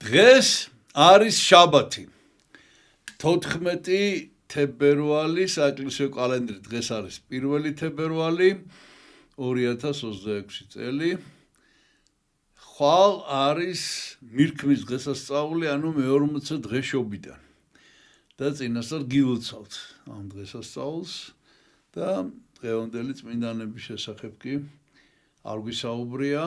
დღეს არის შაბათი 14 თებერვალი საეკლესიო კალენდრის დღეს არის 1 თებერვალი 2026 წელი ხვალ არის მირქმის დღესასწაული ანუ მე-40 დღეშობიდან და წინასწარ გილოცავთ ამ დღესასწაულს და დღევანდელი წმინდანების შესახებ კი არ გვისაუბრია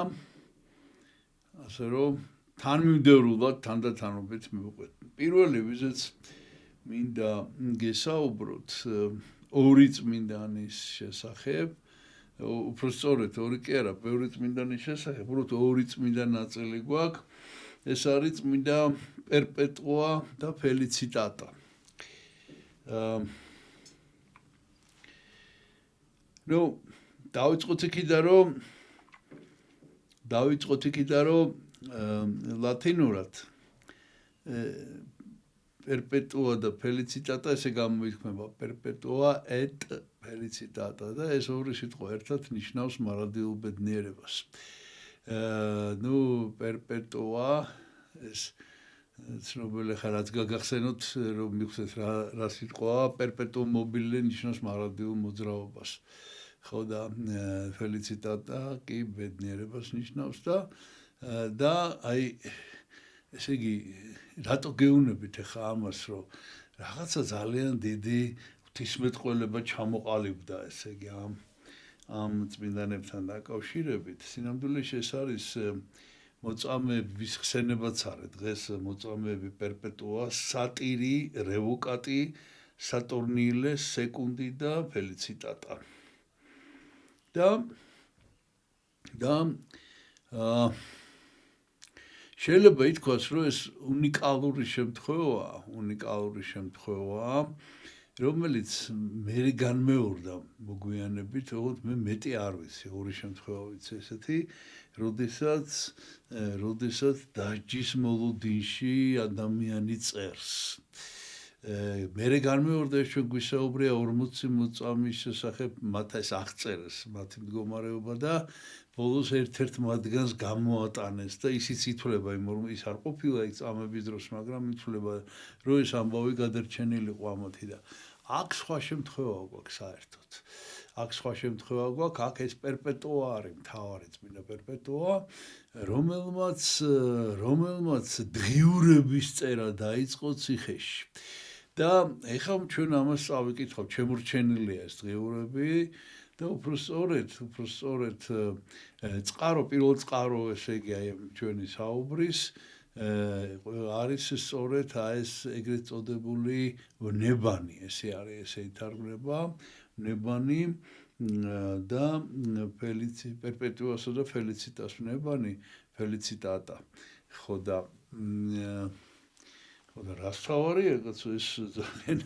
ასე რომ თანმიმდევრულად თანდათანობით მივყვეთ. პირველი ვიზეც მინდა გესაუბროთ ორი წმინდანის შესახებ, უბრალოდ ორი კი არა, ბევრი წმინდანის შესახებ, უბრალოდ ორი წმინდა ნაწილი გვაქვს. ეს არის წმინდა პერპეტუა და ფელიციტატა. დავიწყოთ იქიდან რომ ლათინურად perpetua და felicitata ესე გამოიქმნება perpetua et felicitata და ეს ორი სიტყვა ერთად ნიშნავს მარადიულ ბედნიერებას. perpetua ეს ცნობილი ხარ რაც გაგახსენოთ რომ მიხსენეთ რა სიტყვაა perpetuum mobile ნიშნავს მარადიულ მოძრაობას. ხო და felicitata კი ბედნიერებას ნიშნავს და აი ესე იგი რატო გეუბნებით ახლა ამას რომ რაღაცა ძალიან დიდი ღვთისმეტყველება ჩამოყალიბდა ესე იგი ამ წმინდანებთან დაკავშირებით სინამდვილეში ეს არის მოწამეების ხსენებაც არის დღეს მოწამეები პერპეტუა სატირი რევოკატი სატურნილე სეკუნდი და ფელიციტატა და შეიძლება ითქვას, რომ ეს უნიკალური შემთხვევაა, რომელიც მე განმეორდა მოგვიანებით, თუმცა მე მეტი არ ვიცი, ორი შემთხვევა ვიცი ესეთი, როდესაც დაჯის მოლოდინში ადამიანი წერს. მე განმეორდა ეს ჩვენ გვისაუბრია 40 მოწამის შესახებ, მათ ეს აღწერეს, მათი მდგომარეობა და ბოლოს ერთ-ერთ მათგანს გამოატანეს და ისიც ითვლება იმ ის არ ყოფილა იქ წამების დროს, მაგრამ ითვლება რომ ეს ამბავი გადარჩენილიყო ამათი და აქ სხვა შემთხვევა გვაქვს საერთოდ. აქ სხვა შემთხვევა გვაქვს, აქ ეს პერპეტუა არის მთავარი წმინდა პერპეტუა, რომელმაც დღიურების წერა დაიწყო ციხეში. და ეხლა ჩვენ ამას წავიკითხავთ, შემორჩენილია ეს დღიურები და უფრო სწორედ პირველ წყარო ესე იგი აი ჩვენი საუბრის არის სწორედ ეს ეგრეთ წოდებული ნებანი ესე არის ესე ითარგმნება ნებანი და პერპეტუასა და ფელიციტას ნებანი ფელიციტატა ხო და რასთავარი ეგაც ეს ძალიან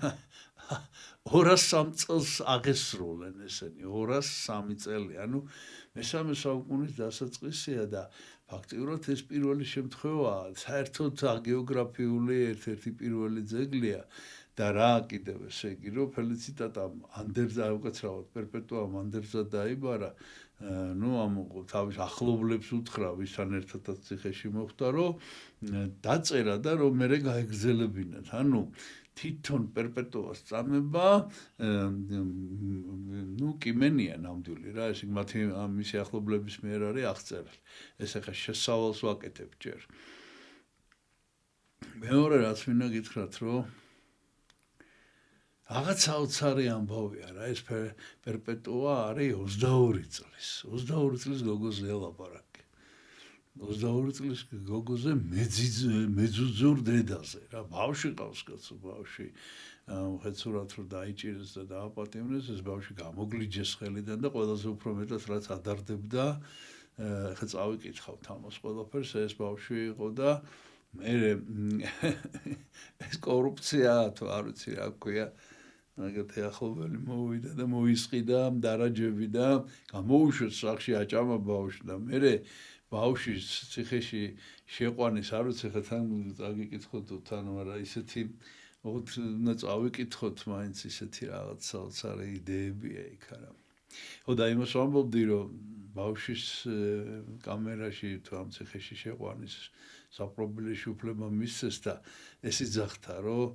203 წელს აღესრულენ ესენი 203 წელი ანუ მესამე საუკუნის დასაწყისია და ფაქტიურად ეს პირველი შემთხვევაა საერთოდ გეოგრაფიული ერთ-ერთი პირველი ძეგლია და რა კიდევ ესე იგი რომ ფელიციტატამ ანდერძა უკაცრავად პერპეტუამ ანდერძა დაიბარა ამ თავის ახლობლებს უთხრა ვისთან ერთადაც ციხეში მოხვდა რომ დაწერა და რომ მე გაეგზელებინათ ანუ თვითონ პერპეტუას წამება კიმენია ნამდვილი რა ესე მათი მისი ახლობლების მიერ არის აღწერილი ეს ახლა შესავალს ვაკეთებ ჯერ მეორე რაც მინდა გითხრათ რომ რაღაც საოცარი ამბავია რა ეს პერპეტუა არის 22 წლის გოგოზე ელაპარაკი 22 წლის გოგოზე მეძუძურ დედაზე რა ბავშვი ყავს კაცო ბავშვი ხეცურად რომ დაიჭირეს და დააპატიმრეს ეს ბავშვი გამოგლიჯეს ხელიდან და ყველაზე უფრო მეტად რაც ადარდებდა ხე წავიკითხავთ ამას ყველაფერს ეს ბავშვი იყო და მე ეს კორუფცია თუ არ ვიცი რა ქვია მაგათი ახლობელი მოვიდა და მოისყიდა დარაჯები და გამოუშვეს სახში აჭამა ბავშვი და მე ბავშვის ციხეში შეყვანის არ ვიცი ხა თან წაგიკითხოთ თან მაგრამ ისეთი უნდა წავიკითხოთ მაინც ისეთი რაღაც საოცარი იდეებია იქ არა ხო და იმას ვამბობდი, რომ ბავშვის კამერაში თუ ამ ციხეში შეყვანის საპყრობილეში უფლება მისცეს და ეს იძახდა, რომ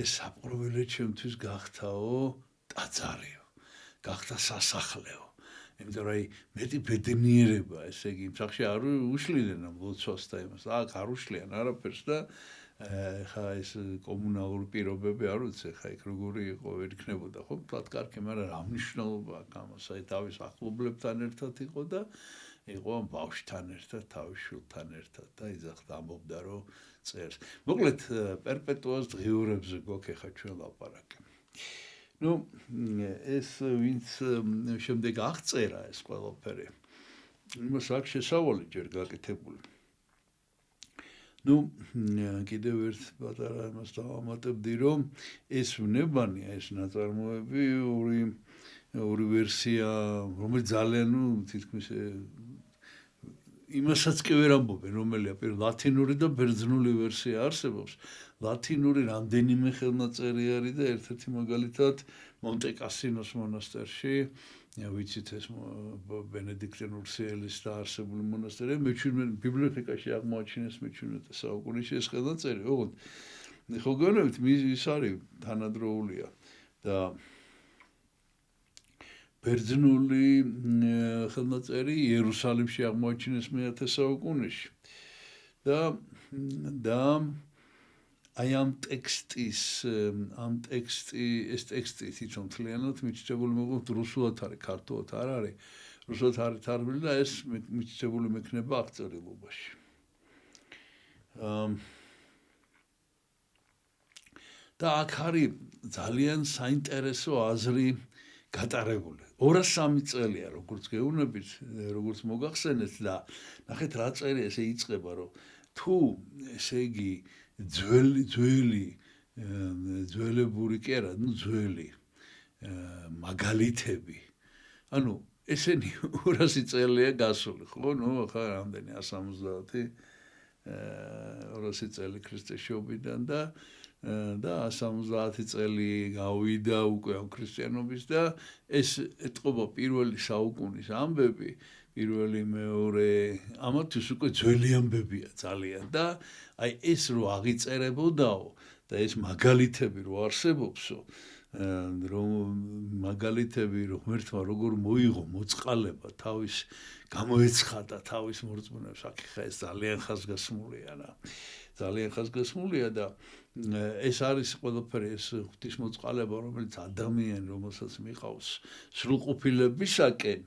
ეს საპყრობილე ჩემთვის გახთაო ტაძარიო, გახდა სასახლეო. იმიტომ რომ მეტი ბედნიერება, ესე იგი, იმ სახში არ უშლიდნენ ამ ლოცვას და იმას. აქ არ უშლიან არაფერს და ხა ეს კომუნალური პირობები არ ვიცი, ხა იქ როგორი იყო, ვერ იქნებოდა, ხო? თქვათ კარგი, მაგრამ რა მნიშვნელობა აქვს ამას? აი თავის ახლობლებთან ერთად იყო და იყო ამ ბავშვთან ერთად, თავის შვილთან ერთად და იძახდა, ამბობდა, რომ წერს. მოკლედ, პერპეტუას დღიურებზე გვაქვს ხა ჩვენ ლაპარაკი. ნუ ეს ვინც შემდეგ აღწერა ეს ყველაფერი. იმას აქვს შესავალი ჯერ გაკეთებული. ნუ კიდევ ერთ პატარა იმას დავამატებდი, რომ ეს ვნებანი, ეს ნაწარმოები ორი ვერსია, რომელიც ძალიან თითქმის იმასაც კი ვერ ამბობენ, რომელია პირველ ლათინური და ბერძნული ვერსია არსებობს. ლათინური რამდენიმე ხელნაწერი არის და ერთ-ერთი მაგალითად მონტე-კასინოს მონასტერში, ვიცით ეს ბენედიქტინურ სიელის დაარსებული მონასტერი, მე-17 ბიბლიოთეკაში აღმოაჩინეს მე-17 საუკუნეში ეს ხელნაწერი, ოღონდ ხო გონებთ, ის არის თანადროულია და ბერძნული ხელნაწერი იერუსალიმში აღმოაჩინეს მე-10 საუკუნეში და აი ამ ტექსტი თვითონ მთლიანად მიჩნეული მოყავთ რუსულად არის, ქართულად არ არის. რუსულად არის თარგმნილი და ეს მიჩნეული მექნება აღწერილობაში. და აქ არის ძალიან საინტერესო აზრი გატარებული. 203 წელია, როგორც გეუბნებით, როგორც მოგახსენეთ და ნახეთ რა წერია, ესე იწყება, რომ თუ ესე იგი ძველებური კი არა, ნუ ძველი მაგალითები. ანუ ესენი 200 წელია გასული, ხო? ნუ ხა რამდენი 170 200 წელი ქრისტეს შობიდან და 170 წელი გავიდა უკვე ამ ქრისტიანობის და ეს ეტყობა პირველი საუკუნის ამბები, პირველი მეორე, ამათთვის უკვე ძველი ამბებია ძალიან და აი ეს რო აღიწერებოდაო და ეს მაგალითები რო არსებობსო, რომ მაგალითები ღმერთმა როგორ მოიღო მოწყალება თავის გამოეცხადა თავის მორწმუნეებს, აქ ხა ეს ძალიან ხაზგასმულია რა. ძალიან ხაზგასმულია და ეს არის ყველაფერი ეს ღვთისმოწყალება, რომელიც ადამიანი, რომელსაც მიყავს სრულყოფილებისაკენ,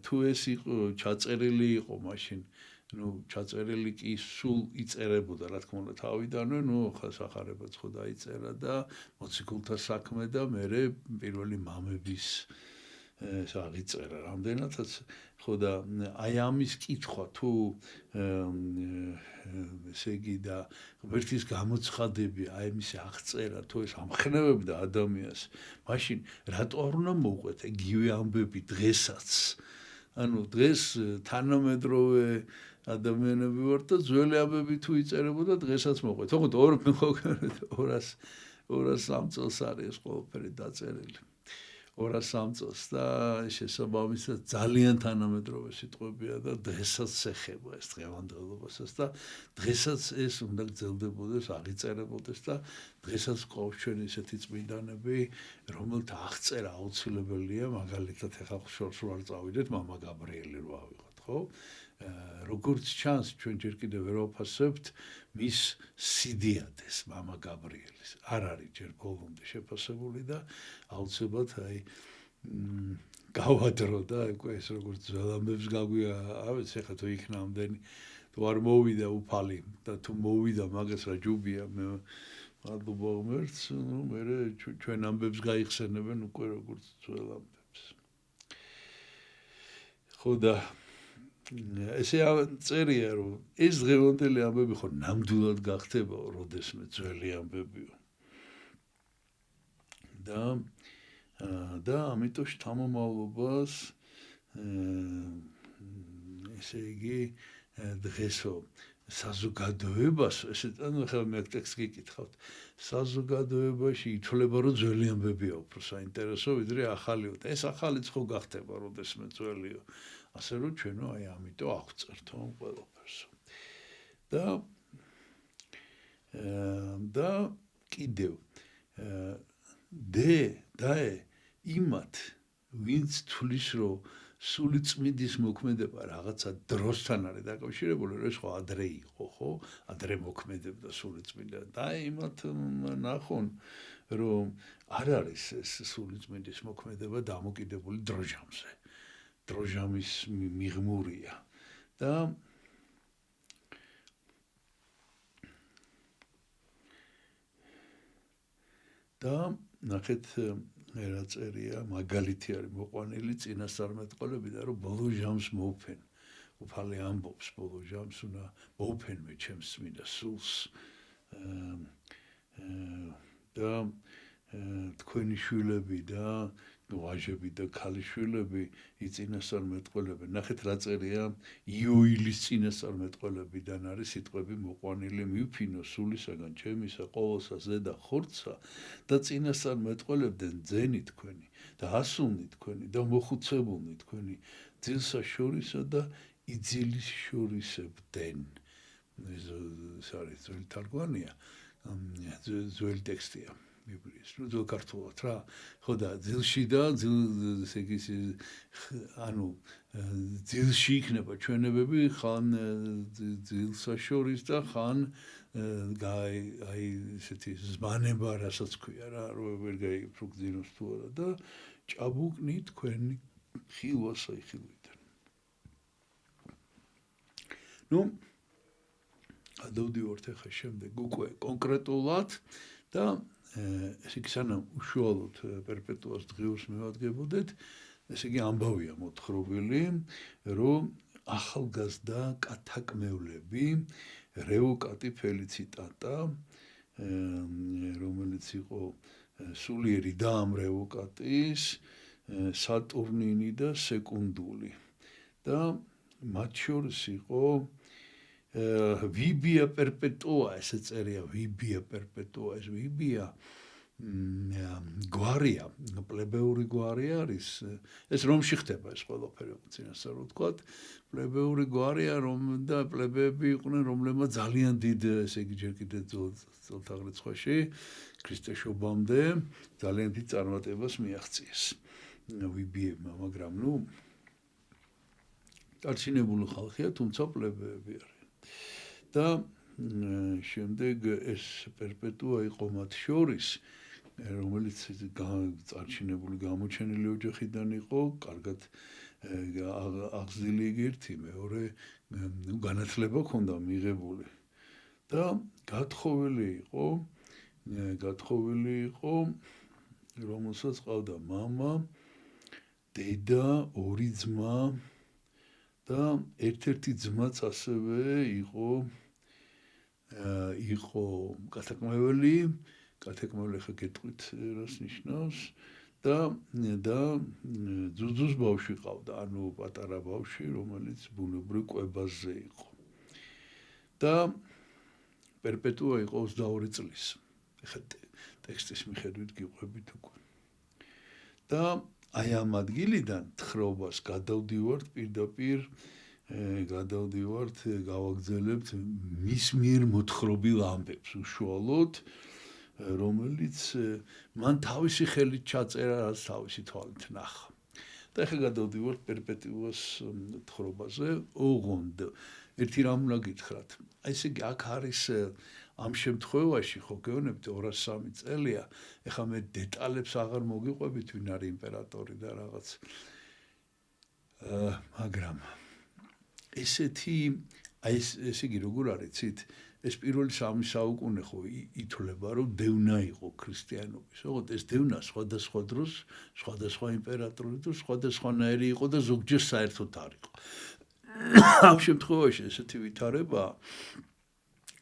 თუ ეს იყო ჩაწერილი იყო მაშინ, ნუ ჩაწერილი კი სულ იწერებოდა, რა თქმა უნდა, თავიდანვე, ნუ ხა სახარებაც ხო დაიწერა და მოციქულთა საქმე და მერე პირველი მამების ეს აღიწერა რამდენადაც, ხო და აი ამის კითხვა თუ ესე იგი და ღმერთის გამოცხადები, აი მისი აღწერა, თუ ეს ამხნევებდა ადამიანს, მაშინ რატო არ უნდა მოუყვეთ იგივე ამბები დღესაც? ანუ დღეს თანამედროვე ადამიანები ვართ და ძველი ამბები თუ იწერებოდა დღესაც მოყვეთ. ოღონდ 203 წელს არის ეს ყველაფერი დაწერილი. 203 წელს და შესაბამისად ძალიან თანამედროვე სიტყვებია და დღესაც ეხება ეს დღევანდელობასაც და დღესაც ეს უნდა გრძელდებოდეს, აღიწერებოდეს და დღესაც ყავს ჩვენ ისეთი წმინდანები, რომელთა აღწერა აუცილებელია, მაგალითად ეხლა შორს ვარ წავიდეთ მამა გაბრიელი რო ავიღოთ, ხო? როგორც ჩანს, ჩვენ ჯერ კიდევ ვერ ვაფასებთ მის სიდიადეს მამა გაბრიელის. არ არის ჯერ ბოლომდე შეფასებული და აუცილებლად აი გავადრო და უკვე ეს როგორც ძველამბებს გაგვია, ავეც ეხლა თუ იქნა ამდენი თუ არ მოვიდა უფალი და თუ მოვიდა მაგას რა ჯუბია მე მადლობა ღმერთს, ნუ მე ჩვენ ამბებს გაიხსენებენ უკვე როგორც ძველამბებს. ხო და ესე წერია, რომ ეს დღევანდელი ამბები ხო ნამდვილად გახდებაო, როდესმე ძველი ამბებიო. და ამიტომ შთამომავლობას ესე იგი დღესო საზოგადოებას, ესეთ ანუ ხა მე ტექსტს გიკითხავთ. საზოგადოებაში ითვლება რომ ძველი ამბებია უფრო საინტერესო ვიდრე ახალიო. და ეს ახალიც ხო გახდება, როდესმე ძველიო. ასე რომ ჩვენო აი ამიტომ აღწერთ ამ ყველაფერს. და კიდევ დაე იმათ ვინც თulis რომ სული წმინდის მოქმედება რაღაცა დროსთან არის დაკავშირებული, რომ ეს ხო ადრე იყო, ხო? ადრე მოქმედებდა სული წმინდა. და იმათ ნახონ, რომ არ არის ეს სული წმინდის მოქმედება დამოკიდებული დროჟამზე. დროჟამის მიღმურია. და ნახეთ რა წერია, მაგალითი არის მოყვანილი წინასწარმეტყველებიდან, რომ ბოლო ჟამს მოუფენ. უფალი ამბობს, ბოლო ჟამს უნდა მოუფენ მე ჩემს წმინდა სულს. და თქვენი შვილები და ვაჟები და ქალიშვილები იწინასწარმეტყველებენ. ნახეთ რა წერია, იოილის წინასწარმეტყველებიდან არის სიტყვები მოყვანილი მივფინო სულისაგან ჩემისა ყოველსა ზედა ხორცსა და წინასწარმეტყველებდნენ ძენი თქვენი და ასულნი თქვენი და მოხუცებულნი თქვენი ძილსა შორისა და იძილის შორისებდნენ. ეს არის ძველი თარგმანია, ძველი ტექსტია. ბიბლიის, ну ძველ ქართულად რა, ხო და ძილში და ესე იგი ანუ ძილში იქნება ჩვენებები ხან ძილსა შორის და ხან აი ესეთი ზმანება რასაც ქვია რა, რომ ვერ გაიფრო გძინოს თუ არა და ჭაბუკნი თქვენი ხილვასა იხილვიდან. ну გადავდივართ ახლა შემდეგ უკვე კონკრეტულად და ესე იგი სანამ უშუალოდ პერპეტუას დღიურს მევადგებოდეთ, ესე იგი ამბავია მოთხრობილი, რომ ახალგაზრდა კათაკმევლები რევოკატი ფელიციტატა, რომელიც იყო სულიერი და ამ რევოკატის სატურნინი და სეკუნდული და მათ შორის იყო ვიბია პერპეტუა, ესე წერია ვიბია პერპეტუა, ეს ვიბია გვარია, პლებეური გვარი არის, ეს რომში ხდება ეს ყველაფერი წინასწარ ვთქვათ, პლებეური გვარია, რომ და პლებეები იყვნენ, რომლებმაც ძალიან დიდ, ესე იგი ჯერ კიდევ წელთაღრიცხვაში, ქრისტეშობამდე ძალიან დიდ წარმატებას მიაღწიეს ვიბიებმა, მაგრამ ნუ დარჩინებული ხალხია, თუმცა პლებეები არიან. და შემდეგ ეს პერპეტუა იყო მათ შორის, რომელიც წარჩინებული გამოჩენილი ოჯახიდან იყო, კარგად აღზრდილი ერთი, მეორე განათლება ჰქონდა მიღებული და გათხოვილი იყო, რომელსაც ყავდა მამა, დედა, ორი ძმა და ერთ-ერთი ძმაც ასევე იყო კათაკმეველი ხა გეტყვით რას ნიშნავს და ძუძუს ბავშვი ყავდა, ანუ პატარა ბავშვი, რომელიც ბუნებრივ კვებაზე იყო. და პერპეტუა იყო 22 წლის. ხა ტექსტის მიხედვით გიყვებით უკვე. და აი ამ ადგილიდან თხრობას გადავდივართ პირდაპირ გავაგრძელებთ მის მიერ მოთხრობილ ამბებს უშუალოდ, რომელიც მან თავისი ხელით ჩაწერა, რაც თავისი თვალით ნახა. და ახლა გადავდივართ პერპეტუას თხრობაზე, ოღონდ ერთი რამ უნდა გითხრათ. აი ესე იგი აქ არის ამ შემთხვევაში ხო გეუბნებით 203 წელია, ეხლა მე დეტალებს აღარ მოგიყვებით ვინ არის იმპერატორი და რაღაც. მაგრამ ესეთი აი ესე იგი როგორ არის ცით, ეს პირველი 3 საუკუნე ხო ითვლება რომ დევნა იყო ქრისტიანობის. ოღონდ ეს დევნა სხვადასხვა დროს, სხვადასხვა იმპერატორი თუ სხვადასხვანაირი იყო და ზოგჯერ საერთოდ არ იყო. ამ შემთხვევაში ესეთი ვითარებაა,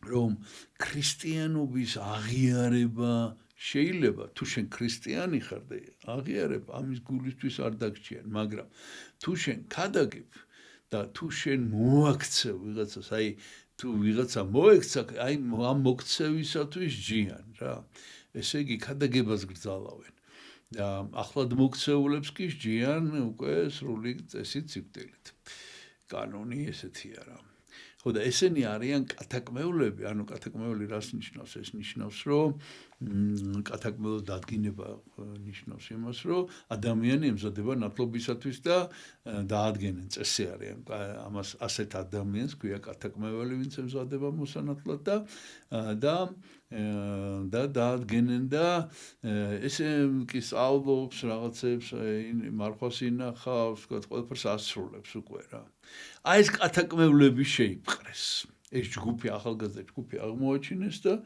რომ ქრისტიანობის აღიარება შეიძლება, თუ შენ ქრისტიანი ხარ და აღიარება ამის გულისთვის არ დაგჭირენ, მაგრამ თუ შენ ქადაგებ და თუ შენ მოაქცევ ვიღაცას, აი თუ ვიღაცა მოექცა, აი ამ მოქცევისათვის ჯიან რა. ესე იგი, ქადაგებას გრძალავენ. და ახლად მოქცეულებს კი ჯიან უკვე სრული წესით სიკვდილით. კანონი ესეთია რა. ხო და ესენი არიან კათაკმეულები, ანუ კათაკმეული რას ნიშნავს? ეს ნიშნავს, რომ კათაკმეულო დადგინება ნიშნავს იმას, რომ ადამიანი ემზადება ნათლობისათვის და დაადგენენ წესი არიან. ამას ასეთ ადამიანს ქვია კათაკმეული, ვინც ემზადება მოსანათლად და დაადგენენ და ესე კი სწავლობს რაღაცებს, მარხვას ინახავს, ყველაფერს ასრულებს უკვე რა. აი ეს კათაკმევლები შეიპყრეს. ეს ჯგუფი ახალგაზრდა ჯგუფი აღმოაჩინეს და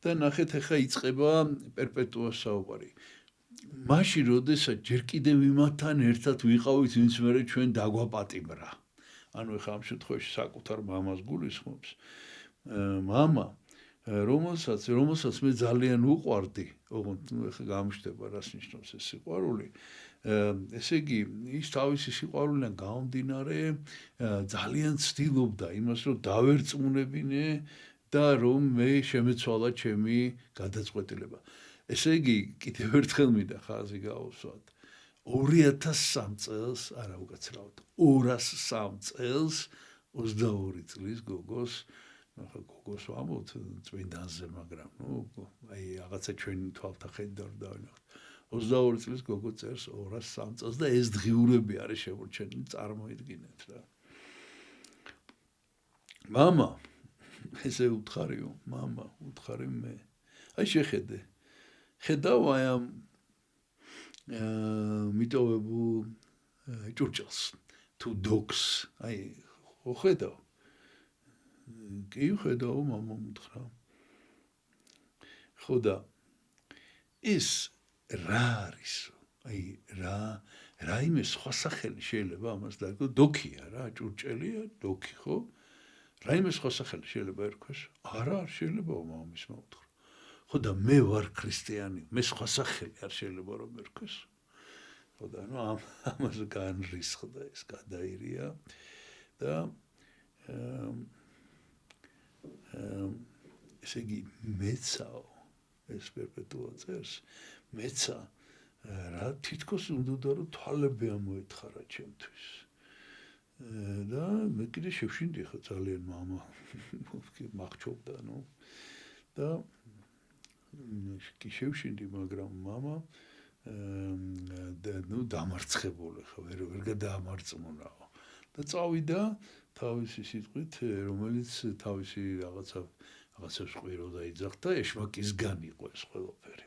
ნახეთ ახლა იწყება პერპეტუას საუბარი. მაშინ როდესაც ჯერ კიდევ იმათთან ერთად ვიყავით, ვინც მერე ჩვენ დაგვაპატიმრა. ანუ ახლა ამ შემთხვევაში საკუთარ მამას გულისხმობს. მამა რომელსაც მე ძალიან უყვარდი, ოღონდ ახლა გამიშდება რას ნიშნავს ეს სიყვარული. ესე იგი, ის თავისი სიყვარულიდან გამომდინარე ძალიან ცდილობდა იმას, რომ დავერწმუნებინე და რომ მე შემეცვალა ჩემი გადაწყვეტილება. ესე იგი, კიდევ ერთხელ მინდა ხაზი გავუსვათ. 2003 წელს, არა უკაცრავად, 203 წელს 22 წლის გოგოს გოგოს ვამბობთ წმინდანზე, მაგრამ აი რაღაცა ჩვენი თვალთახედიდან დავინახოთ. 22 წლის გოგო წერს 203 წელს და ეს დღიურები არის შემორჩენილი, წარმოიდგინეთ რა. მამა, ესე უთხარიო, მამა, უთხარი მე. აი შეხედე. ხედავ აი ამ მიტოვებულ ჭურჭელს, თუ დოგს, აი ხო ხედავ. კი ხედავ, მამა უთხრა. ხო და ის რა არის? აი რა იმის სხვა სახელი შეიძლება ამას დაგო? დოქია რა, ჭურჭელია, დოქი ხო? რა იმის სხვა სახელი შეიძლება ერქვას? არა, არ შეიძლება მამის მოუთხრა. ხო და მე ვარ ქრისტიანი, მე სხვა სახელი არ შეიძლება რომ ერქვას. ხო და ამას განრისხდა ეს გადაირია და ესე იგი მეცაო ეს პერპეტუა წერს, მეცა რა თითქოს უნდა რომ თვალები ამოეთხარა ჩემთვის. და მე კიდე შევშინდი ხა ძალიან მამა მახჩობდა და კი შევშინდი, მაგრამ მამა დამარცხებული ხა ვერ გადაამარწმუნაო და წავიდა თავისი სიტყვით, რომელიც თავისი რაღაცებს ყვიროდა იძახდა, ეშმაკისგან იყო ეს ყველაფერი.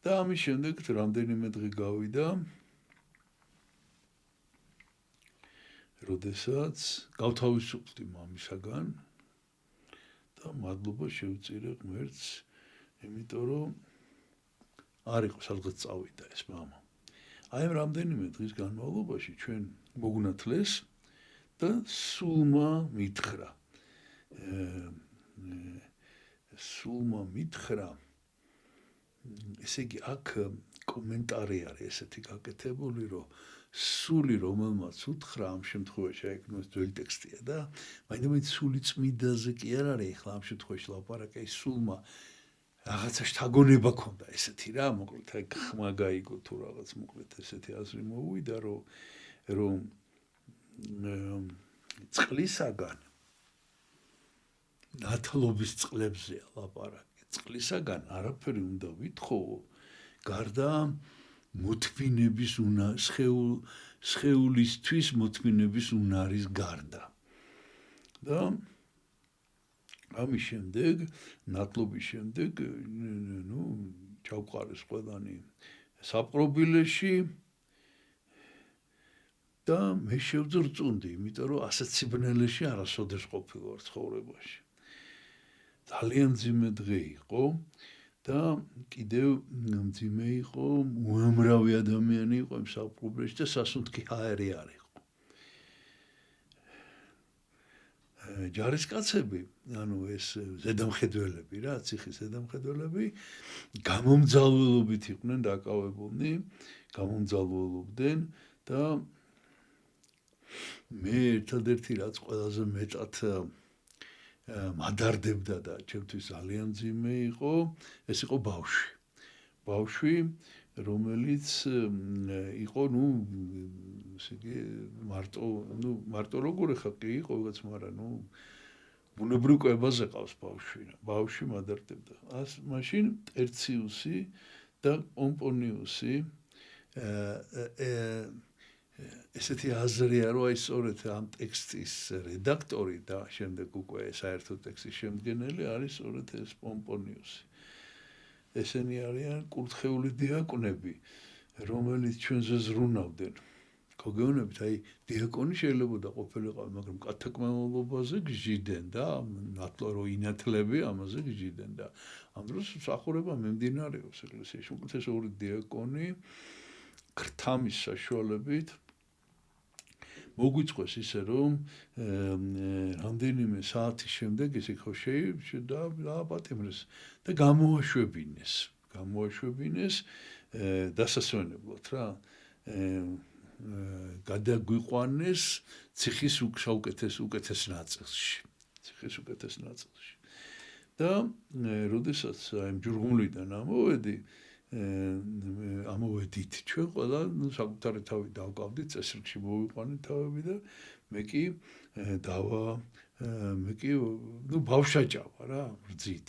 და ამის შემდეგ რამდენიმე დღე გავიდა, როდესაც გავთავისუფლდი მამისაგან და მადლობა შევწირე ღმერთს, იმიტომ რომ არ იყო სადღაც წავიდა ეს მამა. აი ამ რამდენიმე დღის განმავლობაში ჩვენ მოგვნათლეს და სულმა მითხრა. სულმა მითხრა, ესე იგი აქ კომენტარი არის ესეთი გაკეთებული, რომ სული რომელმაც უთხრა ამ შემთხვევაში, აი ეს ძველი ტექსტია და მაინც სული წმიდაზე კი არ არის, ახლა ამ შემთხვევაში ლაპარაკი სულმა რაღაცა შთაგონება ქონდა ესეთი რა, მოკლედ აი ხმა გაიგო თუ რაღაც მოკლედ ესეთი აზრი მოვიდა, რომ წყლისაგან ნათლობის წყლებზეა ლაპარაკი. წყლისაგან არაფერი უნდა ვითხოვო, გარდა მოთმინების სხეულისთვის მოთმინების უნარის გარდა. და ამის შემდეგ, ნათლობის შემდეგ, ჩავყარეს ყველანი საპყრობილეში და მე შევძრწუნდი, იმიტომ რომ ასეთ სიბნელეში არასოდეს ყოფილი ვარ ცხოვრებაში. ძალიან მძიმე დღე იყო და კიდევ მძიმე იყო, უამრავი ადამიანი იყო იმ საპყრობილეში და სასუნთქი ჰაერი არ იყო. ჯარისკაცები, ანუ ეს ზედამხედველები რა, ციხის ზედამხედველები, გამომძალველობით იყვნენ დაკავებულნი, გამომძალველობდნენ და მე ერთადერთი რაც ყველაზე მეტად მადარდებდა და ჩემთვის ძალიან ძიმე იყო, ეს იყო ბავშვი. ბავშვი, რომელიც იყო, ესე იგი, მარტო როგორ ხა კი იყო, ვიღაც, მაგრამ ბუნებრივ კვებაზე ყავს ბავშვი. ბავშვი მადარდებდა. მაშინ ტერციუსი და პომპონიუსი ესეთი აზრია, რომ აი სწორედ ამ ტექსტის რედაქტორი და შემდეგ უკვე საერთო ტექსტის შემდგენელი არის სწორედ ეს პომპონიუსი. ესენი არიან კურთხეული დიაკვნები, რომელიც ჩვენზე ზრუნავდნენ. გოგონებით, აი დიაკონი შეიძლება ყოფილიყო, მაგრამ კათეკმეულობაზე გიჟდნენ და ნატლო რო ინათლები ამაზე გიჟდნენ და ამ დროს მსახურება მიმდინარეობს ეკლესიაში. უკეთესორი დიაკონი ქრთამის საშუალებით მოგვიწყვეს ისე რომ რამდენიმე საათის შემდეგ ესე ხო დააპატიმრეს და გამოაშვებინეს დასასვენებლად რა გადაგვიყვანეს ციხის უკეთეს ნაწილში და როდესაც აი ჯურგუმლიდან ამოვედით ჩვენ ყველა საკუთარი თავი დავკავდით წესრიგში მოვიყვანეთ თავები და მე კი ბავშვაჭავა რა რძით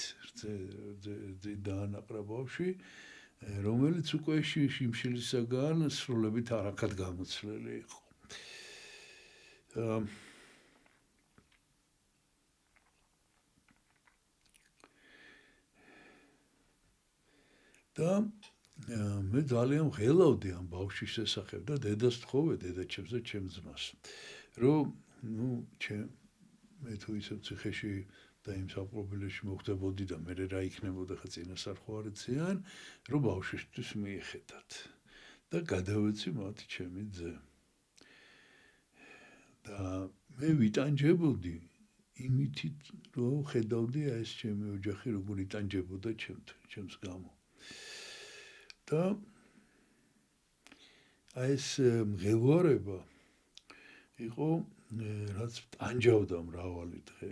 დაანაყრა ბავშვი რომელიც უკვე შიმშილისაგან სრულებით არაქად გამოცვლილი იყო და მე ძალიან ღელავდი ამ ბავშვის შესახებ და დედას თხოვე დედაჩემს და ჩემს ძმას რომ მე თუ ისევ ციხეში და იმ საპრობილეში მოხდებოდი და მე რა იქნებოდა ხა წინასწარ ხო არ იციან რომ ბავშვისთვის მიეხედათ და გადავეცი მათი ჩემი ძე და მე ვიტანჯებოდი იმითით რომ ხედავდი ეს ჩემი ოჯახი როგორ იტანჯებოდა ჩემს გამო და ეს მღელვარება იყო რაც ტანჯავდა მრავალი დღე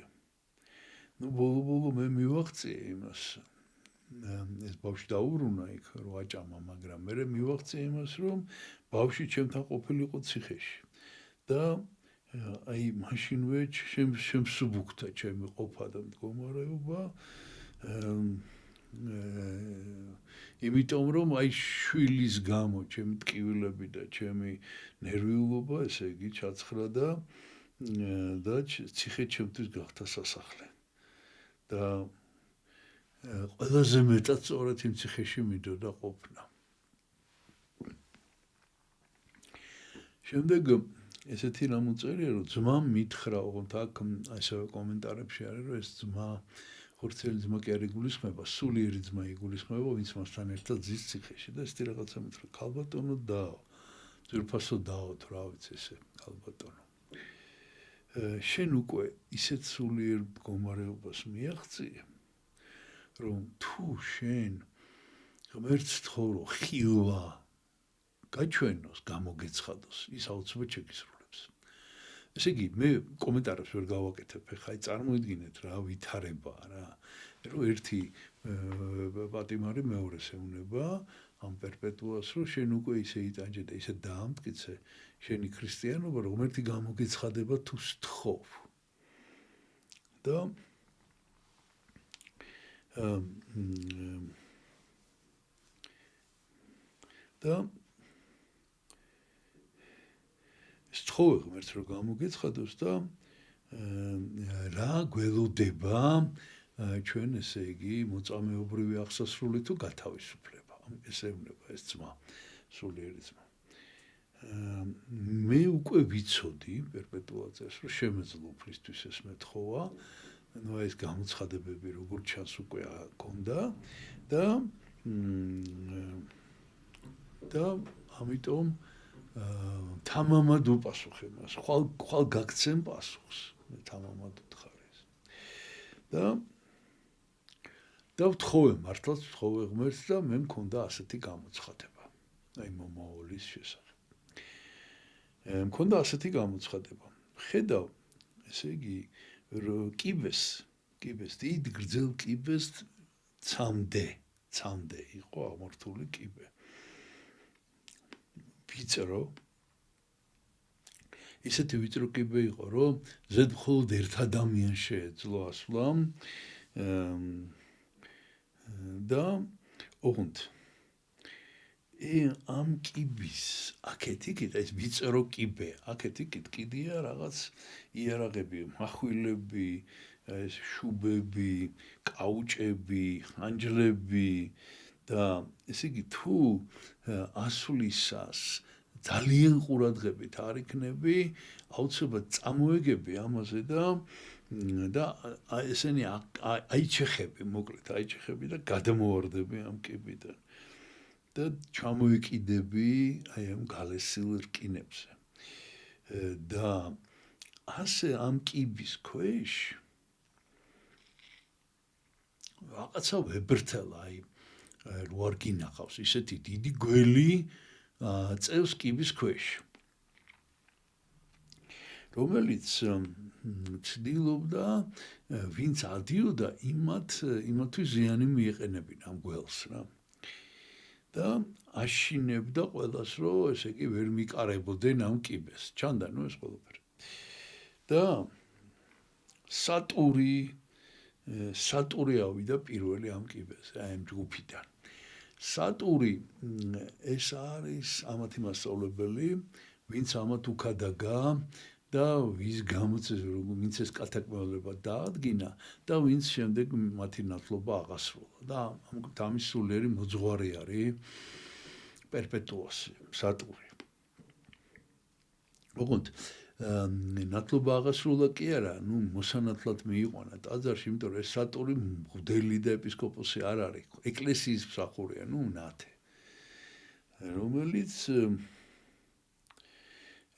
ბოლო მე მივაღწიე იმას ეს ბავშვი დაუბრუნა იქ რო აჭამა მაგრამ მე მივაღწიე იმას რომ ბავშვი ჩემთან ყოფილიყო ციხეში და აი მაშინვე შემსუბუქდა ჩემი ყოფა და მდგომარეობა იმიტომ რომ აი შვილის გამო ჩემი ტკივილები და ჩემი ნერვიულობა ესე იგი ჩაცხრა და ციხე ჩემთვის გახდა სასახლე და ყველაზე მეტად სწორედ იმ ციხეში მიდოდა ყოფნა შემდეგ ესეთი რამ უწერია რომ ძმამ მითხრა ოღონდ აქ ასევე კომენტარებში არის რომ ეს ძმა ხორცელი ძმა კი არ იგულისხმება, სულიერი ძმა იგულისხმება, ვინც მასთან ერთად ზის ციხეში და ესეთი რაღაცა მითხრა, ქალბატონო დაო, ძვირფასო დაო, რა ვიცი ესე, ქალბატონო. შენ უკვე ისეთ სულიერ მდგომარეობას მიაღწიე, რომ თუ შენ ღმერთს თხოვ, რომ ხილვა გაჩვენოს, გამოგეცხადოს, ის აუცილებლად შეგისრულებს. ესე იგი, მე კომენტარებს ვერ გავაკეთებ, ხა წარმოიდგინეთ რა ვითარებაა რა. რომ ერთი პატიმარი მეორეს ეუნება ამ პერპეტუას, რომ შენ უკვე ისე იტანჯე და ისე დაამტკიცე შენი ქრისტიანობა, რომ ღმერთი გამოგეცხადება თუ სთხოვ. და სთხოვე ღმერთს რომ გამოგეცხადოს და რა გველოდება ჩვენ ესე იგი მოწამეობრივი აღსასრული თუ გათავისუფლება. ესე ეუბნება ეს ძმა, სულიერი ძმა. მე უკვე ვიცოდი პერპეტუაცას, რომ შემეძლო უფლისთვის ეს მეთხოვა, ეს გამოცხადებები როგორ ჩანს უკვე აქონდა და ამიტომ თამამად უპასუხე მას, ხვალ გაგცემ პასუხს, მე თამამად ვთხარ ეს. და ვთხოვე მართლაც ვთხოვე ღმერთს და მე მქონდა ასეთი გამოცხადება, აი მომავალის შესახებ. მქონდა ასეთი გამოცხადება. ხედავ, ესე იგი, კიბეს, დიდ გრძელ კიბეს ცამდე იყო აღმართული კიბე. ვიწრო ისეთი ვიწრო კიბე იყო, რომ ზედ მხოლოდ ერთ ადამიანს შეეძლო ასვლა და ოღონდ ამ კიბის აქეთ-იქით ეს ვიწრო კიბე, აქეთ-იქით კიდია რაღაც იარაღები, מחვილები, ეს შუბები, კაუჭები, ხანჯლები და ესე იგი თუ ასვლისას ძალიან ყურადღებით არ იქნები, აუცილებლად წამოეგები ამაზე და ესენი აიჩეხები, მოკლედ აიჩეხები და გადამოვარდები ამ კიბიდან. და ჩამოიკიდები აი ამ გალესილ რკინებზე. და ასე ამ კიბის ქვეშ რაღაცა ვებრთელა, აი რო არ გინახავს ისეთი დიდი გველი წევს კიბის ქვეშ. რომელიც ცდილობდა ვინც ადიოდა იმათთვის ზიანი მიეყენებინა ამ გველს რა. და აშინებდა ყველას, რომ ესე იგი ვერ მიკარებოდნენ ამ კიბეს. ჩანდა ნუ ეს ყველაფერი. და სატური ავიდა პირველი ამ კიბეზე, აი ამ ჯგუფიდან. სატური ეს არის ამათი მასწავლებელი, ვინც ამათ უქადაგა და ვის გამოწეს, ვინც ეს კათაკმეოლება დაადგინა და ვინც შემდეგ მათი ნათლობა აღასრულა. და ამის სულიერი მოძღვარი არის პერპეტუასი, სატური. ოღონდ ნათლობა აღასრულა კი არა, ნუ მოსანათლად მიიყვანა ტაძარში, იმიტომ რომ ეს სატური მღვდელი და ეპისკოპოსი არ არის, ეკლესიის მსახურია, ნუ ნათე.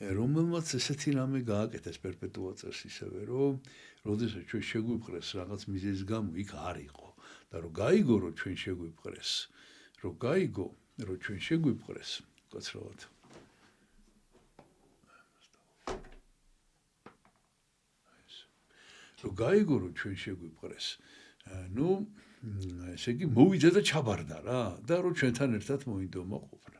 რომელმაც ესეთი რამე გააკეთეს პერპეტუა წერს ისევე, რომ როდესაც ჩვენ შეგვიფხრეს რაღაც მიზეზის გამო იქ არ იყო და რომ გაიგო, რომ ჩვენ შეგვიფხრეს, უკაცრავად. რომ გაიგო, რომ ჩვენ შეგვიფხრეს, ნუ ესე იგი მოვიდა და ჩაბარდა რა და რომ ჩვენთან ერთად მოინდომა ყოფნა.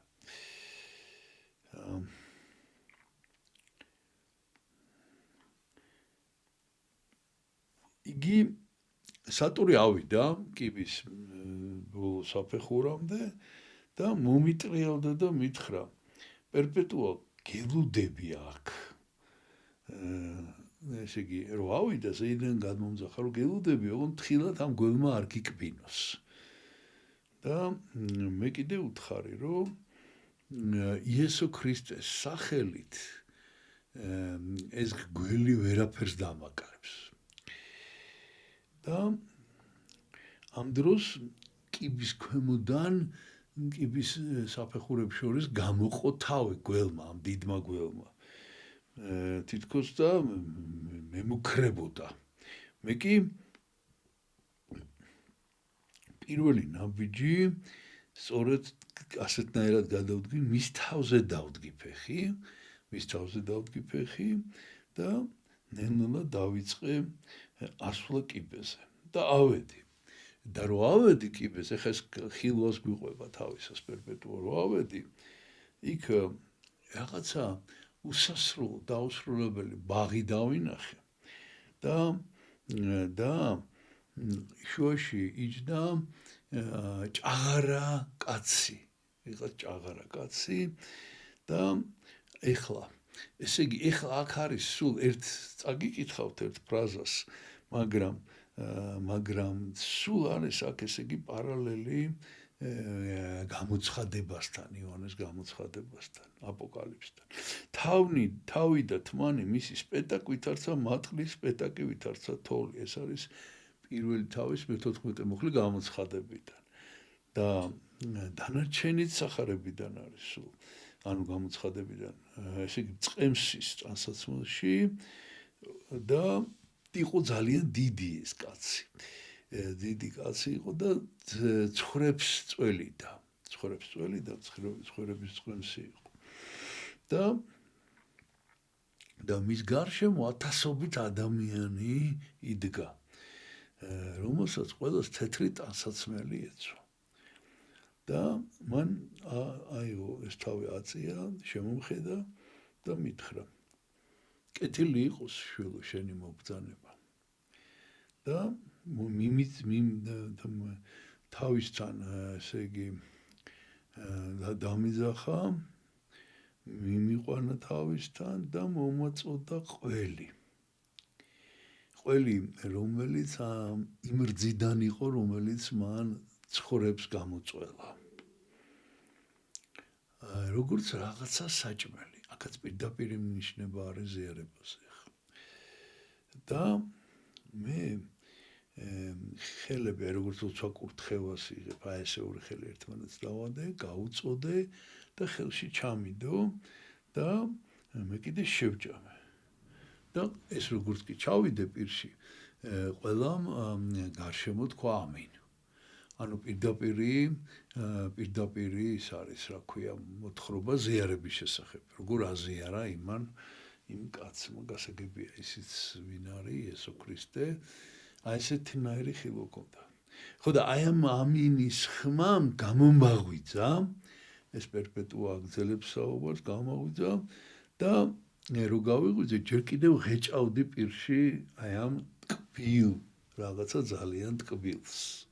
იგი სატური ავიდა კიბის ბოლო საფეხურამდე და მომიტრიალდა და მითხრა, პერპეტუა გელუდები აქ. ესე იგი, რომ ავიდა, ზეიდან გადმომძახა, რომ გელუდები, ოღონდ თხილად ამ გველმა არ გიკბინოს. და მე კიდე ვთხარი, რომ იესო ქრისტეს სახელით ეს გველი ვერაფერს დამაკრებს. და ამ დროს კიბის ქვემოდან, კიბის საფეხურებს შორის გამოყო თავი გველმა, ამ დიდმა გველმა. თითქოს და მემუქრებოდა. მე კი პირველი ნაბიჯი სწორედ ასეთნაირად გადავდგი, მის თავზე დავდგი ფეხი და ნელ-ნელა დავიწყე ასვლა კიბეზე და ავედი. და რო ავედი კიბეზე, ხეს ხილვას გვიყვება თავისას პერპეტუა რო ავედი, იქ რაღაცა უსასრულო დაუსრულებელი ბაღი დავინახე და შუაში იჯდა ჭაღარა კაცი, და ეხლა, ესე იგი, ეხლა აქ არის სულ ერთ წაგიკითხავთ ერთ ფრაზას, მაგრამ სულ არის აქ ესე იგი პარალელი გამოცხადებასთან, იოანეს გამოცხადებასთან, აპოკალიფსთან. თავი და თმანი მისი სპეტაკვით არცა მატყლის სპეტაკი ვითარცა თოვლი. ეს არის პირველი თავის მე-14 მუხლი გამოცხადებიდან. და დანარჩენიც სახარებიდან არის სულ. ანუ გამოცხადებიდან, ესე იგი წყემსის ტანსაცმელში და იყო ძალიან დიდი ეს კაცი. დიდი კაცი იყო და ცხვრებს წველიდა, ცხვრების წყემსი იყო. და და მის გარშემო ათასობით ადამიანი იდგა, რომელსაც ყველას თეთრი ტანსაცმელი ეცვა. და მან ეს თავი აწია, შემომხედა და მითხრა: კეთილი იყოს შვილო შენი მობრძანება. და თავისთან, ესე იგი, დამიძახა, მიმიყვანა თავისთან და მომაწოდა ყველი. ყველი, რომელიც იმ რძიდან იყო, რომელიც მან ცხოვრებს გამოწველა. როგორც რაღაცა საჭმელი, აქაც პირდაპირ ნიშნება არის ზიარებაზე. და მე ხელები, როგორც უცხო კურთხევას იღებ, ესე ორი ხელი ერთმანეთს დავადე, გაუწოდე და ხელში ჩამიდო და მე კიდე შევჭამე. და ეს როგორც კი ჩავიდე პირში, ყველამ გარშემო თქვა ამინ. ანუ პირდაპირ ის არის, რა ქვია, მოთხრობა ზიარების შესახებ. როგორ აზიარა იმ კაცმა, გასაგებია ისიც ვინ არის, იესო ქრისტე, ესეთნაირი ხილვა ჰქონდა. ხო და აი ამ ამინის ხმამ გამომაღვიძა, ეს პერპეტუა აგრძელებს საუბარს, გამაღვიძა და რო გავიღვიძე, ჯერ კიდევ ღეჭავდი პირში აი ამ ტკბილ, რაღაცა ძალიან ტკბილს.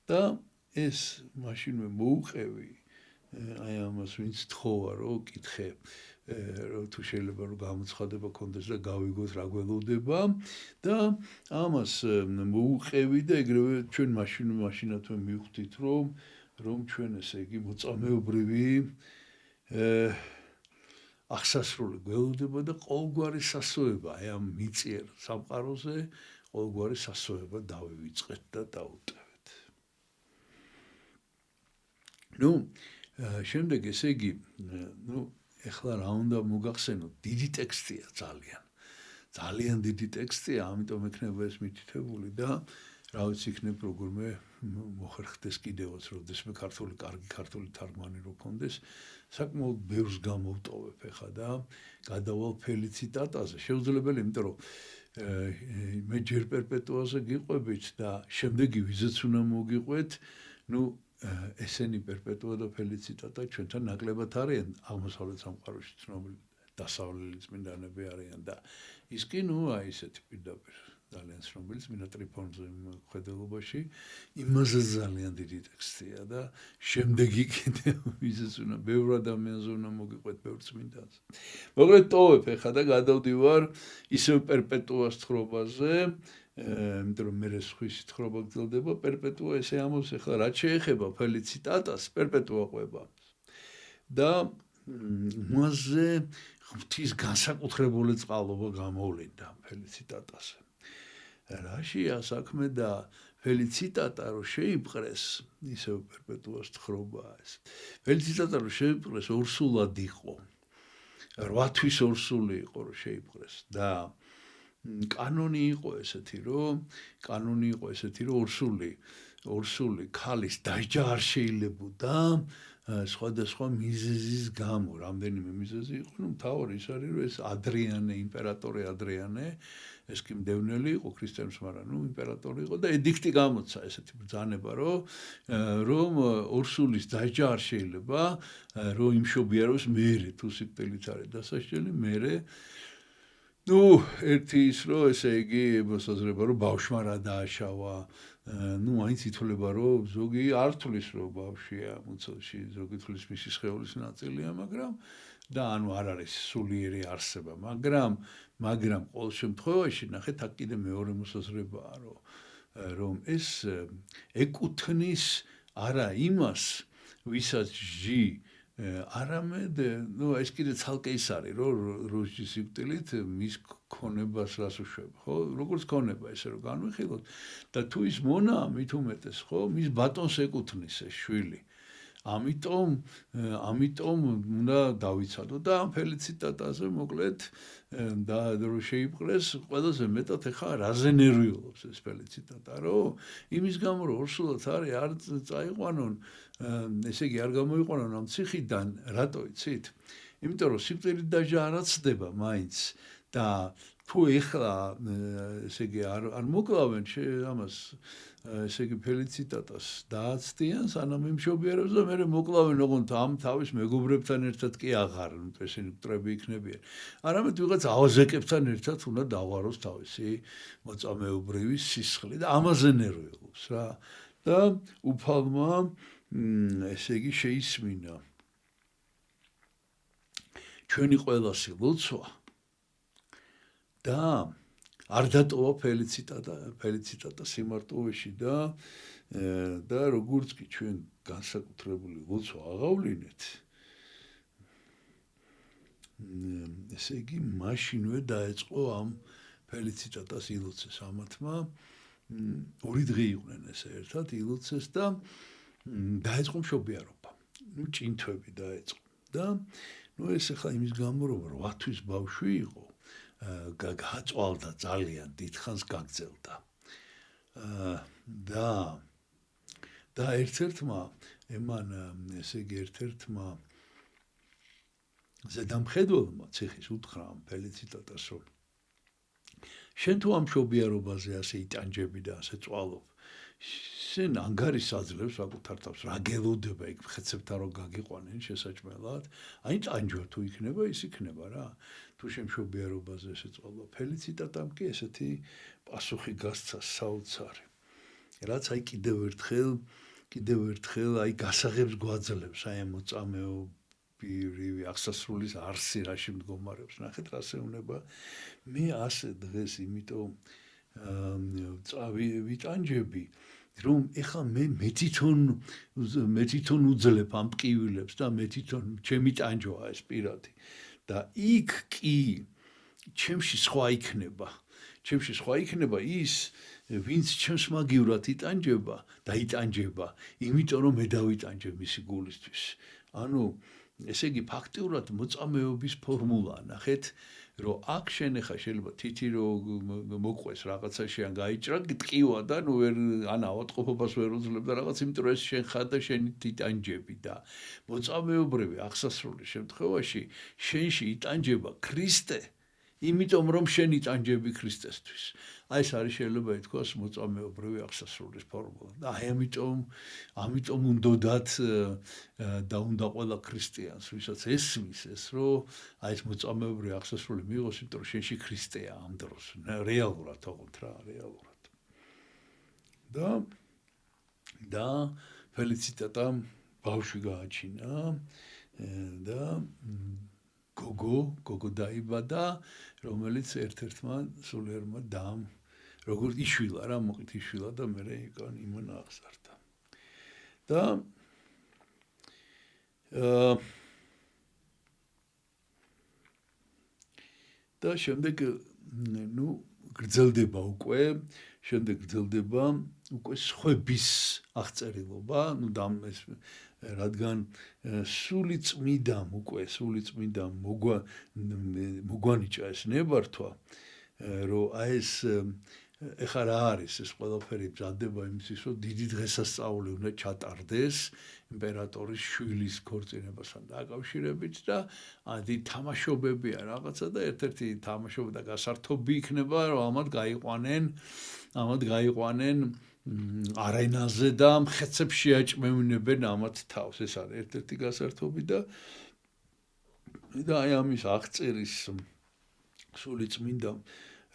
და ეს მაშინვე მოუყევი აი ამას, ვინც თხოვა, რომ კითხე, რომ თუ შეიძლება რომ გამოცხადება კონდეს და გავიგოთ რა გველოდება და ამას მოუყევი და ეგრევე ჩვენ მაშინათვე მივხვდით, რომ ჩვენ ესე იგი მოწამეობრივი აღსასრული გველოდება და ყოველგვარი სასოება აი ამ მიწიერ სამყაროზე ყოველგვარი სასოება დავივიწყეთ და დაუტევეთ. შემდეგ ესე იგი, ეხლა რა უნდა მოგახსენოთ, დიდი ტექსტია ძალიან დიდი ტექსტია, ამიტომ ექნება ეს მითითებული და რა ვიცი იქნებ როგორმე მოხერხდეს კიდევაც, როდესმე კარგი ქართული თარგმანი რო ქონდეს, საკმაოდ ბევრს გამოვტოვებ ეხლა და გადავალ ფელიციტატაზე. შეუძლებელი, იმიტომ რომ მე ჯერ პერპეტუაზე გიყვებით და შემდეგი ვიზეც უნდა მოგიყვეთ, ესენი პერპეტუა და ფელიციტატა ჩვენთან ნაკლებად არიან აღმოსავლეთ სამყაროში ცნობილი დასავლელი წმინდანები არიან და ის კი აი ესეთი პირდაპირ ძალიან ცნობილი წმინდა ტრიფონზე მხედველობაში იმაზე ძალიან დიდი ტექსტია და შემდეგი კიდევ ვიზეც უნდა ბევრ ადამიანზე უნდა მოგიყვეთ, ბევრ წმინდანზე. მოკლედ ტოვებ ეხლა და გადავდივარ ისევ პერპეტუას თხრობაზე, იმიტომ რომ მე სხვისი თხრობა გრძელდება, პერპეტუა ესე ამბობს, ეხლა რაც შეეხება ფელიციტატას, პერპეტუა ყვება და მასზე ღვთის განსაკუთრებული წყალობა გამოვლინდა ფელიციტატაზე. რაშია საქმე და ფელიციტატა რო შეიპყრეს, ისევ პერპეტუას თხრობა ეს. ფელიციტატა რო შეიპყრეს, ორსულად იყო. 8 თვის ორსული იყო რო შეიპყრეს და კანონი იყო ესეთი, რომ ორსული ქალის დაჯა არ შეიძლებოდა სხვადასხვა მიზეზის გამო, რამდენიმე მიზეზი იყო, მთავარი ის არის, რომ ეს ადრიანე, იმპერატორი ადრიანე, ეს კი მდევნელი იყო ქრისტიანს, მაგრამ იმპერატორი იყო და ედიქტი გამოცა ესეთი ბრძანება, რომ ორსულის დაჯა არ შეიძლება, რომ იმშობიაროს მერე, თუ სიკვდილით არის დასასჯელი, მერე ერთი ის, რომ ესე იგი, მოსაზრება, რომ ბავშვმა რა დააშავა, აინც ითვლება, რომ ზოგი არ თვლის, რომ ბავშვია მუცელში, ზოგი თვლის მისი სხეულის ნაწილია, მაგრამ და ანუ არ არის სულიერი არსება, მაგრამ ყოველ შემთხვევაში ნახეთ, აქ კიდე მეორე მოსაზრებაა, რომ ეს ეკუთვნის არა იმას, ვისაც ჟი არამედ, ეს კიდე ცალკე ის არის, რომ რუსჯის სიკვდილით მის ქონებას რას უშვება, ხო? როგორც ქონება, ესე რომ განვიხილოთ და თუ ის მონაა მით უმეტეს, ხო, მის ბატონს ეკუთვნის ეს შვილი. ამიტომ უნდა დავიცადო და ამ ფელიციტატაზე მოკლედ და რო შეიპყრეს, ყველაზე მეტად ეხა რაზე ნერვიულობს ეს ფელიციტატა, რომ იმის გამო რომ ორსულად არის, არ წაიყვანონ, ესე იგი არ გამოიყვანონ ამ ციხიდან, რატო იცით? იმიტომ რომ სიკვდილით დაჟა არ აცდება მაინც და თუ ეხლა ესე იგი არ მოკლავენ ამას ესე იგი ფელიციტატას დააცდიან სანამ იმშობიარებს და მერე მოკლავენ ოღონდ ამ თავის მეგობრებთან ერთად კი აღარ ესენი მტრები იქნებიან არამედ ვიღაც ავაზეკებთან ერთად უნდა დავაროს თავისი მოწამეობრივი სისხლი და ამაზე ნერვიულობს რა და უფალმა ესე იგი შეისმინა ჩვენი ყველასი ლოცვა და არ დატოვა ფელიციტატა სიმარტოვეში და როგორც კი ჩვენ განსაკუთრებული ლოცვა აღავლინეთ ესე იგი მაშინვე დაეწყო ამ ფელიციტატას ილოცეს ამათმა ორი დღე იყვნენ ესე ერთად ილოცეს და დაეწყო მშობიარობა ჭინთვები დაეწყო და ეს ახლა იმის გამო რომ 8 თვის ბავშვი იყო გაწვალდა ძალიან დიდხანს გაგრძელდა და ერთ-ერთმა ემან ესე იგი ერთ-ერთმა ზედამხედველმა ციხის უთხრა ამ ფელიციტატას რომ შენ თუ ამ მშობიარობაზე ასე იტანჯები და ასე წვალობ შენ ანგარის აძლევს საკუთარ თავს რა გელოდება იქ ხეცებთან რომ გაგიყვანენ შესაჭმელად აი ტანჯვა თუ იქნება ის იქნება რა თუ შენ მშობიარობაზე ესე წვალობ ფელიციტატამ კი ესეთი პასუხი გასცა საოცარი რაც აი კიდევ ერთხელ აი გასაღებს გვაძლევს აი ამ მოწამეობრივი აღსასრულის არსი რაში მდგომარეობს ნახეთ რა შეუნება მე ასე დღეს იმიტომ ვიტანჯები რომ ეხლა მე თვითონ უძლებ ამ ტკივილებს და მე თვითონ ჩემი ტანჯვაა ეს პირადი და იქ კი ჩემში სხვა იქნება ის ვინც ჩემს მაგივრად იტანჯება და იტანჯება იმიტომ რომ მე დავიტანჯებ მისი გულისთვის ანუ ესე იგი ფაქტიურად მოწამეობის ფორმულა ნახეთ რომ აქ შენ ახლა შეიძლება თითი რომ მოყვეს რაღაცაში ან გაიჭრა ტკივა და ნუ ვერ ან ავადმყოფობას ვერ უძლებ და რაღაც იმიტომ რომ ეს შენ ხარ და შენი იტანჯები და მოწამეობრივი აღსასრულის შემთხვევაში შენში იტანჯება ქრისტე იმიტომ რომ შენ იტანჯები ქრისტესთვის აი ეს არის შეიძლება ითქვას მოწამეობრივი აღსასრულის ფორმულა და აი ამიტომ უნდათ და უნდა ყველა ქრისტიანს ვისაც ესმის ეს რომ აი ეს მოწამეობრივი აღსასრული მიიღოს იმიტომ რომ შენში ქრისტეა ამ დროს რეალურად თქო რა რეალურად და ფელიციტატამ ბავშვი გააჩინა და გოგო დაიბადა რომელიც ერთ-ერთმა სულიერმა დამ როგორც იშვილა რა მოყით იშვილა და მე იმან აღზარდა და შემდეგ ნუ გრძელდება უკვე სხვების აღწერილობა ნუ რადგან სული წმიდამ მოგვანიჭა ეს ნებართვა რომ აი ეს ეხლა რა არის ეს ყველაფერი მზადდება იმისთვის რომ დიდი დღესასწაული უნდა ჩატარდეს იმპერატორის შვილის ქორწინებასთან დაკავშირებით და დიდი თამაშობებია რაღაცა და ერთ-ერთი თამაშობა და გასართობი იქნება რომ ამათ გაიყვანენ არენაზე და მხეცებს შეაჭმევინებენ ამათ თავს ეს არის ერთ-ერთი გასართობი და აი ამის აღწერის სული წმინდა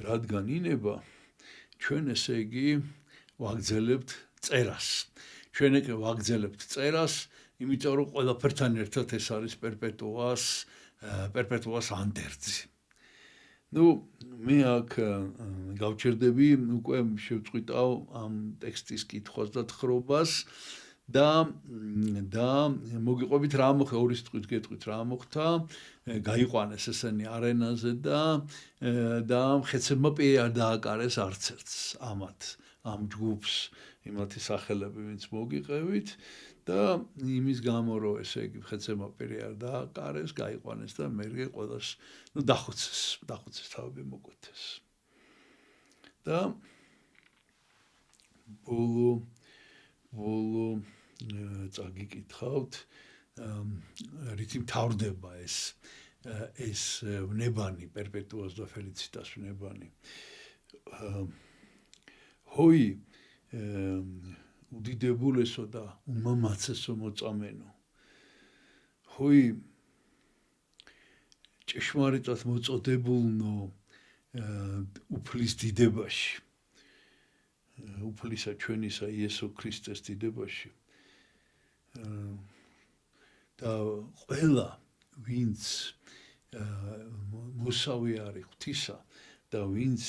რადგან ინება ჩვენ ესე იგი ვაგრძელებთ წერას იმიტომ რომ ყველაფერთან ერთად ეს არის პერპეტუას ანდერძი ნუ მე აქ გავჩერდები უკვე შევწყვიტავ ამ ტექსტის კითხვას და თხრობას და მოგიყვებით რა მოხდა ორი სიტყვით გეტყვით რა მოხდა გაიყვანეს ესენი არენაზე და მხეცებმა არ დააკარეს არც ერთს ამ ჯგუფს იმათი სახელები ვინც მოგიყევით და იმის გამო რომ ესე იგი მხეცებმა არ დააკარეს გაიყვანეს და მერე ყველას ნუ დახოცეს თავები მოკვეთეს და ბოლო წაგიკითხავთ რითი მთავრდება ეს ვნებანი პერპეტუას და ფელიციტას ვნებანი ჰოი უდიდებულესო და უმამაცესო მოწამენო ჰოი ჭეშმარიტად მოწოდებულნო უფლის დიდებაში უფლისა ჩვენისა იესო ქრისტეს დიდებაში და ყველა ვინც მოსავი არის ღვთისა და ვინც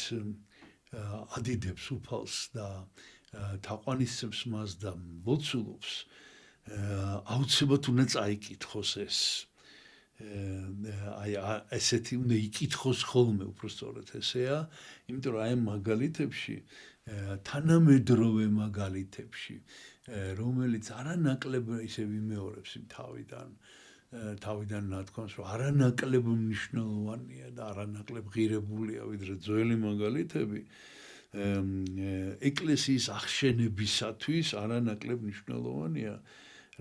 ადიდებს უფალს და თაყვანისცემს მას და მოცულობს აუცილებლად უნდა წაიკითხოს ეს აი ესეთი უნდა იკითხოს ხოლმე უბრალოდ ესეა იმიტომ რომ აი მაგალითებში თანამედროვე მაგალითებში რომელიც არანაკლებ ისე ვიმეორებს იმ თავიდან ნათქვამს რომ არანაკლებ მნიშვნელოვანია და არანაკლებ ღირებულია ვიდრე ძველი მაგალითები ეკლესიის აღშენებისათვის არანაკლებ მნიშვნელოვანია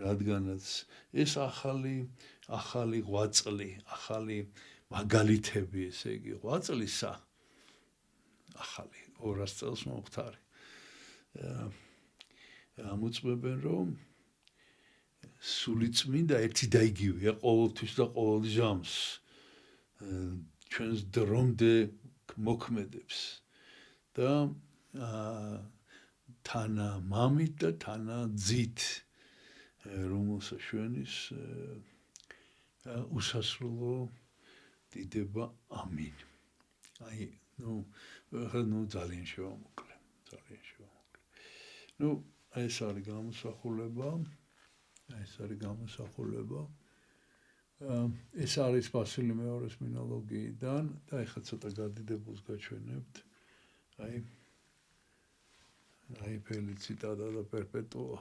რადგანაც ეს ახალი ღვაწლი ახალი მაგალითები ესე იგი ღვაწლისა ახალი 200 წელს მომხდარი ამოწმებენ რომ სულიწმინდა ერთი და იგივეა ყოველთვის და ყოველ ჟამს ჩვენს დრომდე მოქმედებს და თანა მამით და თანა ძით რომელსაც შვენის უსასრულო დიდება ამინ აი ნუ ძალიან შევამოკლე ნუ ეს არის გამოსახულება ეს არის ბასილი მეორის მინოლოგიიდან და ეხლა ცოტა გადიდებულს გაჩვენებთ აი ფელიციტადა და პერპეტუა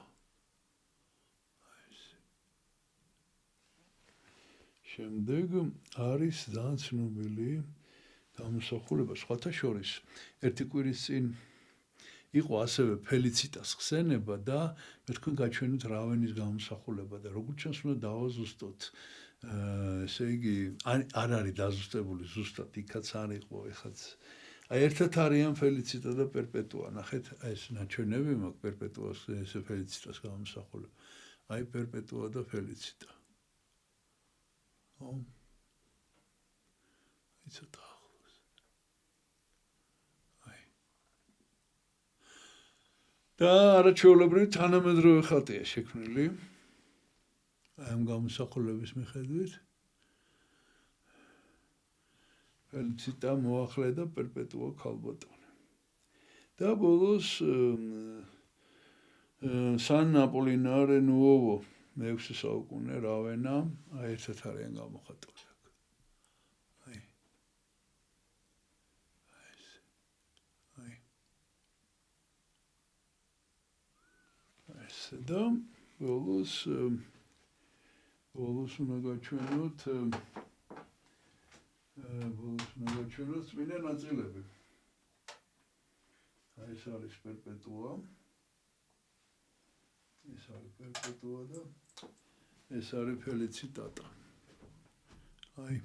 შემდეგ არის ძალიან ცნობილი გამოსახულება სხვათა შორის ერთი კვირის წინ იყო ასევე ფელიციტას ხსენება და მე თქვენ გაჩვენოთ რავენის გამოსახულება და როგორც ჩანს უნდა დავაზუსტოთ ესე იგი არ არის დაზუსტებული ზუსტად იქაც არ იყო ეხაც აი ერთად არიან ფელიციტა და პერპეტუა ნახეთ ეს ნაჩვენები მაქვს პერპეტუას ესე ფელიციტას გამოსახულება აი პერპეტუა და ფელიციტა ცოტა ახლოს და არაჩვეულებრივი თანამედროვე ხატია შექმნილი ამ გამოსახულების მიხედვით ფელიციტა მოახლე და პერპეტუა ქალბატონი და ბოლოს სან აპოლინარე ნუოვო მე-6 საუკუნე რავენა აი ერთად არიან გამოხატული და ბოლოს უნდა გაჩვენოთ წმინდა ნაწილები აი ეს არის პერპეტუა და ეს არის ფელიციტატა აი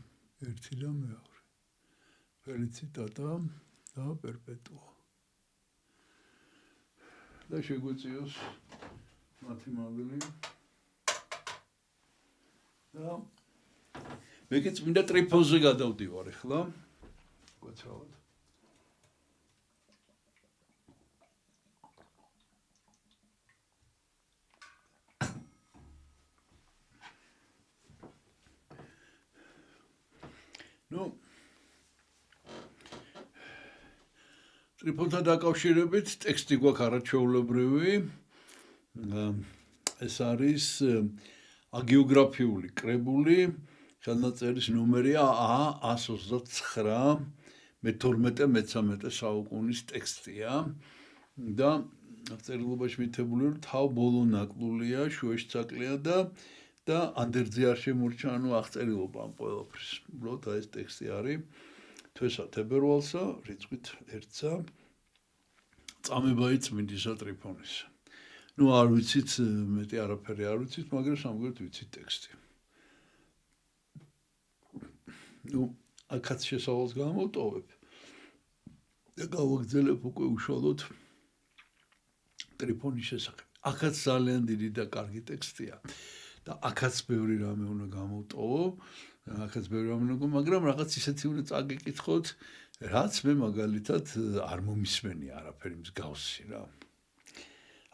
ერთი და მეორე ფელიციტატა და პერპეტუა და შეგვეციოს მათი მადლი და მე კი წმინდა ტრიფონზე გადავდივარ ახლა გვეცრავად ნუ ტრიფონთან დაკავშირებით ტექსტი გვაქვს არაჩვეულებრივი ეს არის აგეოგრაფიული კრებული ხელნაწერის ნომერია A129 მე-12-მე-13 საუკუნის ტექსტია და წერილობაში მითებული რომ თავ ბოლო ნაკლულია შუაში წაკლია და ანდერძე არ შემორჩა ანუ აღწერილობა ამ ყველაფრის უბრალოდ ეს ტექსტი არის თვესა თებერვალსა რიცხვით 1-ცა წამებაი წმინდისა ტრიფონისა ნუ არ ვიცით მეტი არაფერი არ ვიცით, მაგრამ სამგერთ ვიცით ტექსტი. ნუ აქაც შესავალს გამოვტოვებ და გავაგრძელებ უკვე უშუალოდ ტრიფონის შესახებ. აქაც ძალიან დიდი და კარგი ტექსტია და აქაც ბევრი რამე უნდა გამოვტოვო, მაგრამ რაღაც ისეთი უნდა წაგიკითხოთ, რაც მე მაგალითად არ მომისმენია არაფერი მსგავსი რა.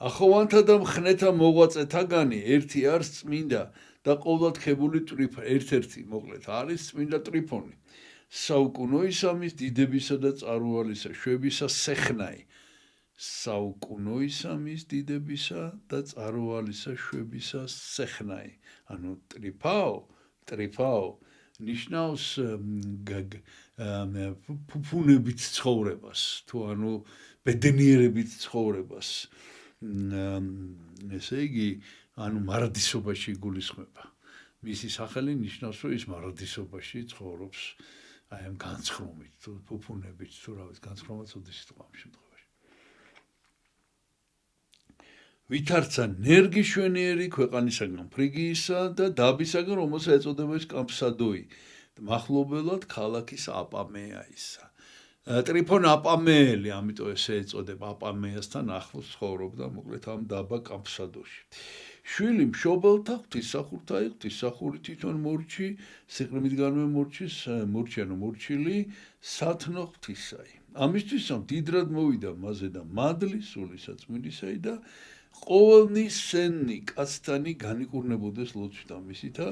ახოვანთა და მხნეთა მოღვაწეთაგანი ერთი არის წმინდა და ყოვლად ხებული ერთ-ერთი მოკლედ არის წმინდა ტრიფონი. საუკუნოისამის დიდებისა და წარუვალისა შვებისა სეხნაი. საუკუნოისამის დიდებისა და წარუვალისა შვებისა სეხნაი. ანუ ტრიფაო ნიშნავს ფუფუნებით ცხოვრებას, თუ ანუ ბედნიერებით ცხოვრებას. ესე იგი, ანუ მარადისობაში გულისხმება. მისი სახელი ნიშნავს, რომ ის მარადისობაში ცხოვრობს, აი ამ განცხრომით, თუ ფუფუნებით, თუ რა ვიცი, განცხრომაც უდის სიტყვა ამ შემთხვევაში. ვითარცა ნერგი შვენიერი ქვეყანისაგან ფრიგიისა და დაბისაგან, რომელსაც ეწოდება კამფსადოი, მახლობელად ქალაქის აპამეაისა. ტრიფონ აპამეელი, ამიტომ ესე ეწოდება, აპამეასთან ახლოს ცხოვრობდა, მოკლედ ამ დაბა კამფსადოში. შვილი მშობელთა ღვთისმსახურთა ღვთისმსახური თვითონ მორჩი, სიყრმისგანვე მორჩილი სათნო ღვთისაი. ამისთვისამ დიდრად მოვიდა მასზე და მადლი სულისაწმინდისაი და ყოველნი სენი კაცთანი განიკურნებოდეს ლოცვით ამისითა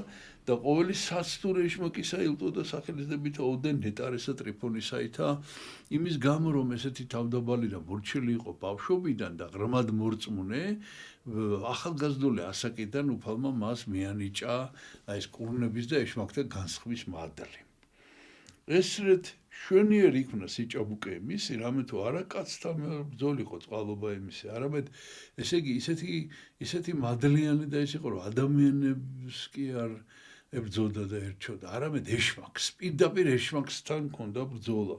და ყოველი საცდურ ეშმაკისა ილტოდა სახელისდებითა ოდენ ნეტარესა ტრიფონისაითა იმის გამო რომ ესეთი თავდაბალი და მორჩილი იყო ბავშვობიდან და ღრმად მორწმუნე ახალგაზრდული ასაკიდან უფალმა მას მიანიჭა ეს კურნების და ეშმაკთა განსხვის მადლი. ესრეთ შვენიერი იქნა სიჭაბუკე მისი, რამე თუ არა კაცთა ბრძოლიყო წყალობა იმისი, არამედ ესე იგი ისეთი მადლიანი და ის იყო რომ ადამიანებს კი არ ებრძოდა და ერჩოდა, არამედ ეშმაკს, პირდაპირ ეშმაკსთან ჰქონდა ბრძოლა.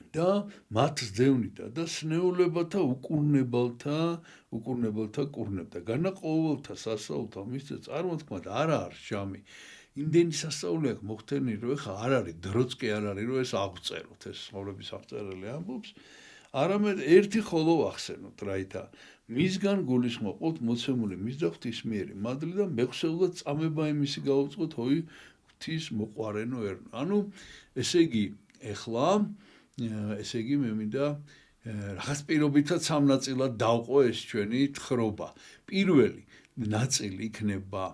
და მათ ზევნიდა და სნეულებათა უკურნებელთა კურნებდა. განა ყოველთა სასაულთა მისце წარმოთქმად არა არის ჟამი. იმდენი სასწაული აქვს მოხდენი, რომ ეხა არ არის დროც კი არ არის, რომ ეს აღწეროთ, ეს ცხოვრების აღწერელი ამბობს, არამედ ერთი ხოლო ახსენოთ, რაითა მისგან გულისხმობთ მოცემული მის და ღვთისმიერი მადლი და მეხსეულად წამება იმისი გაუწყოთ, ჰოი ღვთის მოყვარენო ერნო. ანუ ესე იგი, ეხლა ესე იგი მე მინდა რაღაც პირობითაც სამ ნაწილად დავყო ეს ჩვენი თხრობა. პირველი ნაწილი იქნება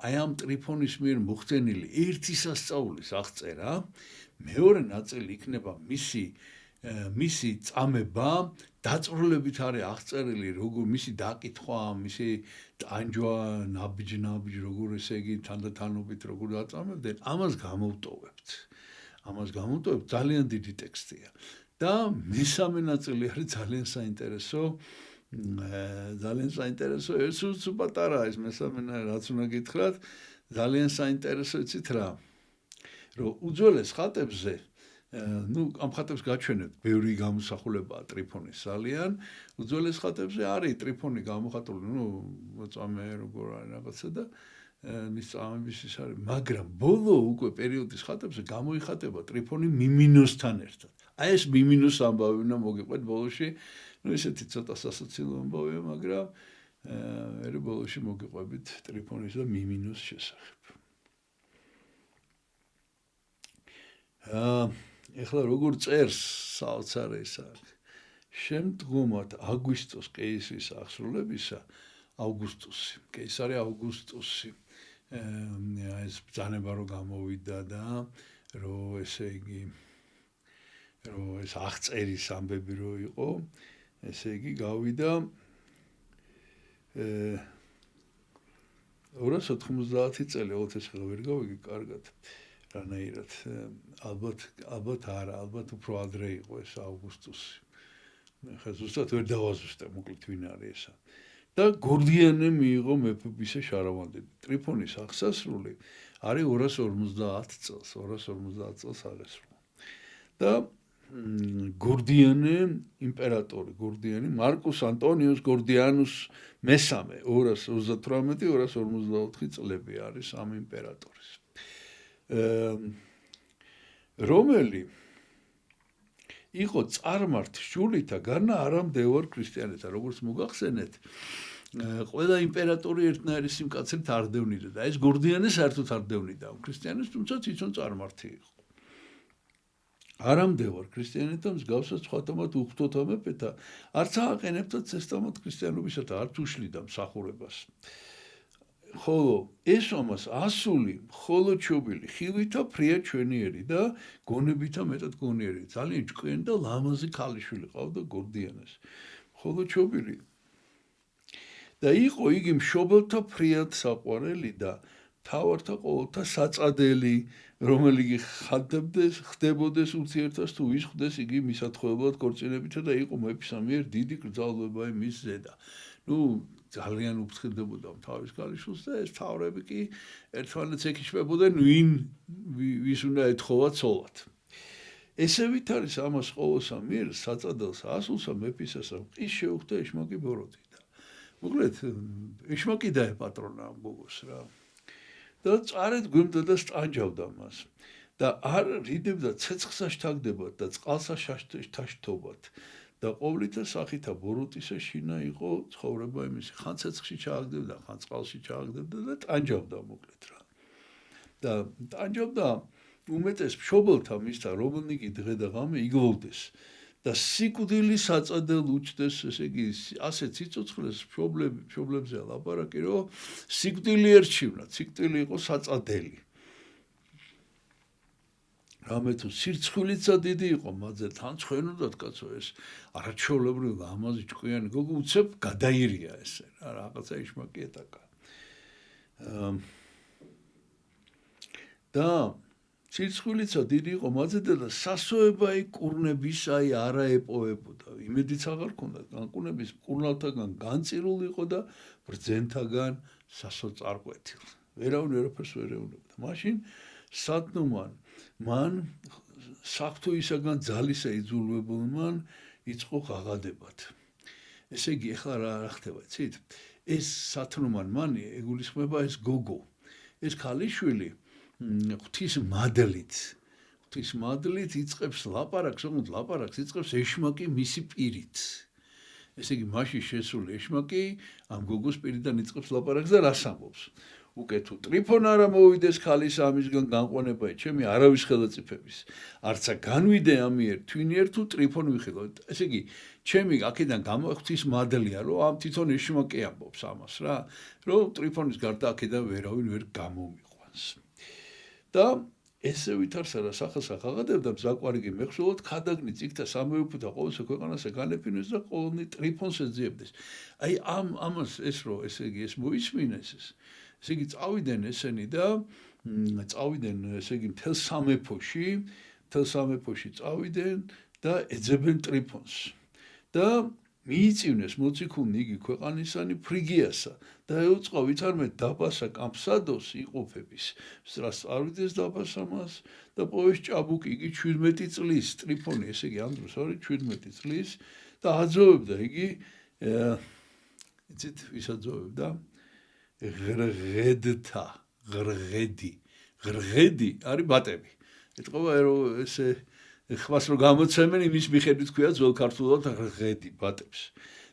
აი ამ ტრიფონის მიერ მოხდენილი ერთი სასწაულის აღწერა, მეორე ნაწილი იქნება მისი წამება, დაწვრილებით არის აღწერილი, როგორ მისი დაკითხვა, მისი ტანჯვა, ნაბიჯ, როგორ ესე იგი თანდათანობით როგორ დაწამებდნენ, ამას გამოვტოვებთ. ძალიან დიდი ტექსტია. და მესამე ნაწილი არის ძალიან საინტერესო, ეს პატარაა ეს მესამე, რაც უნდა გითხრათ, ძალიან საინტერესო იცით რა, რომ უძველეს ხატებზე, ამ ხატებს გაჩვენებთ, ბევრი გამოსახულებაა ტრიფონის ძალიან, უძველეს ხატებზე არის ტრიფონი გამოხატული, მოწამე როგორ არის რაღაცა და მის წამების ის არის, მაგრამ ბოლო უკვე პერიოდის ხატებზე გამოიხატება ტრიფონი მიმინოსთან ერთად. აი ეს მიმინოს ამბავი უნდა მოგიყვეთ ბოლოში, ესეთი ცოტა სასაცილო ამბავია, მაგრამ ერე ბოლოში მოგიყვებით ტრიფონის და მიმინოს შესახებ. ეხლა როგორ წერს საოცარი ის არის. შემდგომად აგვისტოს კეისრის აღსრულებისა, კეისარი აუგუსტუსი ეს ბრძანება რომ გამოვიდა და რომ ესე იგი რომ ეს აღწერის ამბები რო იყო, ესე იგი გავიდა 290 წელი, ოთესხა ვერ გავიგე კარგად რანაირად, ალბათ უფრო ადრე იყო ეს აუგუსტუსი. ხა ზუსტად ვერ დავაზუსტე, მოკლედ ვინ არის ესა. და გორდიანე მიიღო მეფობისა შარავანდელი. ტრიფონის აღსასრული არის 250 წელს აღესრულა. და გორდიანე იმპერატორი, გორდიანი მარკუს ანტონიუს გორდიანუს მესამე 238-254 წლები არის ამ იმპერატორის. რომელი იყო წარმართ შულითა განა არამდევარ ქრისტიანეთა, როგორც მოგახსენეთ, ყველა იმპერატორი ერთნაირი სიმკაცრით არ დევნიდა და ეს გორდიანე საერთოდ არ დევნიდა ამ ქრისტიანებს, თუმცა თვითონ წარმართი იყო. არამდევარ ქრისტიანეთა მსგავსად სხვათამად უხდოთა მეფეთა არც ააყენებდა ცესტამად ქრისტიანობისათა, არც უშლიდა მსახურებას. ხოლო ეს ამას ასული, მხოლოდ ჩობილი, ხივითა ფრია ჩვენიერი და გონებითა მეტად გონიერი. ძალიან ჭკვიანი და ლამაზი ქალიშვილი ყავდა გორდიანეს. მხოლოდ ჩობილი. და იყო იგი მშობელთა ფრიად საყვარელი და მთავართა ყოველთა საწადელი, რომელი ხდებოდეს ურთიერთას თუ ვის ხდეს იგი მისათხოვებლად ქორწინებითა და იყო მეფისა მიერ დიდი კრძალვება მის ზედა. ძალიან უფრთხილდებოდა თავის ქალიშვილს და ეს მთავრები კი ერთმანეთს ეკიჩებოდნენ ვის უნდა ეთხოვა ცოლად. ესევით არის ამას ყოველსა მიერ საწადელს ასულსა მეფისასა მყის შეუხდა ეშმაკი ბოროტი და მოკლედ ეშმაკი დაეპატრონა ამ გოგოს რა. და წარეთ გვიმდა და სტანჯავდა მას და არ რიდებდა ცეცხლსა შთაგდებათ და წყალსა შთაშთობათ და ყოვლითა სახითა ბოროტისა შინა იყო ცხოვრება იმისი, ხან ცეცხლში ჩააგდებდა, ხან წყალში ჩააგდებდა და ტანჯავდა მოკლედ რა. და ტანჯავდა უმეტეს მშობელთა მისთა, რომელნი კი დღე და ღამე იგლოვდეს და სიკვდილი საწადელ უჩდეს, ესე იგი ასე ციცოცხლეს მშობლებზე ლაპარაკი, რომ სიკვდილი ერჩივნა, სიკვდილი იყო საწადელი. რამე თუ სირცხვილიცა დიდი იყო, მათზე თან ცხენოდათ კაცო ეს არაჩვეულებრივი ლამაზი ჭკვიანი გოგო უცებ გადაირია ესე რა, რაღაცა ეშმაკი ეტაკა. და სირცხვილიცა დიდი იყო მათზე და სასოებაი კურნებისაი არა ეპოვებოდა. იმედიც აღარ ჰქონდა, განკურნების მკურნალთაგან განწირული იყო და ბრძენთაგან სასოწარკვეთილ. ვერავინ ვერაფერს ვერ ეუბნებოდა. მაშინ სათნომან მან საფთოისაგან ძალისა იძულებულმან იწყო ღაღადებად. ესე იგი ეხლა რა ხდება, იცით? ეს სათნომან მან ეგულისხმება ეს გოგო. ეს ქალიშვილი ღვთისმადლით იწყებს ლაპარაკს, ოღონდ ლაპარაკს იწყებს ეშმაკი მისი პირით. ესე იგი მაშინ შესული ეშმაკი ამ გოგოს პირიდან იწყებს ლაპარაკს და რას ამბობს? უკვე თუ ტრიფონ არა მოვიდეს ქალის ამისგან განყვანებაა ჩემი არავის ხელაწიფების. არცა განვიდე ამიერ თვინიერ თუ ტრიფონ ვიხილო. ესე იგი ჩემი აქედან გამოხდის მადლია, რომ ამ თვითონ ეშმაკი ამბობს ამას რა, რომ ტრიფონის გარდა აქედან ვერავინ ვერ გამომიყვანს. და ესე ვითარცა რა სახელსა ღაღადებდა მზაკვარი კი მეხსოვოთ ქადაგნი წიქთა სამეუფოთა ყოველსა ქვეყანასა განეფინოს და ყოველნი ტრიფონს ეძიებდეს. აი ამას ეს რო ესე იგი ეს მოისმინეს ეს. ესე იგი წავიდნენ ესენი და წავიდნენ ესე იგი მთელ სამეფოში წავიდნენ და ეძებენ ტრიფონს. და მიიწივნეს მოციქულნი იგი ქვეყანისანი ფრიგიასა და ეუწყა ვითარმე დაბასა კამფსადოს იყოფების. სწრას წავიდეს დაბასა მას და პოვეს ჭაბუკი იგი 17 წლის ტრიფონი, ესე იგი ამ დროს არის 17 წლის და აძოვებდა იგი იცით ვის აძოვებდა? ღრღედი არის ბატები. ეთყობა რომ ესე ხვას რომ გამოცემენ იმის მიხედვით ქვია ძველ ქართულად ღრღედი ბატებს.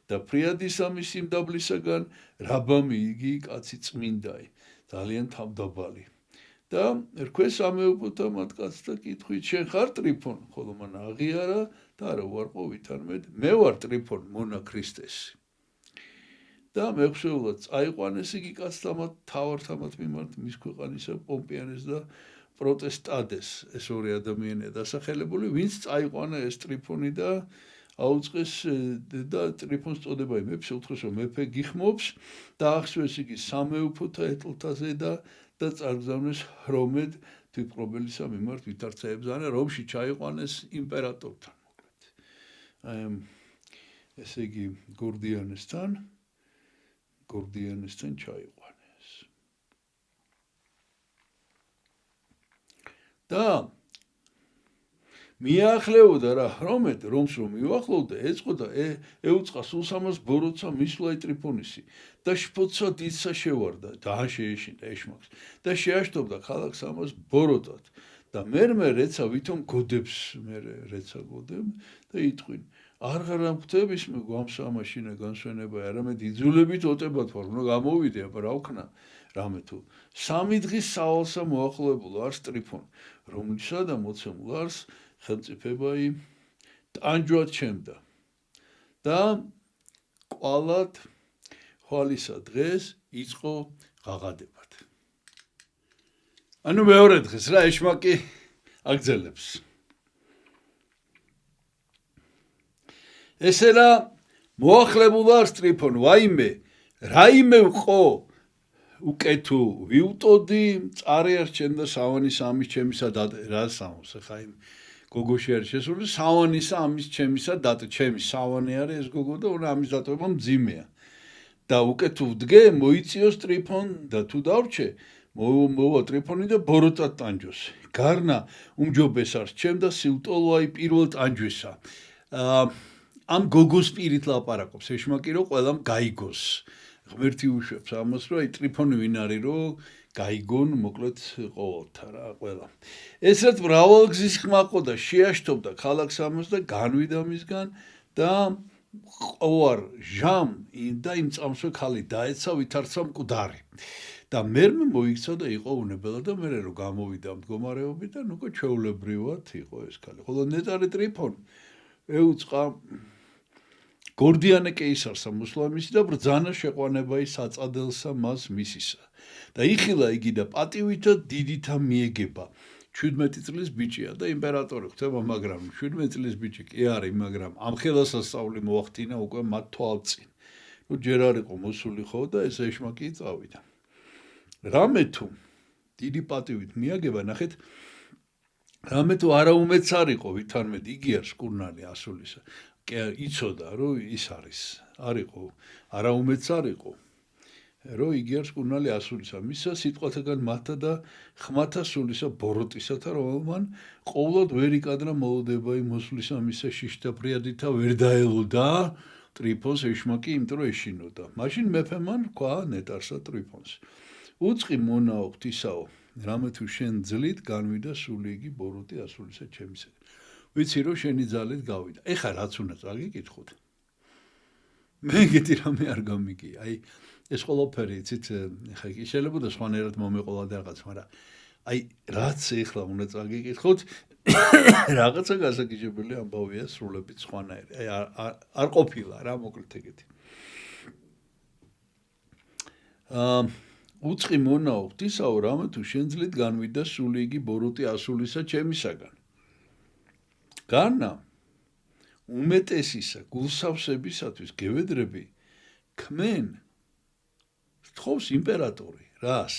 და ფრიადის ამის სიმდაბლისაგან რაბამი იგი კაცი წმინდაი, ძალიან თავდაბალი. და რქვეს სამეუფოთა მათ კაცთა კითხვით შენ ხარ ტრიფონ, ხოლო მან აღიარა და არა უარყო ვითარმედ მე ვარ ტრიფონ მონა ქრისტესი. და მეხსოვლად წაიყვანეს იგი კაცთამათ თავართამათ მიმართ მის ქვეყანისა პომპიანეს და პროტესტადეს ეს ორი ადამიანია დასახელებული, ვინც წაიყვანა ეს ტრიფონი და აუწყეს და ტრიფონს წოდება მეფე უთხრეს რომ მეფე გიხმობს და ახსოვეს იგი სამეუფოთა ეტლთაზე და წარგზავნეს ჰრომედ თვითმფრობელისა მიმართ ვითარცა ებრძანა რომში ჩაიყვანეს იმპერატორთან მოკლედ. ესე იგი გორდიანესთან ჩაიყვანეს. და მიახლეოდა რა რომს რომ მიახლოვდა ეწყოდა ეუწყა სულსამას ბოროტსა მისვლა ტრიფონისი და შფოცა დიცსა შევარდა და შეეშინდა ეშმაკს და შეაშტობდა ქალაქს ამას ბოროტად და მერმე რეცა ვითომ გოდებს რეცა გოდებ და იტყვინ არღარ ამხტების მე გვამსამაშინე განსვენებაა არამედ იძულებით ოტებათ ვარ უნდა გამოვიდე აბა რა ვქნა რამე თუ 3 დღის სავალსა მოახლოებულ არს ტრიფონ რომლისა და მოცემულ არს ხელმწიფებაი ტანჯვად ჩემდა და ყვალად ხვალისა დღეს იწყო ღაღადებად ანუ მეორე დღეს რა ეშმაკი აგზელებს ესე რა მოახლებულ არს ტრიფონ ვაიმე რაიმე ვყო უკეთუ ვიუტოდი წარი არ ჩემდა სავანის ამის ჩემისა და რა სამოს ხა იმ გოგოში არის შესული სავანისა ამის ჩემისა და ჩემი სავანი არის ეს გოგო და უნდა ამის დატოვება მძიმეა და უკეთუ ვდგე მოიწიოს ტრიფონ და თუ დავრჩე მოვა ტრიფონი და ბოროტად ტანჯოს გარნა უმჯობეს არის ჩემ და სიუტოლო აი პირველ ტანჯვისა ამ გოგოს პირით ლაპარაკობს ეშმაკი რომ ყველამ გაიგოს ღმერთი უშვებს ამას რომ აი ტრიფონი ვინ არის რომ გაიგონ მოკლედ ყოველთა რა ყველა ესეთ მრავალგზის ხმა ყო და შეაშთობდა ქალაქს ამას და განვიდა მისგან და ყოვარ ჟამ და იმ წამსვე ხალი დაეცა ვითარცა მკვდარი და მერმე მოიქცა და იყო უნებელა და მერე რომ გამოვიდა მდგომარეობიდან უკვე ჩვეულებრივად იყო ეს ხალი ხოლო ნეტარი ტრიფონ ეუწყა გორდიანე კეისარსა მუსლიმისი და ბრძანა შეყვანებაი საწადელსა მას მისისა და იხილა იგი და პატივითა დიდითა მიეგება 17 წლის ბიჭია და იმპერატორი ხდება მაგრამ 17 წლის ბიჭი კი არის მაგრამ ამ ხელასასწაული მოახდინა უკვე მათ თვალწინ ნუ ჯერ არ იყო მოსული ხო და ეს ეშმაკი წავიდა რამე თუ დიდი პატივით მიაგება ნახეთ რამე თუ არაუმეც არ იყო ვითარმედ იგი არის კურნალი ასულისა იცოდა რომ ის არ იყო არაუმეც არ იყო რომ იგი არის კურნალი ასულისა მისა სიტყვათაგან მათთა და ხმათა სულისა ბოროტისათა რომელმან ყოვლად ვერ იკადრა მოლოდება იმ მოსვლისა მისა შიშდაფრიადითა ვერ დაელოდა ტრიფონს ეშმაკი იმიტომ რომ ეშინოდა მაშინ მეფემან თქვა ნეტარსა ტრიფონს უწყი მონაო ღვთისაო რამე თუ შენ ძლით განვიდა სული იგი ბოროტი ასულისა ჩემისა ვიცი რომ შენი ძალით გავიდა ეხა რაც უნდა წაგიკითხოთ მე ეგეთი რამე არ გამიგია აი ეს ყველაფერი იცით ეხა კი შეიძლება და სხვანაირად მომეყოლა და რაღაც მაგრამ აი რაც ეხლა უნდა წაგიკითხოთ რაღაცა გასაგიჟებელი ამბავია სრულებით სხვანაირი აი არ ყოფილა რა მოკლედ ეგეთი უწყი მონაო ღვთისაო რამე თუ შენ ძლით განვიდა სული იგი ბოროტი ასულისა ჩემისაგან გარნა უმეტესისა გულსავსებისათვის გევედრები ქმენ თხოვს იმპერატორი რას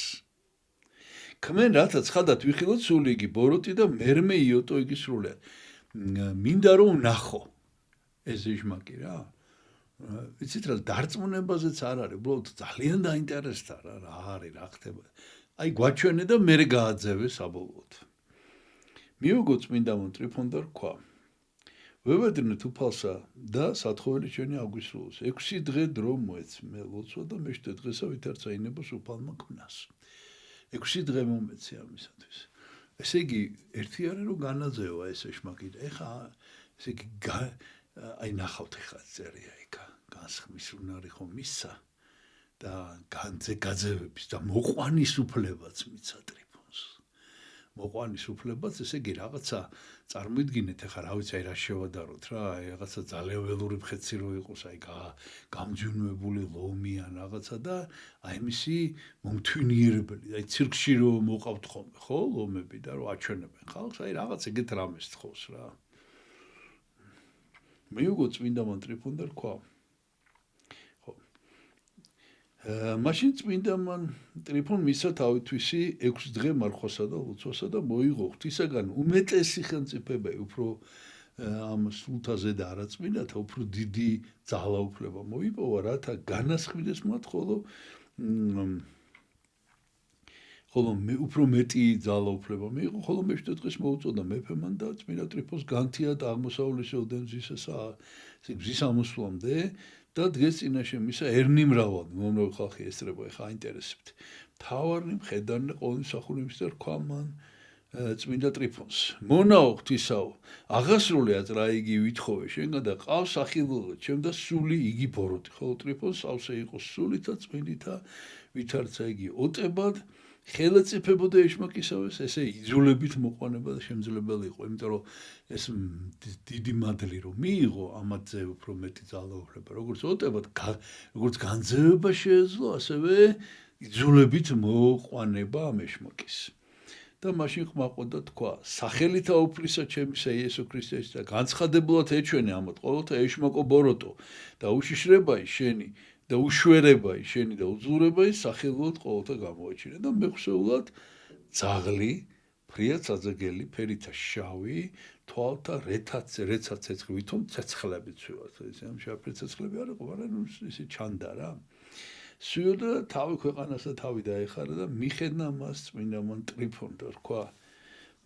ქმენ რათა ცხადად ვიხილოთ სული იგი ბოროტი და მერმე იოტო იგი სრულიად მინდა რომ ნახო ეს ეშმაკი რა ვიცით რა დარწმუნებაზეც არ არის უბრალოდ ძალიან დაინტერესდა რა არის რა ხდება აი გვაჩვენე და მე გააძევე საბოლოოდ მიუგო წმინდა ტრიფონ და რქვა ვევედრნეთ უფალსა და სათხოველი ჩვენი აგვისრულოს 6 დღე დრო მოეცმე ლოცვა და მე-7 დღესა ვითარცა ინებოს უფალმა ქმნას 6 დღე მომეცი ამისათვის ესე იგი ერთი არის რომ განაძევა ეს ეშმაკი და ეხა ესე იგი აი ნახავთ ეხლა წერია იქა განსხმის უნარი ხომ მისცა და გაძევების და მოყვანის უფლებაც მიცა ტრიფონს მოყვანის უფლებაც ესე იგი რაღაცა წარმოიდგინეთ ეხლა რა ვიცი აი რა შევადაროთ რა აი რაღაცა ძალიან ველური მხეცი რო იყოს აი გამძვინვებული ლომი ან რაღაცა და აი მისი მომთვინიერებელი აი ცირკში რო მოყავთ ხოლმე ხო ლომები და რო აჩვენებენ ხალხს აი რაღაც ეგეთ რამეს თხოვს რა მიუგო წმინდა ტრიფონ და რქვა ხო მაშინ წმინდა ტრიფონ მისცა თავითვისი 6 დღე მარხვასა და ლოცვასა და მოიღო ღვთისაგან უმეტესი ხელმწიფება უფრო ამ სულთაზე და არაწმინდათა უფრო დიდი ძალაუფლება მოიპოვა რათა განასხვიდეს მათ ხოლო ხოლო უფრო მეტი ძალაუფლება მიიღო, ხოლო მე-7 დღეს მოუწოდა მეფემან და წმინდა ტრიფონს განთია და აღმოსავლეთის გზის ამოსვლამდე და დღეს წინაშე მისა ერნი მრავალი, მომრავალი ხალხი ესწრება, ეხა აინტერესებთ. მთავარი მხედარნი ყოველ მსახურების და რქვა მან წმინდა ტრიფონს. მონაო ღვთისაო, აღასრულიათ რა იგი ვითხოვე შენგან და ყავს ახილველად ჩემ და სული იგი ბოროტი, ხოლო ტრიფონს ავსე იყო სულითა წმინდითა ვითარცა იგი ოტებად ხელეწიფებოდა ეშმაკისავეს, ესე იძულებით მოყვანება და შემძლებელი იყო, იმიტომ რომ ეს დიდი მადლი რომ მიიღო, ამათზე უფრო მეტი ძალაუფლება, როგორც ოტებად, როგორც განძევება შეეძლო, ასევე იძულებით მოყვანება ამ ეშმაკის. და მაშინ ხმაყოდა თქვა, სახელითა უფლისა ჩემისა იესო ქრისტეს და განცხადებულად ეჩვენე ამათ ყოველთა ეშმაკო ბოროტო და უშიშრებაი შენი და უშვერებაი შენი და უძურებაი სახელულად ყოველთა გამოაჩინე და მეხსეულად ძაღლი ფრია წაძეგელი ფერითა შავი თვალთა რეცა ცეცხლი ვითომ ცეცხლები ცვივა ესე ამ შავი ცეცხლები არ იყო მაგრამ ისე ჩანდა რა სიოდა თავი ქვეყანას და თავი დაეხარა და მიხედნა მას წმინდა მან ტრიფონ და რქვა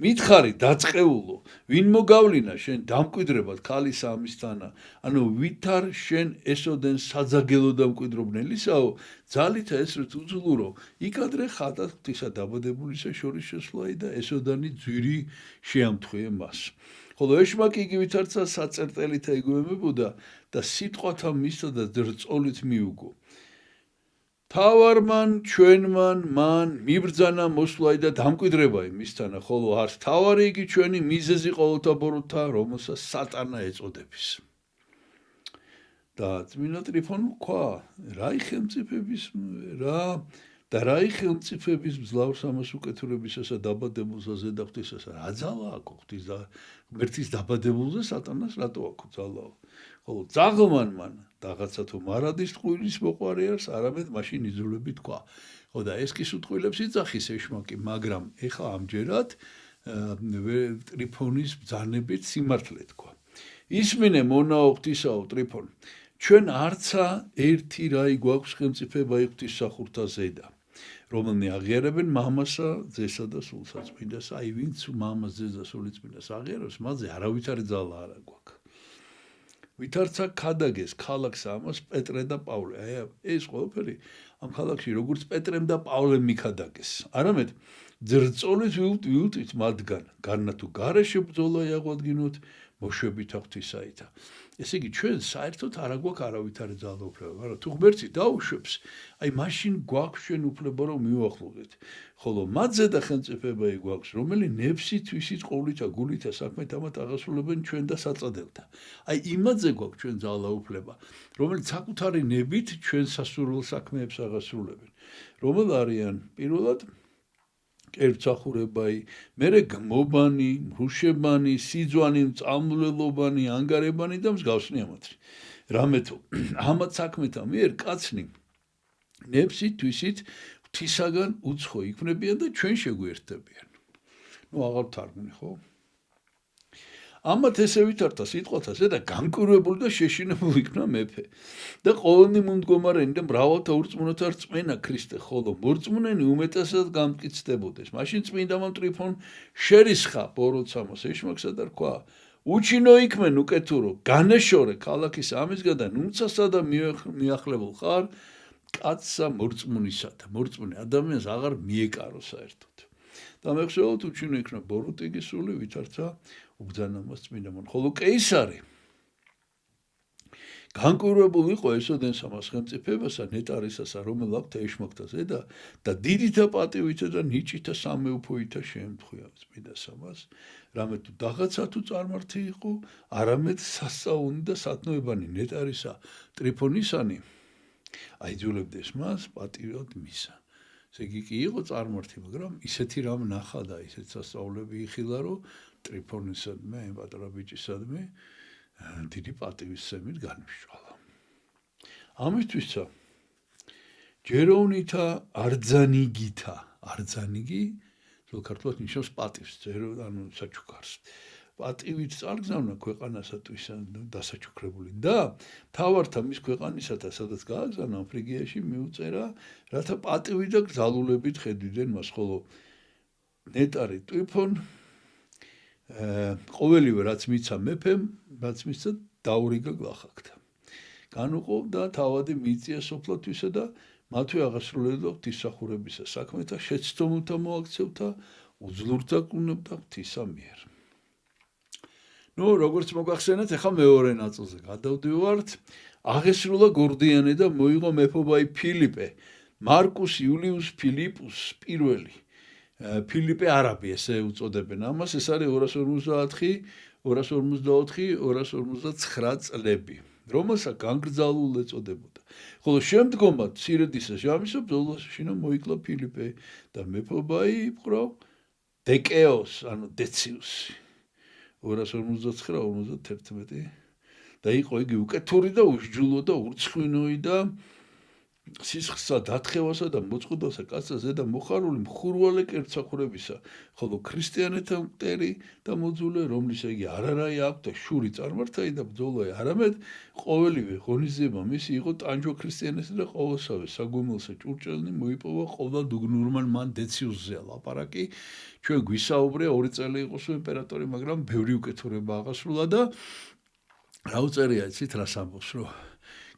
მითხარი დაწყეულო ვინ მოგავლინა შენ დამკვიდრებად ქალის ამისთანა ანუ ვითარ შენ ესოდენ საძაგელო დამკვიდრობნელისაო ძალითა ესრეთ უძლურო იქადრე ხატად ღვთისა დაბადებულისა შორის შესვლაი და ესოდანი ძვირი შეამთხვიე მას ხოლო ეშმაკი იგი ვითარცა საწერტელითა იგივებებოდა და სიტყვათა მისცა და ძრწოლით მიუგო თავარმან ჩვენმან მან მიბრძანა მოსვლაი და დამკვიდრება იმისთანა ხოლო არც თავარი იგი ჩვენი მიზეზი ყოველთა ბოროტა რომელსაც სატანა ეწოდების და წმინდა ტრიფონ თქვა რაი ხელმწიფების მძლავრს ამას უკეთურებისასა დაბადებულსა ზედაღვთისასა რა ძალა აქვს ღვთის და ღმერთის დაბადებულზე სატანას რატო აქვს ძალაო ხოლო ძაღლმან მან რაღაცა თუ მარადის ტყუილის მოყვარე არის არამედ მაშინ იძულები თქვა ხო და ეს კი სუტყვილებს იძახის ეშმაკი მაგრამ ეხლა ამჯერად ტრიფონის ბრძანებით სიმართლე თქვა ისმინე მონაო ღვთისაო ტრიფონ ჩვენ არცა ერთი რაი გვაქვს ხელმწიფება ღვთის სახურთა ზედა რომელნი აღიარებენ მამასა ძესა და სულსა წმინდას აი ვინც მამას ძეს და სული წმინდას აღიარებს მასზე არავითარი ძალა არ აქვს ვითარცა ქადაგეს ქალაქს ამას პეტრე და პავლე აი ეს ყველაფერი ამ ქალაქში როგორც პეტრემ და პავლემ მიქადაგეს არამედ ძრწოლით ვიუტვით მათგან გარნა თუ გარეშე ბრძოლა აღვადგინოთ მოშვებით ღვთისაითა ესე იგი ჩვენ საერთოდ არ გვაქვს არავითარი ძალაუფლება მაგრამ თუ ღმერთი დაუშვებს აი მაშინ გვაქვს ჩვენ უფლება რომ მივახლოვდეთ ხოლო მათზე და ხელმწიფება გვაქვს რომელი ნებსით ვისით ყოვლითა გულითა საქმეთამათ აღასრულებენ ჩვენ და საწადებდა აი იმათზე გვაქვს ჩვენ ძალაუფლება რომელიც საკუთარი ნებით ჩვენ სასურველ საქმეებს აღასრულებენ რომელ არიან პირველად კერძახურებაი, მერე გმობანი, მრუშებანი, სიძვანი, მწამლველობანი, ანგარებანი და მსგავსნი ამათი. რამე თუ ამათ საქმეთა მიერ კაცნი ნებსით თვისით ღვთისაგან უცხო იქნებიან და ჩვენ შეგვიერთდებიან. ნუ აღარ თარგმნი ხო? ამათ ესე ვითართა სიტყვათაზე და განკვირვებული და შეშინებული იქნა მეფე. და ყოველნი მომდგომარენი და მრავალთა ურწმუნოთა რწმენა ქრისტე, ხოლო მორწმუნენი უმეტესად გამტკიცდებოდეს. მაშინ წმინდა მან ტრიფონ შერისხა ბოროტსამოს ეშმაკსა და რქვა უჩინო იქმენ უკეთურო, განეშორე ქალაქის ამისგან და ნუნცასა და მიახლებულ ხარ კაცსა მორწმუნისათა. მორწმუნე ადამიანს აღარ მიეკარო საერთოდ. და მეხსოვოთ უჩინო იქნა ბოროტი სული ვითარცა უბძანა მას წმინდა მან. ხოლო კეისარი განკვირვებული იყო ესოდენ სამას ხელმწიფებასა ნეტარისასა რომელ აქვს ეშმაკთა ზედა და დიდითა პატივითა და ნიჭითა სამეუფოითა შეემთხვია წმინდა სამას რამე თუ დაღაცა თუ წარმართი იყო არამედ სასწაული და სათნოებანი ნეტარისა ტრიფონისანი აიძულებდეს მას პატივად მისა ესე იგი კი იყო წარმართი მაგრამ ისეთი რამ ნახა და ისეთ სასწაულები იხილა რომ ტრიფონისადმე პატარა ბიჭისადმე დიდი პატივისცემით განმშვალა. ამისთვისა ჯეროვნითა არძანიგითა, არძანიგი, ქართულად ნიშნავს პატივს, ანუ საჩუქარს. პატივით წარგზავნა ქვეყანასათვის დასაჩუქრებული და მთავართა მის ქვეყანისათა სადაც გააგზავნა ფრიგიაში მიუწერა რათა პატივით და გზალულებით ხედვიდნენ მას ხოლო ნეტარი ტვიფონ ყოველივე რაც მიცა მეფემ რაც მიცა დაურიგა გლახაკთა განუყო და თავადი მიიწია სოფლათვისა და მათვე აღასრულებდა ღვთისმსახურებისა საქმეთა შეცდომილთა მოაქცევთა უძლურთა კუნებდა ღვთისა მიერ ნუ როგორც მოგახსენეთ ახლა მეორე ნაწილზე გადავდივართ აღესრულა გორდიანე და მოიღო მეფობაი ფილიპე მარკუს იულიუს ფილიპუს პირველი ფილიპე არაბი ესე უწოდებენ ამას ეს არის 254 წლები რომელსაც განგრძალულ ეწოდებოდა ხოლო შემდგომად ცირედისა ჟამისა ბრძოლაში მოიკლა ფილიპე და მეფობაი იყო დეკეოს ანუ დეციუსი 259-51 და იყო იგი უკეთური და უსჯულო და ურცხვინოი და სისხლსა დათხევასა და მოწყუდასა კაცსა ზედა მოხარული მხურვალე კერცახურებისა ხოლო ქრისტიანეთა მტერი და მოძულე რომლისა იგი არარაი აქვს და შური წარმართაი და ბრძოლაი არამედ ყოველივე ღონისძიება მისი იყო ტანჯვა ქრისტიანესა და ყოველსავე საგვემელსა ჭურჭელნი მოიპოვა ყოველ დუგნურმან მან დეციუსზე ლაპარაკი ჩვენ გვისაუბრია 2 წელი იყოს იმპერატორი მაგრამ ბევრი უკეთურება აღასრულა და რა უწერია იცით რას ამბობს რომ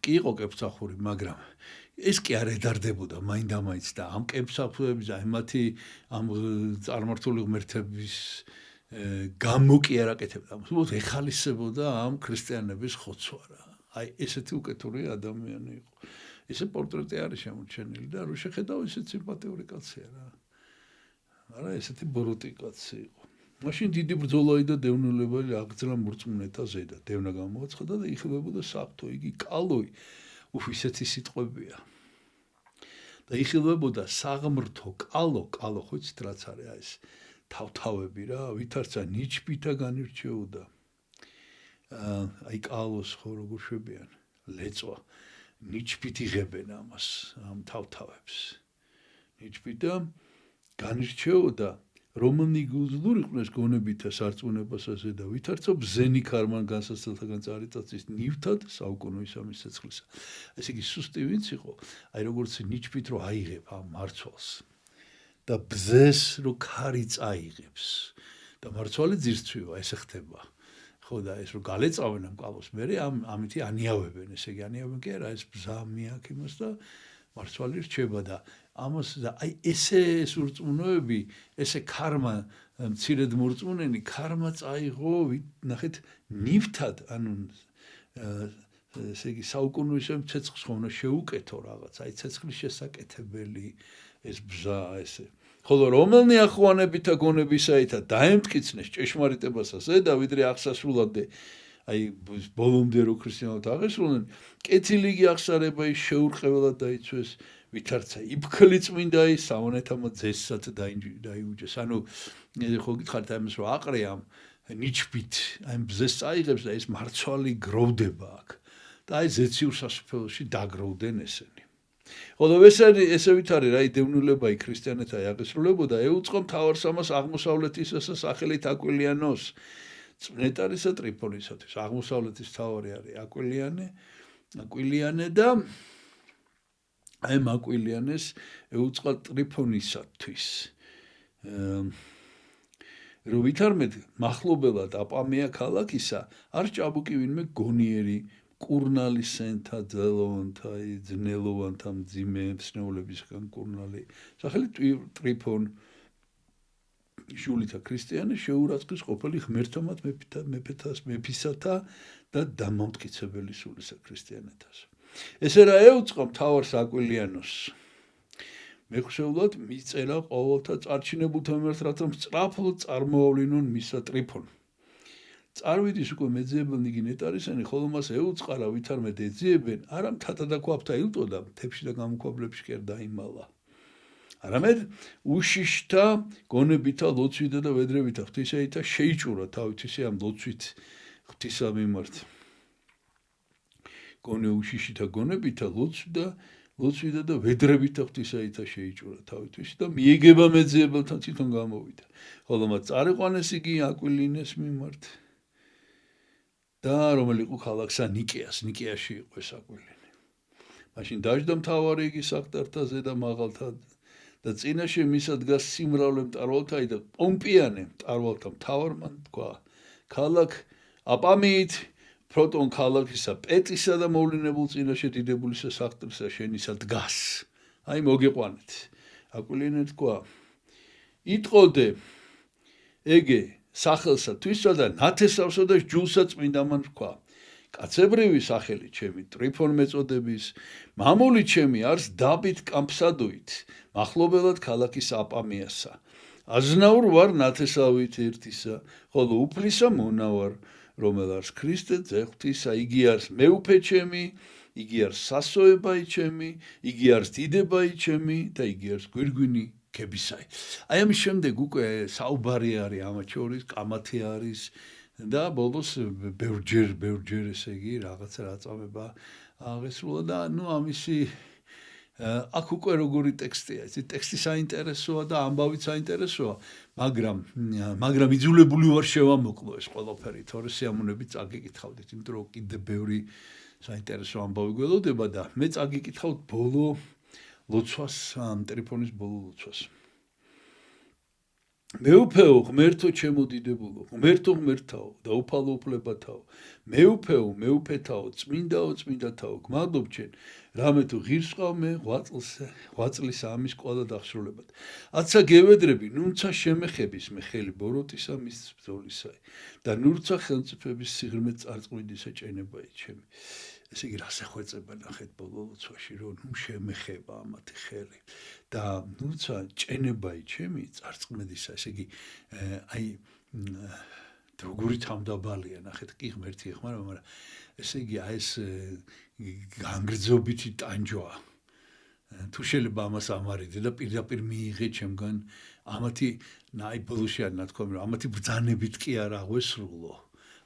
კი იყო კეფცახური მაგრამ ეს კი არ ედარდებოდა მაინდამაინც და ამ კეფცახურების და მათი ამ წარმართული ღმერთების გამო კი არ აკეთებდა უბრალოდ ეხალისებოდა ამ ქრისტიანების ხოცვა აი ესეთი უკეთური ადამიანი იყო ესე პორტრეტი არის შემორჩენილი და რო შეხედავ ესეც სიმპათიური კაცია რა არა ესეთი ბოროტი კაცი იყო მაშინ დიდი ბრძოლაი და დევნილებელი აღძრა მორწმუნეთა ზედა დევნა გამოაცხადა და იხილებოდა საფრთხო იგი კალოი ისეთი სიტყვებია და იხილებოდა საღმრთო კალო ხო იცით რაც არის ეს თავთავები რა ვითარცა ნიჩბითა განირჩეოდა აი კალოს ხო როგორ შვებიან ლეწვა ნიჩბით იღებენ ამას ამ თავთავებს ნიჩბითა განირჩეოდა რომანი გუძლურიყნეს გონებითა სარწმუნოებასაზე და ვითარცა ბზენი ქარმან განსაცდელთაგან წარიწაცის ნივთად საუკუნო ისამის ცეცხლისა. ესე იგი სუსტი ვინც იყო, აი როგორც ნიჩბით რო აიღებ ამ მარცვალს და ბზეს რო ქარი წაიღებს და მარცვალი ძირცვივა, ესე ხდება. ხო და ეს რო გალეწავენ ამ კალოს მერე ამითი ანიავებენ, ესე იგი ანიავებენ კი არა, ეს ბზა მიაქ იმას და მარცვალი რჩება და ამას და აი ესე სურწმუნოები ესე ქარმა მცირედ მორწმუნენი ქარმა წაიღო ნახეთ ნივთად ანუ ესე იგი საუკუნოის ცეცხლს ხომ შეუკეთო რაღაც აი ცეცხლის შესაკეთებელი ეს ბზა ესე ხოლო რომელნი ახვანებითა გონებისაითა დაემტკიცნეს ჭეშმარიტებასაზე და ვიდრე აღსასრულამდე აი ბოლომდე რო ქრისტიანობა აღესრულნენ კეთილი აღსარება ის შეურყეველად დაიცვეს ვითარცა იფქლი წმინდა ის სამონეთამა ძესსაც დაიუჯეს ანუ ხო გითხარით ამას რომ აყრეამ ნიჩბით აი ბზეს წაიღებს და ეს მარცვალი გროვდება აქ და აი ზეციურ სასუფეველში დაგროვდნენ ესენი ხოლო ესე ვითარი რა დევნილება იქ ქრისტიანეთა აღესრულებოდა ეუწყო მთავარსამას აღმოსავლეთისასა სახელით აკვილიანოს წნეტარისა ტრიპოლისათვის აღმოსავლეთის მთავარი არის აკვილიანე და აი აკვილიანეს ეუწყა ტრიფონისათვის რო ვითარმეთ მახლობელად აპამია ქალაქისა არ ჭაბუკი ვინმე გონიერი კურნალი სენთა ძელოვანთა ძნელოვანთა მძიმე მსნეულებისგან კურნალი სახელით ტრიფონ შულითა ქრისტიანი შეურაცხყის ყოფილი ღმერთთამად მეფისათა და დამამტკიცებელი სულისა ქრისტიანეთას ესე რა ეუწყო მთავარს აკვილიანოს მეხსეულად მიწერა ყოველთა წარჩინებულთა მიმართ რათა სწრაფად წარმოავლინონ მისა ტრიფონ წარვიდის უკვე მეძიებელნი გინეტარისანი ხოლო მას ეუწყა რა ვითარმე ეძიებენ არა მთათა და ქვაბთა ილტოდა მთებში და გამოქვაბლებში კი არ დაიმალა არამედ უშიშთა გონებითა ლოცვითა და ვედრებითა ღვთისაითა შეიჭურა თავისი ამ ლოცვით ღვთისა მიმართ გონე უშიშთა გონებითა ლოცვით და ლოცვიდა და ვედრებით ღვთისაითა შეიჭურა თავისთვის და მიეგება მეძიებელთან თვითონ გამოვიდა. ხოლო მათ წარეყვანეს იგი აკვილინეს მიმართ და რომელი იყო ქალაქსა ნიკეაში იყო ეს აკვილინე. მაშინ დაждდა მთავარი იგი საყდართა ზედა მაღალთა და წინაშე მისა დგას სიმრავლე მტარვალთაი და პომპიანე მტარვალთა მთავარმა თქვა ქალაქ აპამიით პროტონ ქალაქისა პეტისა და მოვლენებულ წინაშე დიდებულისა საყდრისა შენისა დგას. აი მოგიყვანეთ. აკვილინე თქვა იტყოდე ეგე სახელსა თვისა და ნათესავსა და ჯულსა წმინდამან თქვა. კაცებრივი სახელი ჩემი ტრიფონ მეწოდების, მამული ჩემი არს დაბით კამფსადუით, მახლობელად ქალაქის აპამიასა. აზნაურ ვარ ნათესავით ერთისა, ხოლო უფლისა მონა ვარ, რომელ არს ქრისტე ძეღვთისა, იგი არს მეუფე ჩემი, იგი არს სასოებაი ჩემი, იგი არს დიდებაი ჩემი და იგი არს გვირგვინი ქებისაი. აი ამის შემდეგ უკვე საუბარი არის ამათ შორის, კამათი არის და ბოლოს ბევრჯერ ესე იგი რაღაცა რაწამება აღესრულა და ნუ ამისი აქ უკვე როგორი ტექსტია, ეს ტექსტი საინტერესოა და ამბავით საინტერესოა, მაგრამ იძულებული ვარ შევამოკლო ეს ყველაფერი, თორე სიამოვნებით წაგიკითხავდით, იმიტომ რომ კიდე ბევრი საინტერესო ამბავი გველოდება და მე წაგიკითხავთ ბოლო ლოცვას, ტრიფონის ბოლო ლოცვას. მეუფეო ღმერთო ჩემო დიდებულო, ღმერთო ღმერთთაო და უფალო უფლებათაო, მეუფეო მეუფეთაო, წმინდაო წმინდათაო, გმადლობ ჩემ, რამე თუ ღირს ყავ მე ღვაწლის ამის ყველა დასრულებად. აცა გევედრები, ნუნცა შემეხების მე ხელი ბოროტისა მის ბრძოლისაი და ნურცა ხელმწიფების სიღრმე წარწყვიდისა ჭენებაი ჩემი. ესე იგი რას ეხვეწება ნახეთ ბოლო ლოცვაში, რომ ნუ შემეხება ამათი ხელი და ნურცა ჭენებაი ჩემი წარწყვიდისა, ესე იგი აი როგორი თავდაბალია, ნახეთ კი ღმერთი ეხმარა, მაგრამ ესე იგი აი ეს განგრძობითი ტანჯვა თუ შეიძლება ამას ამარიდე და პირდაპირ მიიღე ჩემგან ამათი აი ბოლოში არ ნათქვამი რომ ამათი ბრძანებით კი არ აღვესრულო,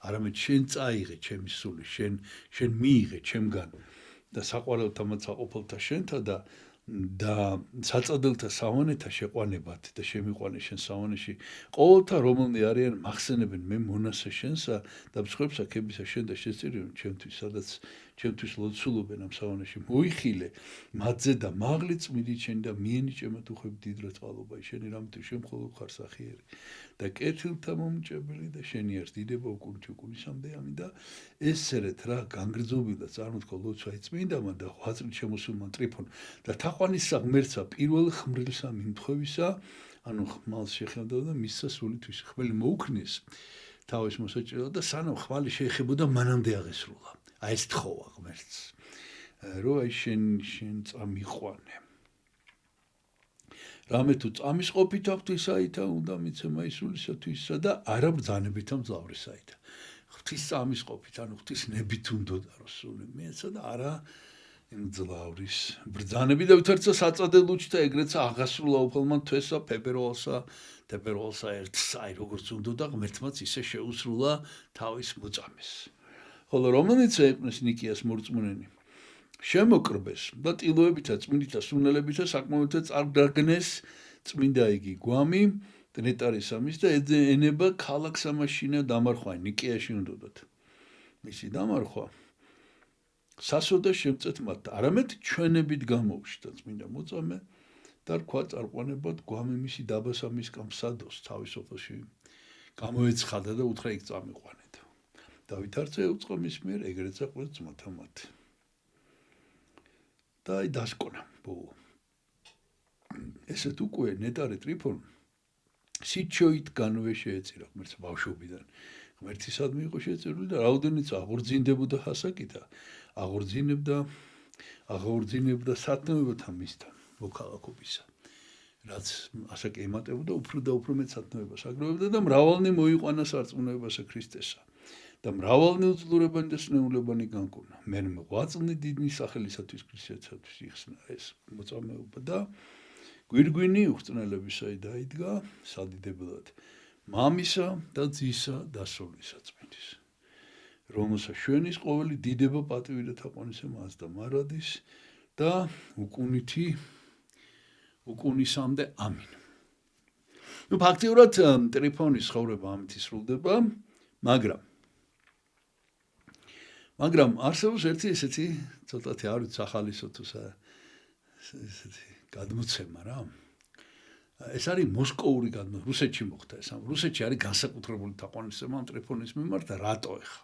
არამედ შენ წაიღე ჩემი სული, შენ მიიღე ჩემგან და საყვარელთა მოცაყოფილთა შენთა და საწადელთა სავანეთა შეყვანებათ და შემიყვანე შენ სავანეში ყოველთა რომელნი არიან მახსენებენ მე მონასე შენსა და მსხვერპლსა ქებისა შენ და შეწირიონ ჩემთვის სადაც ჩემთვის ლოცულობენ ამ სავანეში მოიხილე მათზე და მაღლი წმინდი შენ და მიენი ჩემად უხებ დიდ რაწყალობაი შენი რამთუ შემხოლოდ ხარ სახიერი და კეთილთა მომჭებელი და შენი არის დიდება უკუნჩი უკუნისამდე ამი და ესერეთ რა განგრძობილდა წარმოთქო ლოცვა წმინდამან და ღვაწლით შემოსულმან ტრიფონ და თაყვანისა ღმერთსა პირველ ხმრილსა მიმთხვევისა ანუ ხმალს შეხედა და მისსა სულითვის ხმელი მოუქნეს თავის მოსაჭრელად და სანამ ხმალი შეეხებოდა მანამდე აღესრულა აი ეს თხოვა ღმერთს რომ აი შენ წამიყვანე რამე თუ წამისყოფით ღვთისაითა უნდა მიცემა ისულისათვისა და არა ბრძანებითა მძლავრისაითა ღვთის წამისყოფით ანუ ღვთის ნებით უნდოდა რომ სული მიეცა და არა მძლავრის ბრძანები და ვითარცა საწადელუჩთა ეგრეცა აღასრულა უფალმა თვესა თებერვალსა ერთს აი როგორც უნდოდა ღმერთმაც ისე შეუსრულა თავის მოწამეს ხოლო რომელიც ეყნეს ნიკიას მორწმუნენი შემოკრბეს და ტილოებითა წმინდითა სუნელებითა საკმაოთა წარგდაგნეს წმინდა იგი გვამი ნეტარისამის და ენება ქალაქ სამაშინა დამარხვა ნიკიაში უნდოდათ მისი დამარხვა სასოდა შემწეთ მათ არამედ ჩვენებით გამოუშვდა წმინდა მოწამე და რქვა წარყვანებად გვამი მისი დაბასამის კამსადოს თავისოფლში გამოეცხადა და უთხრა იქ წამიყვანეთ დავით არცე უწყო მის მიერ ეგრეთ საყვეთ ძმათა მათ და აი დასკონა ბოლო ესეთ უკვე ნეტარი ტრიფონ სიჩოით განვე შეეწირა ღმერთს ბავშვობიდან ღმერთისადმი იყო შეწირული და რაოდენიც აღორძინდებოდა հասაკითა აღორძინებდა სათნოებათა მისთან მოქალაქობისა რაც ასაკი ემატებოდა უფრო და უფრო მეტ სათნოებას აგროვებდა და მრავალნი მოიყვანა სარწმუნოებასა ქრისტესა და მრავალნი უძლურებანი და სნეულებანი განკურნა მე ღვაწლნი დიდნი სახელისათვის ქრისტესათვის იხსნა ეს მოწამეობა და გვირგვინი უხრწნელებისა დაიდგა სადიდებლად მამისა და ძისა და სულისა წმინდის რომელსაც შვენის ყოველი დიდება პატივი და თაყვანისა მას და მარადის და უკუნისამდე ამინ. ფაქტიურად ტრიფონის ცხოვრება ამით ისრულდება, მაგრამ არსებობს ერთი ესეთი ცოტათი არ ვიცი ახალისო თუ ესეთი გადმოცემა რა. ეს არის მოსკოვური გადმოცემა, რუსეთში მოხდა ეს. რუსეთში არის განსაკუთრებული თაყვანისცემა ამ ტრიფონის მიმართ და რატო ეხა?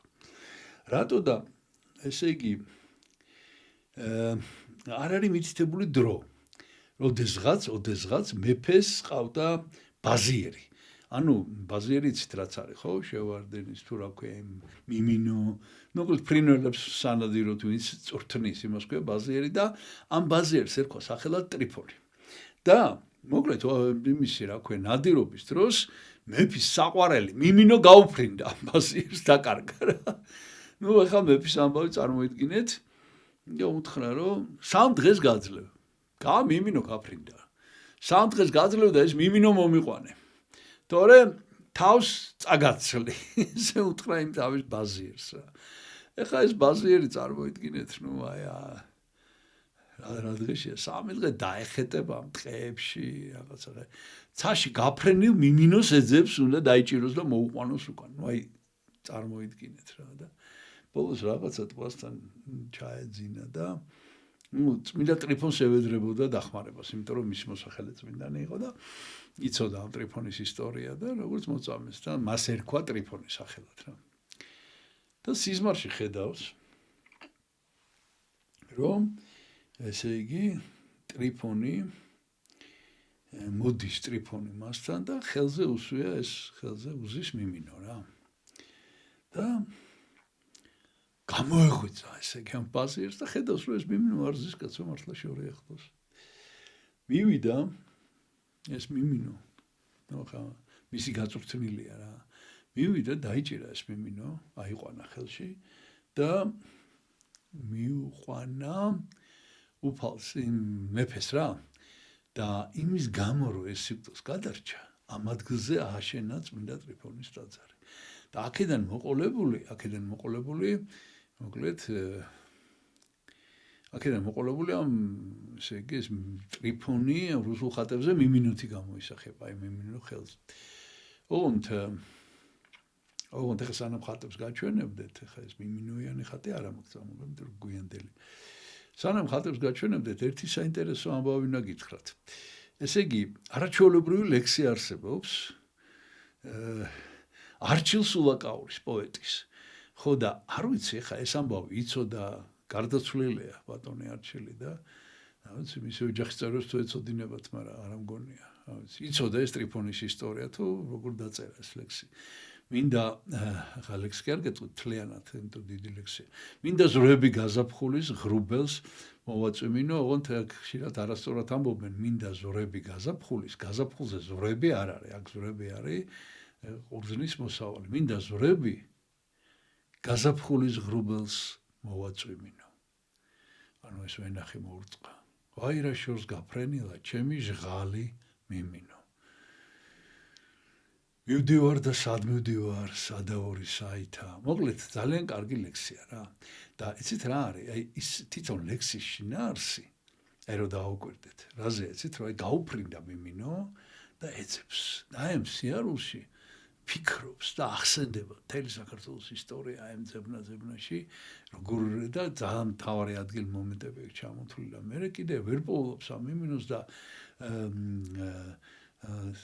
რატო და ესე იგი არ არის მითითებული დრო. ოდესღაც მეფეს ყავდა ბაზიერი. ანუ ბაზიერი იცით რაც არის, ხო? შევარდენის თუ რა ქვია, მიმინო, მოკლედ ფრინველებს სანადიროდ ვინც წვრთნის იმას ქვია ბაზიერი და ამ ბაზიერს ერქვა სახელად ტრიფონი. და მოკლედ იმისი რა ქვია, ნადირობის დროს მეფის საყვარელი მიმინო გაუფრინდა ამ ბაზიერს დაკარგა რა. ეხლა მეფის ამბავი წარმოიდგინეთ და უთხრა რომ 3 დღეს გაძლევ. მიმინო გაფრინდა. 3 დღეს გაძლევ და ეს მიმინო მომიყვანე. თორე თავს წაგაცლი. ესე უთხრა იმ თავის ბაზიერს რა. ეხლა ეს ბაზიერი წარმოიდგინეთ, რა დღეშია 3 დღე დაეხეტება ამ ტყეებში, რაღაცა. ცაში გაფრენილ მიმინოს ეძებს უნდა დაიჭიროს და მოუყვანოს უკან. წარმოიდგინეთ რა და ბოლოს რაღაცა ტყვასთან ჩაეძინა და წმინდა ტრიფონს ევედრებოდა დახმარებას, იმიტომ რომ მის მოსახელე წმინდანი იყო და იცოდა ამ ტრიფონის ისტორია და როგორც მოწამეს და მას ერქვა ტრიფონის სახელად რა. და სიზმარში ხედავს რომ ესე იგი ტრიფონი მოდის ტრიფონი მასთან და ხელზე უზის მიმინო რა. და გამოეღვიძა ესე იგი ამ ბაზიერს და ხედავს რომ ეს მიმინო არ ზის კაცო მართლა შორე ახლოს. მივიდა ეს მიმინო. ხა მისი გაწვრთნილია რა. მივიდა დაიჭირა ეს მიმინო, აიყვანა ხელში და მიუყვანა უფალს იმ მეფეს რა. და იმის გამო რომ ეს სიკვდილს გადარჩა, ამ ადგილზე ააშენა წმინდა ტრიფონის ტაძარი. და აქედან მოყოლებული მოკლედ ამ ესე იგი ეს ტრიფონი რუსულ ხატებზე მიმინოთი გამოისახება, აი მიმინო ხელზე. ოღონდ ეხლა სანამ ხატებს გაჩვენებდეთ, ეხლა ეს მიმინოიანი ხატი არ ამოქცა, მაგრამ გვიანდელი. სანამ ხატებს გაჩვენებდეთ, ერთი საინტერესო ამბავი უნდა გითხრათ. ესე იგი, არაჩვეულებრივი ლექსი არსებობს არჩილ სულაკაურის პოეტის. ხო და არ ვიცი ეხლა ეს ამბავი იცოდა გარდაცვლილია ბატონი არჩილი და რა ვიცი მისი ოჯახის წევრებს თუ ეწოდინებათ, მაგრამ არ ამგონია. რა ვიცი, იცოდა ეს ტრიფონის ისტორია თუ როგორ დაწერა ეს ლექსი. მინდა ახლა ლექსი კი არ გეტყვით თლიანად, იმიტომ დიდი ლექსია. მინდა ზროები გაზაფხულის ღრუბელს მოვაწვიმინო, ოღონდ ხშირად არასწორად ამბობენ, მინდა ზროები გაზაფხულის, გაზაფხულზე ზროები არ არის, აქ ზროები არის ყურძნის მოსავალი. მინდა ზროები გაზაფხულის ღრუბელს მოვაწვიმინო. ანუ ეს ვენახი მოურწყა. ვაი რა შორს გაფრენილა ჩემი ჟღალი მიმინო. მივდივარ და სად მივდივარ, სადაორი საითა. მოკლედ ძალიან კარგი ლექსია რა. და იცით რა არის? აი ის თვითონ ლექსის შინაარსი, აი რომ დაუკვირდეთ. რაზე იცით რომ აი გაუფრინდა მიმინო და ეძებს. და აი სიარულში ფიქრობს და ახსენდება მთელი საქართველოს ისტორია აი ძებნაში, როგორ და ძალიან მთავარი ადგილი მომენტები ჩამოთვლილი. მე კიდე ვერ პოულობს ამ მიმინოს და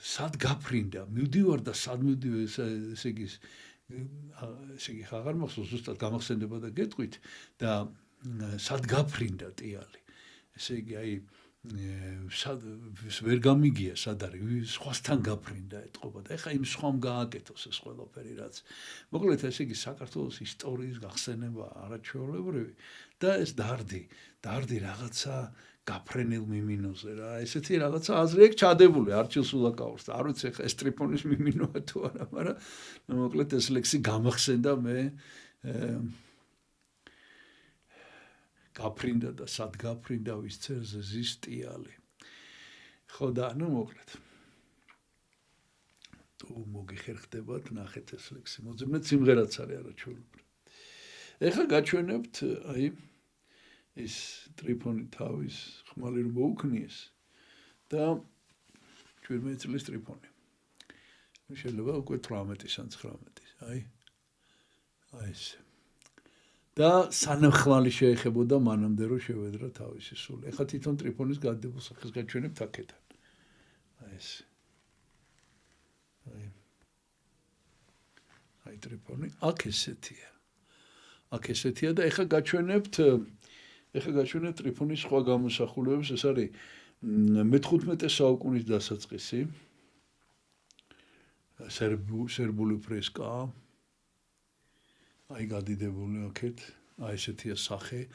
სად გაფრინდა, მივდივარ და სად მივდივარ, ესე იგი აღარ მახსოვს ზუსტად გამახსენდება და გეტყვით და სად გაფრინდა ტიალი. ესე იგი აი ვერ გამიგია სად არის, სხვასთან გაფრინდა ეთყობა და ეხა იმ სხვამ გააკეთოს ეს ყველაფერი რაც. მოკლედ ესე იგი საქართველოს ისტორიის გახსენება არაჩვეულებრივი და ეს დარდი რაღაცა გაფრენილ მიმინოზე რა, ესეთი რაღაცა აზრი აქვს ჩადებული არჩილ სულაკაურს და არ ვიცი ეხა ეს ტრიფონის მიმინოა თუ არა, მაგრამ მოკლედ ეს ლექსი გამახსენდა მე გაფრინდა და სად გაფრინდა ვის ცერზე ზის ტიალი. ხო და მოკლედ თუ მოგიხერხდებათ ნახეთ ეს ლექსი. მოძებნეთ სიმღერაც არის არაჩვეულებრივი. ეხლა გაჩვენებთ აი ის ტრიფონი თავის ხმალი რომ მოუქნიეს და 17 წლის ტრიფონი. შეიძლება უკვე 18-ის ან 19-ის, აი ეს. და სანამ ხმალი შეეხებოდა მანამდე რომ შევედრა თავისი სული. ეხლა თვითონ ტრიფონის გადადებულ სახეს გაჩვენებთ აქედან. აი ეს. აი ტრიფონი აქ ესეთია. აქ ესეთია და ეხლა გაჩვენებთ ტრიფონის სხვა გამოსახულებებს. ეს არის მე-15 საუკუნის დასაწყისი. სერბული ფრესკა. აი გადიდებული აქეთ. აი ესეთია სახე.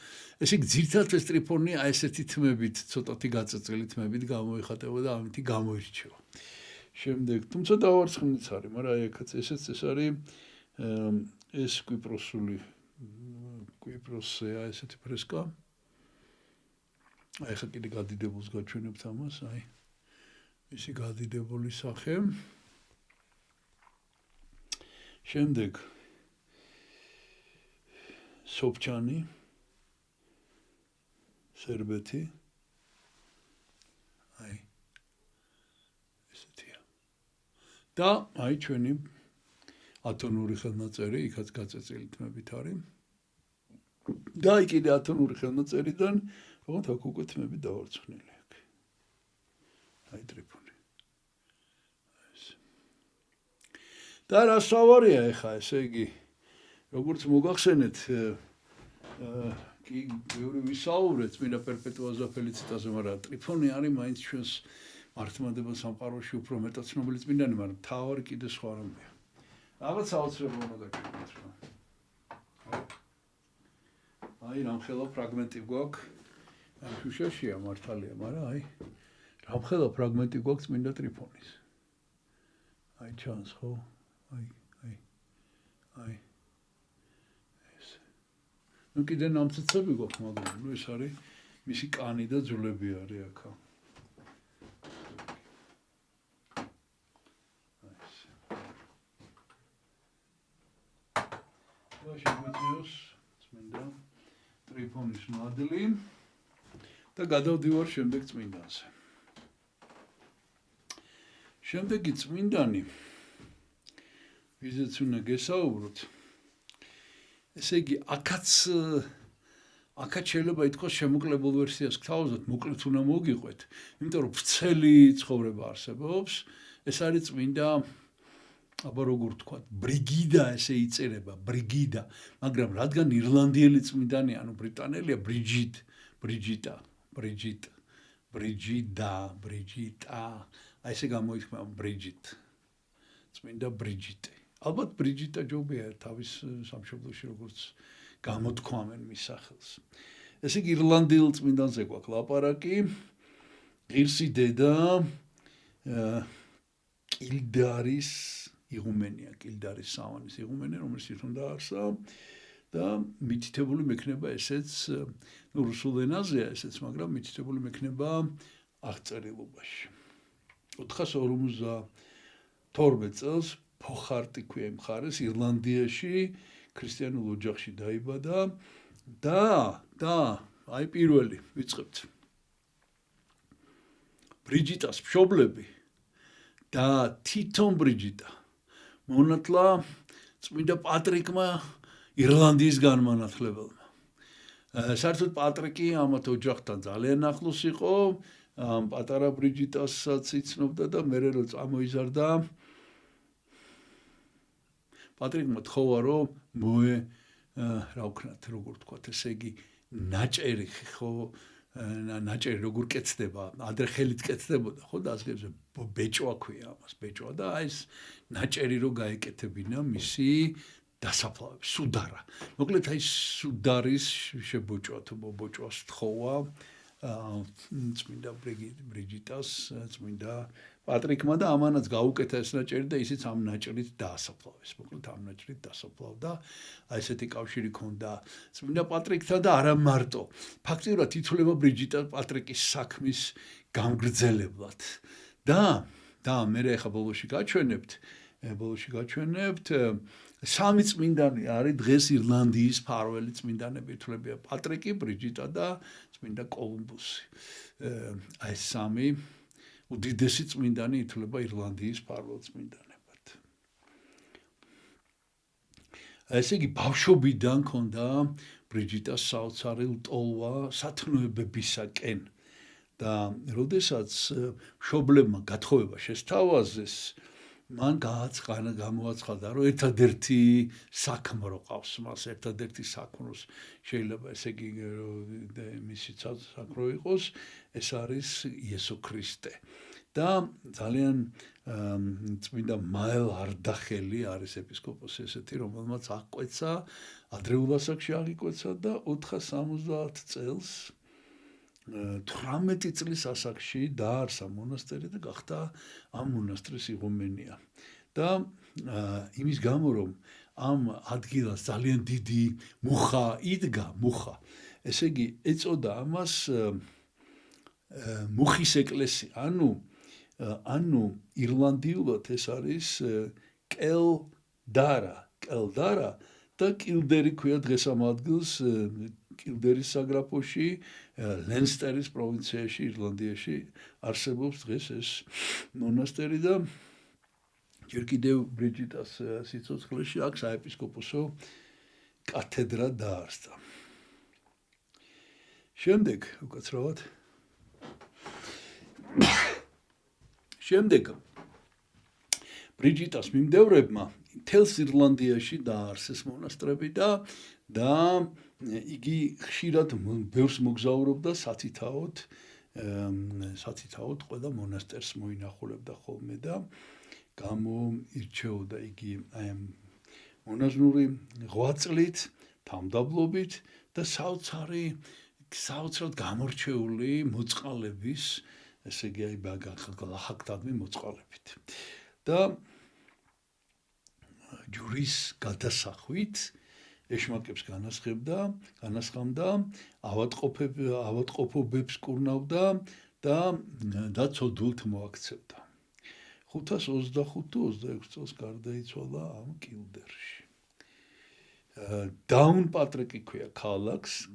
ესე იგი ძირითადად ეს ტრიფონი აი ესეთი თმებით, ცოტათი გაწეწილი თმებით გამოიხატებოდა, ამითი გამოირჩევა. შემდეგ, თუმცა დავარცხნიც არის, მაგრამ აი აქაც ესეც ეს არის ეს კვიპროსია ესეთი ფრესკა. აი ხა კიდე გადიდებულს გაჩვენებთ ამას, აი ისი გადიდებული სახე. შემდეგ სოფჩანი სერბეთი აი ესეთია. და აი ჩვენი ათონური ხელნაწერი იქაც გაწეწილი თმებით არის. და აი კიდე ათონური ხელნაწერიდან ოღონდ აქ უკვე თმები დავარცხნილი აქ. აი ტრიფონი. და რა სავარია ეხა, ესე იგი, როგორც მოგახსენეთ, კი ბევრი ვისაუბრეთ წმინდა პერპეტუაზე ფელიციტაზე, მაგრამ ტრიფონი არის მაინც ჩვენს მართლმადიდებელ სამყაროში უფრო მეტად ცნობილი წმინდანი, მაგრამ თავი კიდე სხვა რამეა. რაღაც აუცილებლად უნდა გაჩვენოთ რა. აი რამხელა ფრაგმენტი გვაქვს. აი შუშაშია მართალია, მაგრამ აი რამხელა ფრაგმენტი გვაქვს წმინდა ტრიფონის. აი ჩანს ხო? აი ეს. ნუ კიდე ნამცეცები გვაქვს, მაგრამ ეს არის მისი კანი და ძვლები არის აქა. შეგვიძლიოს წმინდა ტრიფონის მადლი და გადავდივარ შემდეგ წმინდანზე. შემდეგი წმინდანი ვიზეც უნდა გესაუბროთ. ესე იგი, აქაც შეიძლება ითქვას შემოკლებულ ვერსიას გთავაზობთ, მოკლედ უნდა მოგიყვეთ, იმიტომ რომ ვრცელი ცხოვრება არსებობს. ეს არის წმინდა აბა როგორ ვთქვათ, ბრიგიდა ესე იწერება, ბრიგიდა, მაგრამ რადგან ირლანდიელი წმინდანია, ანუ ბრიტანელია, ბრიჯიტა. აი ესე გამოიქმნება ბრიჯიტ. წმინდა ბრიჯიტი. ალბათ ბრიჯიტა ჯობია თავის სამშობლოში როგორც გამოთქვამენ მის სახელს. ესე იგი ირლანდიელ წმინდანზე გვაქვს ლაპარაკი. ღირსი დედა კილდარის იღუმენია, კილდარის სავანის იღუმენი, რომელიც თვითონ დაარსა და მითითებული მექნება ესეც რუსულ ენაზეა ესეც, მაგრამ მითითებული მექნება აღწერილობაში. 452 წელს ფოხარტი ქვია იმ მხარეს ირლანდიაში ქრისტიანულ ოჯახში დაიბადა და აი პირველი ვიწყებთ. ბრიჯიტას მშობლები და თვითონ ბრიჯიტა მონათლა წმინდა პატრიკმა ირლანდიის განმანათლებელმა. საერთოდ პატრიკი ამათ ოჯახთან ძალიან ახლოს იყო, პატარა ბრიჯიტასაც იცნობდა და მერე რო წამოიზარდა პატრიკმა თხოვა რომ რა ვქნათ, როგორ ვთქვათ, ესე იგი ნაჭერი ხო ნაჭერი როგორ კეთდება, ადრე ხელით კეთდებოდა, ხო და ასგებზე ბეჭვა ქვია ამას, ბეჭვა და აი ეს ნაჭერი რო გაეკეთებინა მისი დასაფლავების, სუდარა. მოკლედ აი სუდარის შებოჭვა თუ ბოჭვას თხოვა წმინდა ბრიჯიტას, წმინდა პატრიკმა და ამანაც გაუკეთა ეს ნაჭერი და ისიც ამ ნაჭრით დაასაფლავეს. მოკლედ ამ ნაჭრით დასაფლავდა. აი ესეთი კავშირი ჰქონდა წმინდა პატრიკთან და არა მარტო. ფაქტიურად ითვლება ბრიჯიტა პატრიკის საქმის გამგრძელებლად. და მე ახლა ბოლოში გაჩვენებთ სამი წმინდანი არის დღეს ირლანდიის მფარველი წმინდანები ითვლებიან პატრიკი, ბრიჯიტა და წმინდა კოლუმბუსი. აი ეს სამი უდიდესი წმინდანი ითვლება ირლანდიის მფარველ წმინდანებად. ესე იგი ბავშვობიდან ქონდა ბრიჯიტას საოცარი ლტოლვა სათნოებებისაკენ და როდესაც მშობლებმა გათხოვება შესთავაზეს, მან გამოაცხადა, რომ ერთადერთი საქმე რო ყავს მას, ერთადერთი საქმროს შეიძლება ესე იგი მისი საქმრო იყოს, ეს არის იესო ქრისტე. და ძალიან წმინდა მაელ არდახელი არის ეპისკოპოსი ესეთი, რომელმაც აღკვეცა, ადრეულ ასაკში აღიკვეცა და 470 წელს 18 წლის ასაკში დაარსა მონასტერი და გახდა ამ მონასტრის იღუმენია. და იმის გამო, რომ ამ ადგილას ძალიან დიდი მუხა იდგა, ესე იგი ეწოდა ამას მუხის ეკლესია, ანუ ირლანდიულად ეს არის კელდარა და კილდერი ქვია დღეს ამ ადგილს კილდერის საგრაფოში, ლენსტერის პროვინციაში, ირლანდიაში არსებობს დღეს ეს მონასტერი და ჯერ კიდევ ბრიჯიტას სიცოცხლეში აქ საეპისკოპოსო კათედრა დაარსდა. შემდეგ უკაცრავად ბრიჯიტას მიმდევრებმა მთელს ირლანდიაში დაარსეს მონასტრები და იგი ხშირად ბევრს მოგზაურობდა სათითაოდ ყველა მონასტერს მოინახულებდა ხოლმე და გამოირჩეოდა იგი მონაზვნური ღვაწლით, თავმდაბლობით და საოცრად გამორჩეული მოწყალების, ესე იგი ლახაკდადმი მოწყალებით. და ჯურის გადასახვით ეშმაკებს განასხამდა, ავადმყოფობებს კურნავდა და ცოდვილთ მოაქცევდა. 525-26 წელს გარდაიცვალა ამ კილდერში. დაუნ პატრიკი ქვია ქალაქს,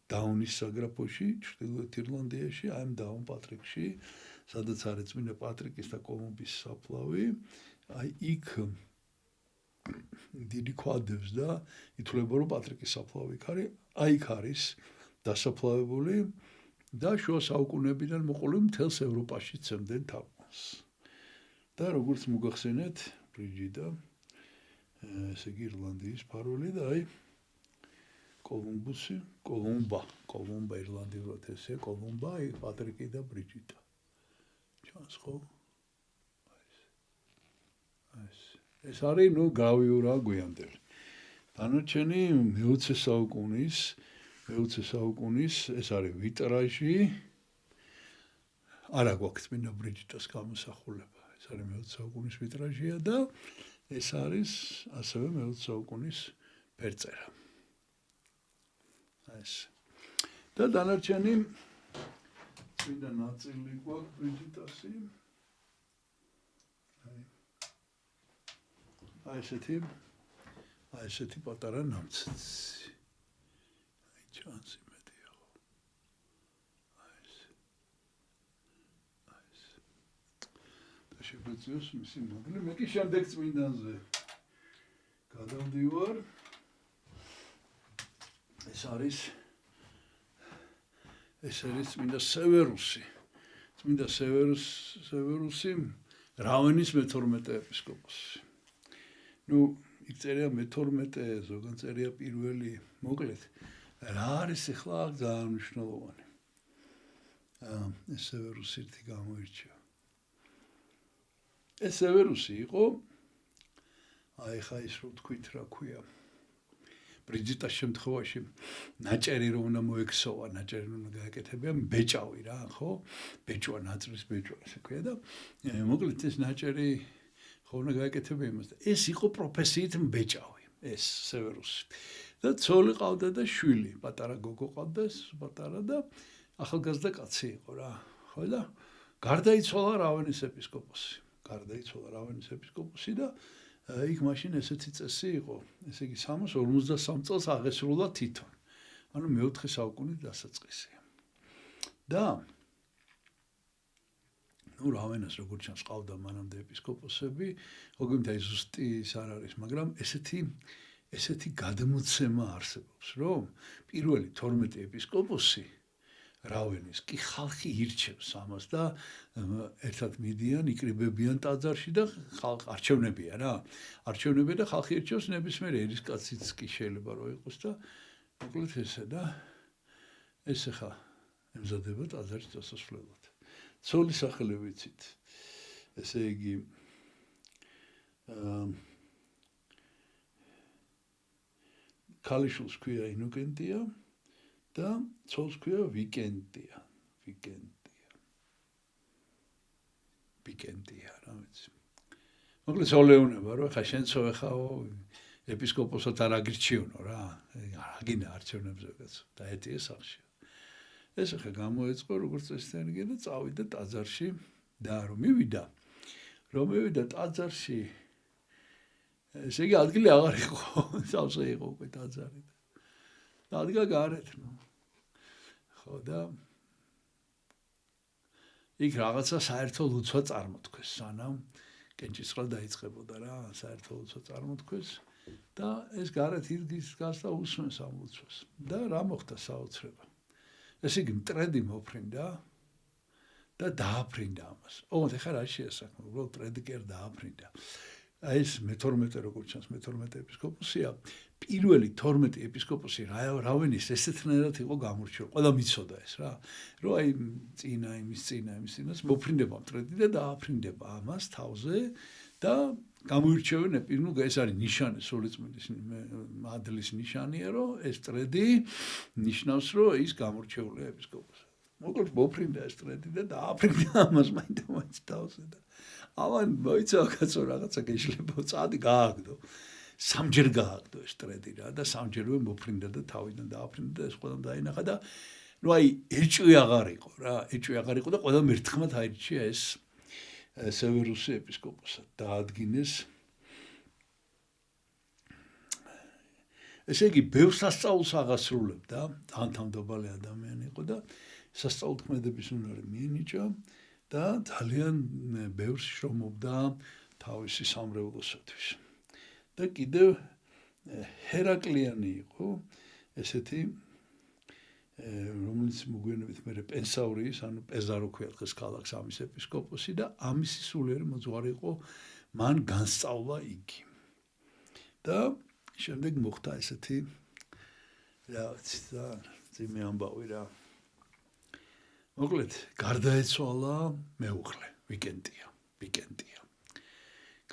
დაუნის საგრაფოში, ჩრდილოეთ ირლანდიაში, ამ დაუნ პატრიკში, სადაც არის წმინდა პატრიკის და კოლუმბის საფლავი, იქ დიდი ქვადებს და ითვლება, რომ პატრიკის საფლავი იქ არის დასაფლავებული და შუა საუკუნეებიდან მოყოლი მთელს ევროპაში ცემდნენ თაყვანს. და როგორც მოგახსენეთ, ბრიჯიტა, ესე იგი ირლანდიის მფარველი და კოლუმბა ირლანდიურად ესე, კოლუმბა, პატრიკი და ბრიჯიტა. ჩანს ხო? ეს არის, გავიურა გვიანდელი. დანარჩენი მე-20 საუკუნის ეს არის ვიტრაჟი. არა გვაქვს წმინდა ბრიჯიტას გამოსახულება. ეს არის მე-20 საუკუნის ვიტრაჟია და ეს არის ასევე მე-20 საუკუნის ფერწერა. ეს. და დანარჩენი წმინდა ნაწილი გვაქვს ბრიჯიტასი. აი ესეთი პატარა ნამცეცი. ჩანს იმედია ხო. და შეგვეციოს მისი მოდელი. მე კი შემდეგ წმინდანზე გადავდივარ. ეს არის წმინდა სევერუსი. წმინდა სევერუსი რავენის მე-12 ეპისკოპოსი. იქ წერია მე-12, ზოგან წერია პირველი, მოკლედ, რა არის ახლა ძალიან მნიშვნელოვანი. ეს სევერუსი ერთი გამოირჩევა. ეს სევერუსი იყო, ხა ის რო თქვით რა ქვია, ბრიჯიტას შემთხვევაში ნაჭერი რომ უნდა მოექსოვა, ნაჭერი რომ უნდა გააკეთებია, ბეჭავი რა, ხო? ბეჭვა, ნაწრის ბეჭვა, ესე ქვია და მოკლედ ეს ნაჭერი უნდა გააკეთებია იმას და ეს იყო პროფესიით ბეჭავი, ეს სევერუსი. და ცოლი ყავდა და შვილი, პატარა გოგო ყავდა, პატარა და ახალგაზრდა კაცი იყო რა, ხო და გარდაიცვალა რავენის ეპისკოპოსი და იქ მაშინ ესეთი წესი იყო, ესე იგი 353 წელს აღესრულა თვითონ. ანუ მეოთხე საუკუნის დასაწყისია. და რავენას როგორც ჩანს ყავდა მანამდე ეპისკოპოსები, ოღონდ აი ზუსტი ის არ არის, მაგრამ ესეთი გადმოცემა არსებობს, რომ პირველი 12 ეპისკოპოსი რავენის კი ხალხი ირჩევს ამას და ერთად მიდიან, იკრიბებიან ტაძარში და ხალხ არჩევნებია რა. არჩევნებია და ხალხი ირჩევს ნებისმიერ ერისკაციც კი შეიძლება რომ იყოს და მოკლედ ესე და ეს ხა ემზადება ტაძარის დასასვლელად. ცოლის სახელი ვიცით. ესე იგი ქალიშვილს ქვია ინოკენტია და ცოლს ქვია ვიკენტია. რა ვიცი. მოკლედ ზოლეუნება რომ ხა შენ ცო ხაო ეპისკოპოსად არ აგირჩივნო რა. აგინა არჩევნებზე კაცო და ეტიე სახში. ეს ხა გამოეწყო როგორც წესთენგი და წავიდა ტაძარში და რომ მივიდა ტაძარში ესე იგი ადგილი აღარ იყო, სავსე იყო უკვე ტაძარი. დადგა გარეთ, ხო და იქ რაღაცა საერთო ლოცვა წარმოთქვეს, სანამ კენჭისყრა დაიწყებოდა რა, საერთო ლოცვა წარმოთქვეს და ეს გარეთ იდგის გას და უსმენს ამ ლოცვას. და რა მოხდა საოცრება? ესე იგი მტრედი მოფრინდა და დააფრინდა ამას. ოღონდ ეხლა რა შეასახმო, უბრალოდ მტრედი კი არ დააფრინდა. აი ეს მე-12 როგორც ჩანს მე-12 ეპისკოპოსია, პირველი 12 ეპისკოპოსი რავენის ესეთნაირად იყო გამორჩეული. ყველა მიცოდა ეს რა, რომ აი იმის წინას მოფრინდება მტრედი და დააფრინდება ამას თავზე და გამოირჩევენ ნუ ეს არის ნიშანი, სულიწმიდის მადლის ნიშანია, რომ ეს მტრედი ნიშნავს, რომ ის გამორჩეულია ეპისკოპოსად. მოკლედ მოფრინდა ეს მტრედი და დააფრინდა ამას მაინც თავზე და ავან მოიცა კაცო რაღაცა გეშლება წადი გააგდო. სამჯერ გააგდო ეს მტრედი რა და სამჯერვე მოფრინდა და თავიდან დააფრინდა და ეს ყველამ დაინახა და ნუ აი ეჭვი აღარ იყო რა, და ყველამ ერთხმად აირჩია ეს სევერუსი ეპისკოპოსად დაადგინეს. ესე იგი ბევრ სასწაულს აღასრულებდა, თანამდებობარი ადამიანი იყო და სასწაულთქმედების უნარი მიენიჭა და ძალიან ბევრს შრომობდა თავისი სამრევლოსათვის. და კიდევ ჰერაკლიანი იყო ესეთი რომელიც მოგვიანებით მე პენსაურიის, ანუ პეზარო ქვია დღეს ქალაქს ამის ეპისკოპოსი და ამისი სულიერი მოძღვარი იყო, მან განსწავლა იგი. და შემდეგ მოხდა ესეთი რა ვიცი და ძიმე ამბავი რა. მოკლედ გარდაეცვალა მეუღლე, ვიკენტია.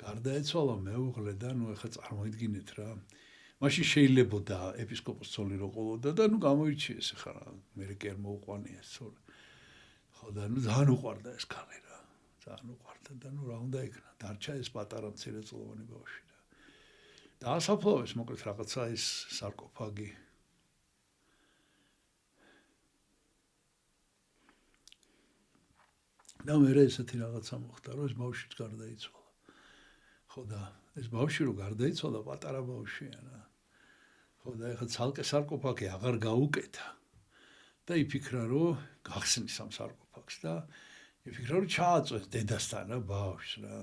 გარდაეცვალა მეუღლე და ნუ ეხლა წარმოიდგინეთ რა. მაშინ შეიძლებოდა ეპისკოპოს ცოლი რო ყოლოდა და ნუ გამოირჩიეს ახლა მე კი არ მოუყვანია ეს ცოლი. ხო და ნუ ძალიან უყვარდა ეს ქალი რა. ძალიან უყვარდა და ნუ რა უნდა იქნა? დარჩა ეს პატარა მცირეწლოვანი ბავშვი და დაასაფლავეს მოკლედ რაღაცა ეს სარკოფაგი. და მე ესეთი რაღაცა მოხდა, რომ ეს ბავშვიც გარდაიცვალა. ხო და ეს ბავშვი რო გარდაიცვალა, პატარა ბავშვია რა. ხო და ეხლა ცალკე სარკოფაგი აღარ გაუკეთა. და იფიქრა, რომ გახსნის ამ სარკოფაგს და იფიქრა, რომ ჩააწვეს დედასთან რა ბავშვს რა.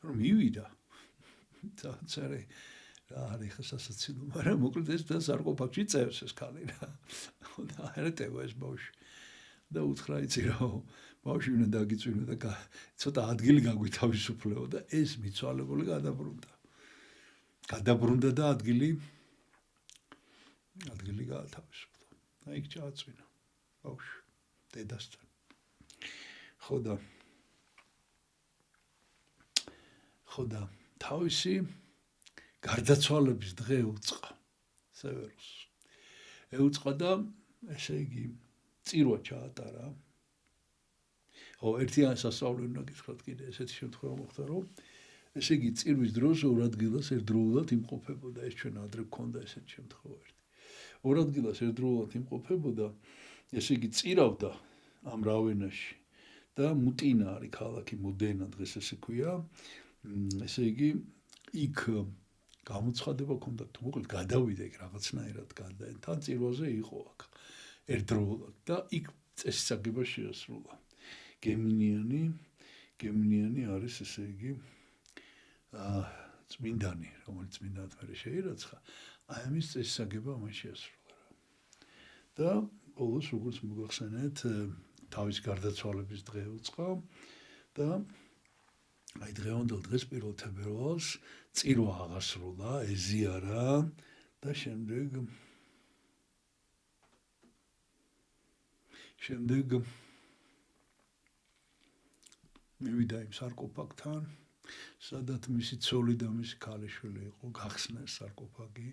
რომ მივიდა. წარე რა არის ხა სასაცილო, მაგრამ მოკლედ ეს და სარკოფაგში წევს ეს ქალი რა. ხო და აერტევა ეს ბავშვი. და უთხრა იცი რა ბავშვი უნდა დაგიწვინო და ცოტა ადგილი გაგვითავისუფლეო და ეს მიცვალებული გადაბრუნდა და ადგილი გაათავისუფლა. და იქ ჩააწვინა ბავშვი დედასთან. ხო და თავისი გარდაცვალების დღე უწყა სევერუსს. ეუწყა და ესე იგი წირვა ჩაატარა. ხო, ერთიანი სასწაული უნდა გითხრათ კიდე ესეთი შემთხვევა მოხდა, რომ ესე იგი წირვის დროს ორ ადგილას ერთდროულად იმყოფებოდა, ეს ჩვენ ადრე გქონდა ესეთი შემთხვევა ერთი. ორ ადგილას ერთდროულად იმყოფებოდა, ესე იგი წირავდა ამ რავენაში და მუტინა არის ქალაქი მოდენა დღეს ესე ქვია ესე იგი იქ გამოცხადება ქონდა თუ მოკლედ გადავიდა იქ რაღაცნაირად გადაენ თან წირვაზე იყო აქ ერთდროულად და იქ წესისაგება შეასრულა გემინიანი არის ესე იგი წმინდანი რომელიც წმინდანად მე შეირაცხა აი ამის წესისაგება მან შეასრულა და ბოლოს როგორც მოგახსენეთ თავის გარდაცვალების დღე უწყა და აი დღევანდელ დღეს 1 თებერვალს წირვა აღასრულა, ეზიარა და შემდეგ მივიდა იმ სარკოფაგთან, სადაც მისი ცოლი და მისი ქალიშვილი იყო, გახსნეს სარკოფაგი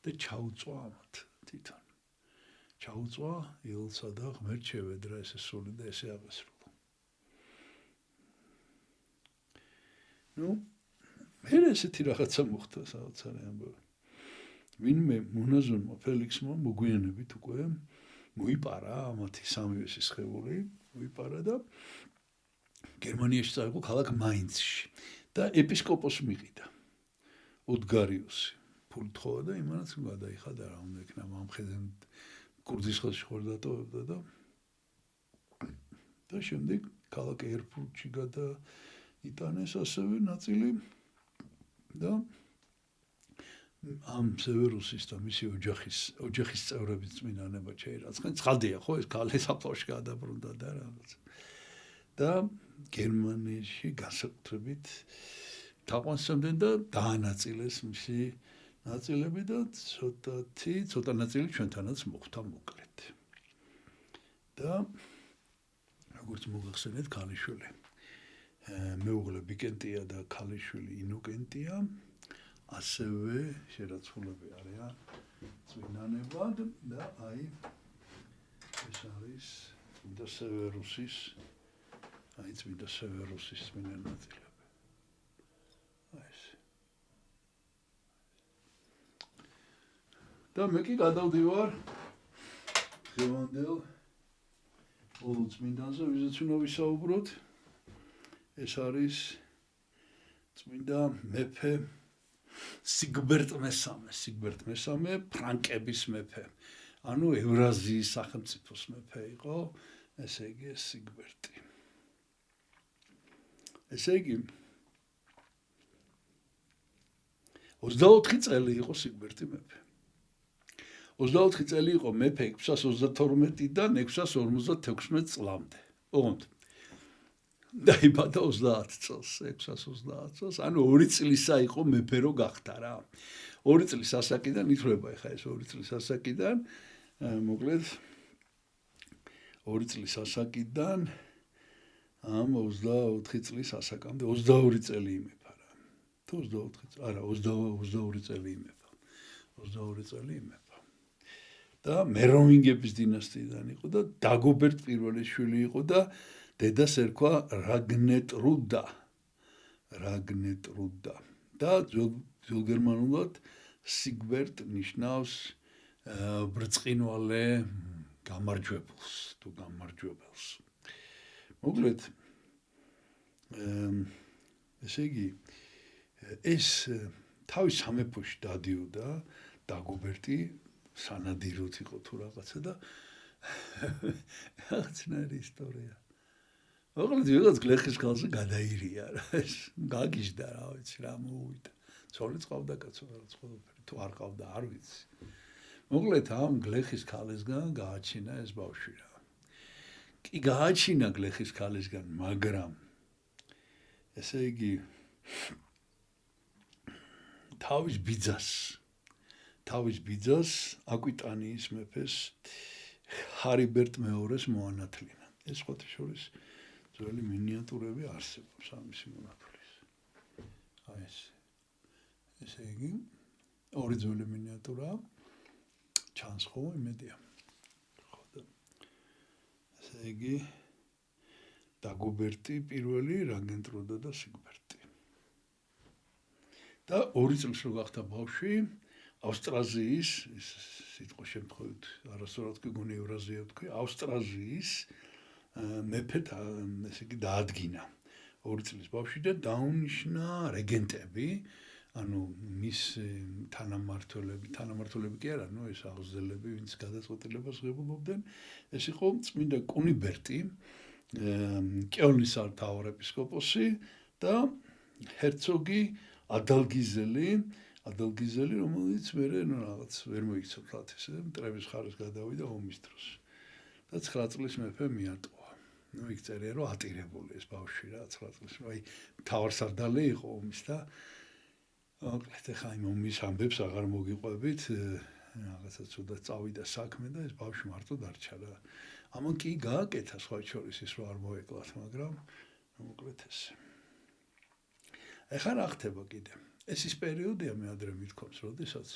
და ჩაუწვა ამათ თვითონ. ჩაუწვა ილსა და ღმერთ შევედრა ესე სული და ესე აღასრულა. მე ესეთი რაღაცა მოხდა საოცარი ამბავი. ვინმე მონაზონმა ფელიქსმა მოგვიანებით უკვე მოიპარა ამათი სამივე სისხეული, მოიპარა და გერმანიაში წაიღო ქალაქ მაინცში და ეპისკოპოსი მიყიდა. ოდგარიუსი. ფული თხოვა და იმანაც გადაიხადა რა უნდა იქნა მამხედენ კურძის ხელში ხარ დატოვებდა და შემდეგ ქალაქ ერფურტში იტანეს ასევე ნაწილი და ამ სევერუსის და მისი ოჯახის წევრების წმინდანება შეირაცხა. ცხადია ხო ეს ქალი საფლავში გადაბრუნდა და რაღაც. და გერმანიაში განსაკუთრებით თაყვანისმცემდნენ და დაანაწილეს მისი ნაწილები და ცოტა ნაწილი ჩვენთანაც მოხვდა მოკლედ. და როგორც მოგახსენეთ ქალიშვილი მეუღლე ბიკენტია და ქალიშვილი ინოკენტია ასევე შერაცხულები არიან წმინდანებად და აი ეს არის წმინდა სევერუსის წმინდა ნაწილები. ეს და მე კი გადავდივარ დღევანდელ ბოლო წმინდანზე, ვიზეც უნდა ვისაუბროთ. ეს არის წმინდა მეფე სიგბერტ მესამე ფრანკების მეფე. ანუ ევრაზიის სახელმწიფოს მეფე იყო, ესე იგი ეს სიგბერტი. ესე იგი 24 წელი იყო სიგბერტი მეფე. 24 წელი იყო მეფე 632-დან 656 წლამდე. ოღონდ დაიბადა 30 წელს, 630 წელს, ანუ 2 წლისა იყო მეფე რო გახდა რა. 2 წლის ასაკიდან ითვლება ხა ეს 2 წლის ასაკიდან, მოკლედ 2 წლის ასაკიდან ამ 24 წლის ასაკამდე 22 წელი იმეფა რა. თუ 24 არა 22 წელი იმეფა. 22 წელი იმეფა. და მეროვინგების დინასტიიდან იყო და დაგობერტ პირველის შვილი იყო და დედას ერქვა რაგნეტრუდა და ძველგერმანულად სიგბერტ ნიშნავს ბრწყინვალე გამარჯვებულს თუ გამარჯვებელს. მოკლედ ესე იგი ეს თავის სამეფოში დადიოდა დაგობერტი სანადიროთ იყო თუ რაღაცა და რაღაცნაირი ისტორია. მოკლედ ვიღაც გლეხის ქალზე გადაირია რა ეს გაგიჟდა რა ვიცი რა მოუვიდა. ცოლი წავდა კაცო რაღაც ყველაფერი თუ არ ყავდა არ ვიცი. მოკლედ ამ გლეხის ქალისგან გააჩინა ეს ბავშვი რა. კი გააჩინა გლეხის ქალისგან, მაგრამ ესე იგი თავის ბიძას აკვიტანიის მეფეს ჰარიბერტ მეორეს მოანათლინა. ეს სხვათა შორის ძველი მინიატურები არსებობს ამისი მონათვლის. აი ესე იგი ორი ძველი მინიატურა ჩანს ხო იმედია. ხო ესე იგი დაგობერტი პირველი, რაგენტრუდა და სიგბერტი. და 2 წელს რო გახდა ბავშვი, ავსტრაზიის ეს სიტყვა შემთხვევით არასდროს გიგონი ევრაზია თქვი, ავსტრაზიის მეფედ ესე იგი დაადგინა 2 წლის ბავშვი და დაუნიშნა რეგენტები, ანუ მის თანამმართველები კი არა, ეს აღზრდელები, ვინც გადაწყვეტილებას ღებულობდნენ, ეს იყო წმინდა კუნიბერტი, კელნის ართავარეპისკოპოსი და ჰერცოგი ადალგიზელი, რომელიც მერე რაღაც ვერ მოიქცევთ ისე, მტრების ხარეს გადავიდა ომის დროს. და 9 წლის მეფე მიატყვა. იქ წერია, რომ ატირებული ეს ბავშვი რა 9 წლის, აი მთავარსარდალი იყო ომის და მოკლედ ახლა იმ ომის ამბებს აღარ მოგიყვებით, რაღაცა ცუდად წავიდა საქმე და ეს ბავშვი მარტო დარჩა რა. ამან კი გააკეთა სხვა შორის ის რომ არ მოეკლათ, მაგრამ მოკლედ ესე. ახლა რა ხდება კიდე? ეს ის პერიოდია მე ადრე მithქვამს, როდესაც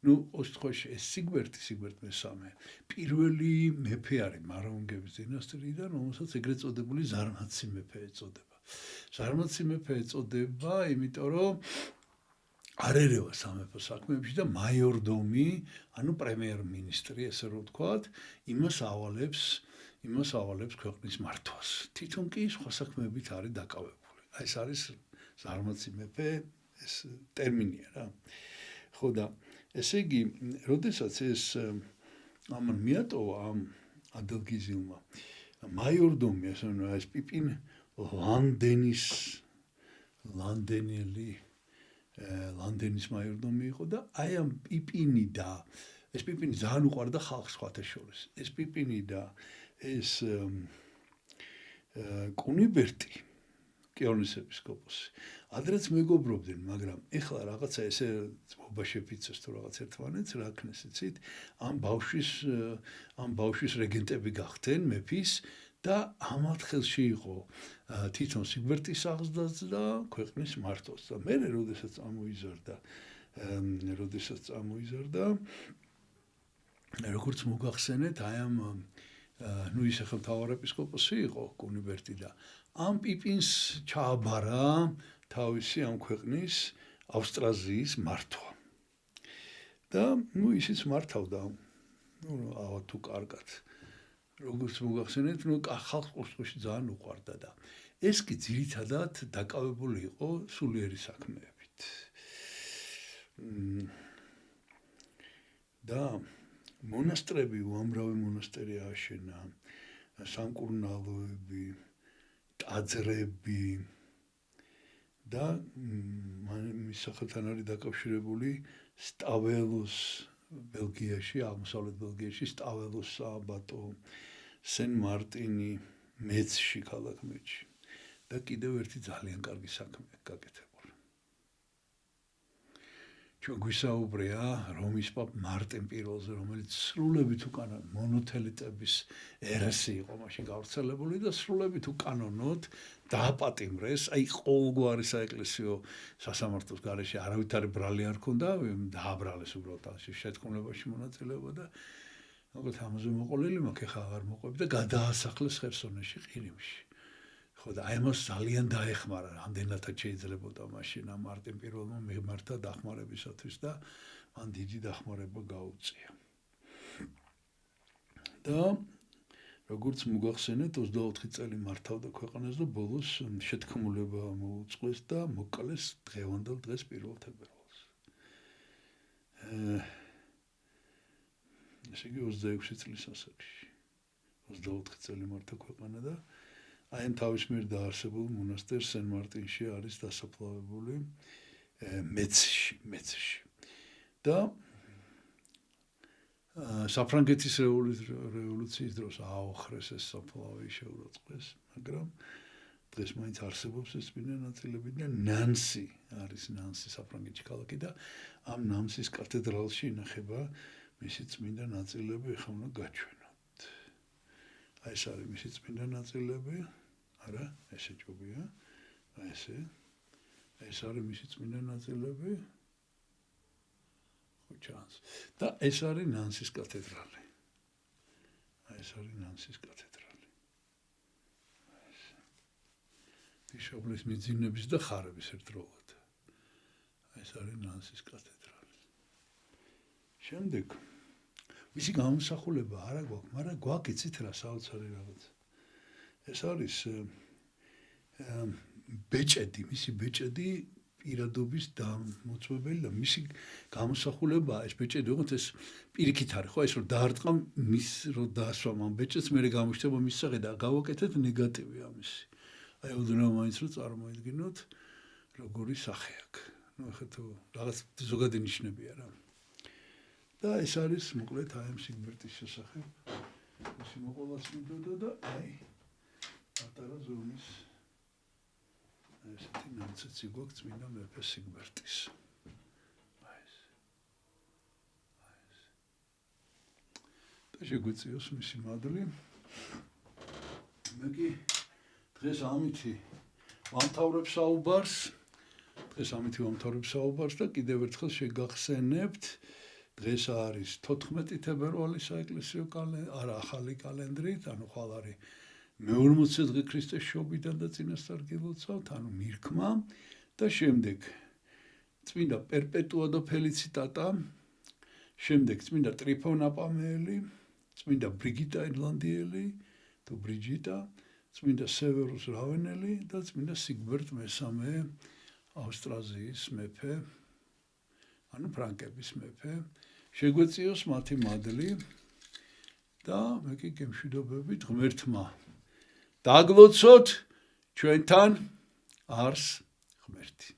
ოსტხოში ეს სიგბერტი მესამე პირველი მეფე არის მარაუნგების დინასტიიდან, რომელსაც ეგრეთ წოდებული ზარმაცი მეფე ეწოდება. ზარმაცი მეფე ეწოდება, იმიტომ რომ არ ერევა სამეფო საქმეებში და მაიორდომი, ანუ პრემიერ-მინისტრი, ესე რომ ვთქვათ, იმას ავალებს ქვეყნის მართვას. თვითონ კი სხვა საქმეებით არის დაკავებული. აი ეს არის ზარმაცი მეფე, ეს ტერმინია რა. ხო და ესე იგი, როდესაც ეს ამან მიატოვა ამ ადალგიზილმა მაიორდომი, ასე რომ ეს პიპინ ლანდენის მაიორდომი იყო და აი ამ პიპინი და ეს პიპინი ძალიან უყვარდა ხალხს სხვათა შორის. ეს პიპინი და ეს კუნიბერტი კელნის ეპისკოპოსი ადრეც მეგობრობდნენ, მაგრამ ეხლა რაღაცა ესე ძმობა შეფიცეს თუ რაღაც ერთმანეთს რა ქნეს იცით, ამ ბავშვის რეგენტები გახდნენ მეფის და ამათ ხელში იყო თვითონ სიგბერტის აღზრდაც და ქვეყნის მართვაც და მე როდესაც წამოიზარდა როგორც მოგახსენეთ აი ამ ის ახლა მთავარეპისკოპოსი იყო კუნიბერტი და ამ პიპინს ჩააბარა თავისი ამ ქვეყნის ავსტრაზიის მართვა. და ისიც მართავდა, თუ კარგად. როგორც მოგახსენეთ, ხალხს ოსტყოში ძალიან უყვარდა და ეს კი ძირითადად დაკავებული იყო სულიერი საქმეებით. და მონასტრები, უამრავი მონასტერი ააშენა, სამკურნალოები, ტაძრები და მის სახელთან არის დაკავშირებული სტაველოს ბელგიაში, აღმოსავლეთ ბელგიაში სტაველოს სააბატო, სენ მარტინი მეცში, ქალაქ მეცში და კიდევ ერთი ძალიან კარგი საქმეა გაკეთებული. ჩვენ გვისაუბრია რომის პაპ მარტინ პირველზე, რომელიც სრულებით უკანა მონოთელიტების ერესი იყო მაშინ გავრცელებული და სრულებით უკანონოდ დააპატიმრეს, აი ყოველგვარი საეკლესიო სასამართლოს გარეშე არავითარი ბრალი არ ქონდა, დააბრალეს უბრალოდ ამ შეთქმულებაში მონაწილეობა და მოკლედ ამაზე მოყოლილი მაქვს, ახლა აღარ მოყვები და გადაასახლეს ხერსონეში, ყირიმში. ხო და აი ამას ძალიან დაეხმარა, რამდენადაც შეიძლებოდა მაშინ ამ მარტინ პირველმა მიმართა დახმარებისათვის და მან დიდი დახმარება გაუწია. და როგორც მოგახსენეთ, 24 წელი მართავდა ქვეყანას და ბოლოს შეთქმულება მოუწყვეს და მოკლეს დღევანდელ დღეს 1 თებერვალს. ესე იგი 26 წლის ასაკში. 24 წელი მართა ქვეყანა და აი ამ თავის მიერ დაარსებულ მონასტერს სენ მარტინში არის დასაფლავებული მეცში. და საფრანგეთის რევოლუციის დროს აოხრეს ეს საფლავი, შეურაცხყვეს, მაგრამ დღეს მაინც არსებობს ეს წმინდა ნაწილები და ნანსი არის საფრანგეთში ქალაქი და ამ ნანსის კათედრალში ინახება მისი წმინდა ნაწილები, ეხლა უნდა გაჩვენოთ. აი ეს არის მისი წმინდა ნაწილები, არა, ესე ჯობია, აი ესე. ეს არის მისი წმინდა ნაწილები. ხო ჩანს. და ეს არის ნანსის კათედრალი. აი ეს არის ნანსის კათედრალი. ბიშოპის მიძინების და ხარების ერთდროულად. ეს არის ნანსის კათედრალი. შემდეგ მისი გამოსახულება არა გვაქვს, მაგრამ გვაქვს იცით რა საოცარი რაღაც. ეს არის ბეჭედი, მისი ბეჭედი პირადობის დამოწმებელი და მისი გამოსახულება ეს ბეჭედი ოღონდ ეს პირიქით არის ხო ეს რომ დაარტყა მის რომ დაასვამ ამ ბეჭედს მე გამოჩნდება მის სახე და გავაკეთეთ ნეგატივი ამისი აი უდნეო მაინც რომ წარმოიდგინოთ როგორი სახე აქვს ნუ ახლა თუ რაღაც ზოგადი ნიშნებია რა და ეს არის მოკლედ აი ამ სიგბერტის შესახებ მისი მოყოლაც მინდოდა და აი პატარა ზონის ესეთი ნაცეცი გვაქვს წმინდა მეფე სიგბერტის. აი ეს. და შეგვიწიოს მისი მადლი. მე კი დღეს ამითი ვამთავრებ საუბარს. და კიდევ ერთხელ შეგახსენებთ დღეს არის 14 თებერვალი საეკლესიო ახალი კალენდრით, ანუ ხვალ არის მე-40 დღე ქრისტეს შობიდან და წინასწარ გილოცავთ, ანუ მირქმა და შემდეგ წმინდა პერპეტუა და ფელიციტატა, შემდეგ წმინდა ტრიფონ აპამელი, წმინდა ბრიგიტა ირლანდიელი, თუ ბრიჯიტა, წმინდა სევერუს რავენელი და წმინდა სიგბერტ მესამე ავსტრაზიის მეფე, ანუ ფრანკების მეფე, შეგვეციოს მათი მადლი და მე კი გემშვიდობებით ღმერთმა დაგლოცოთ ჩვენთან არს ღმერთი.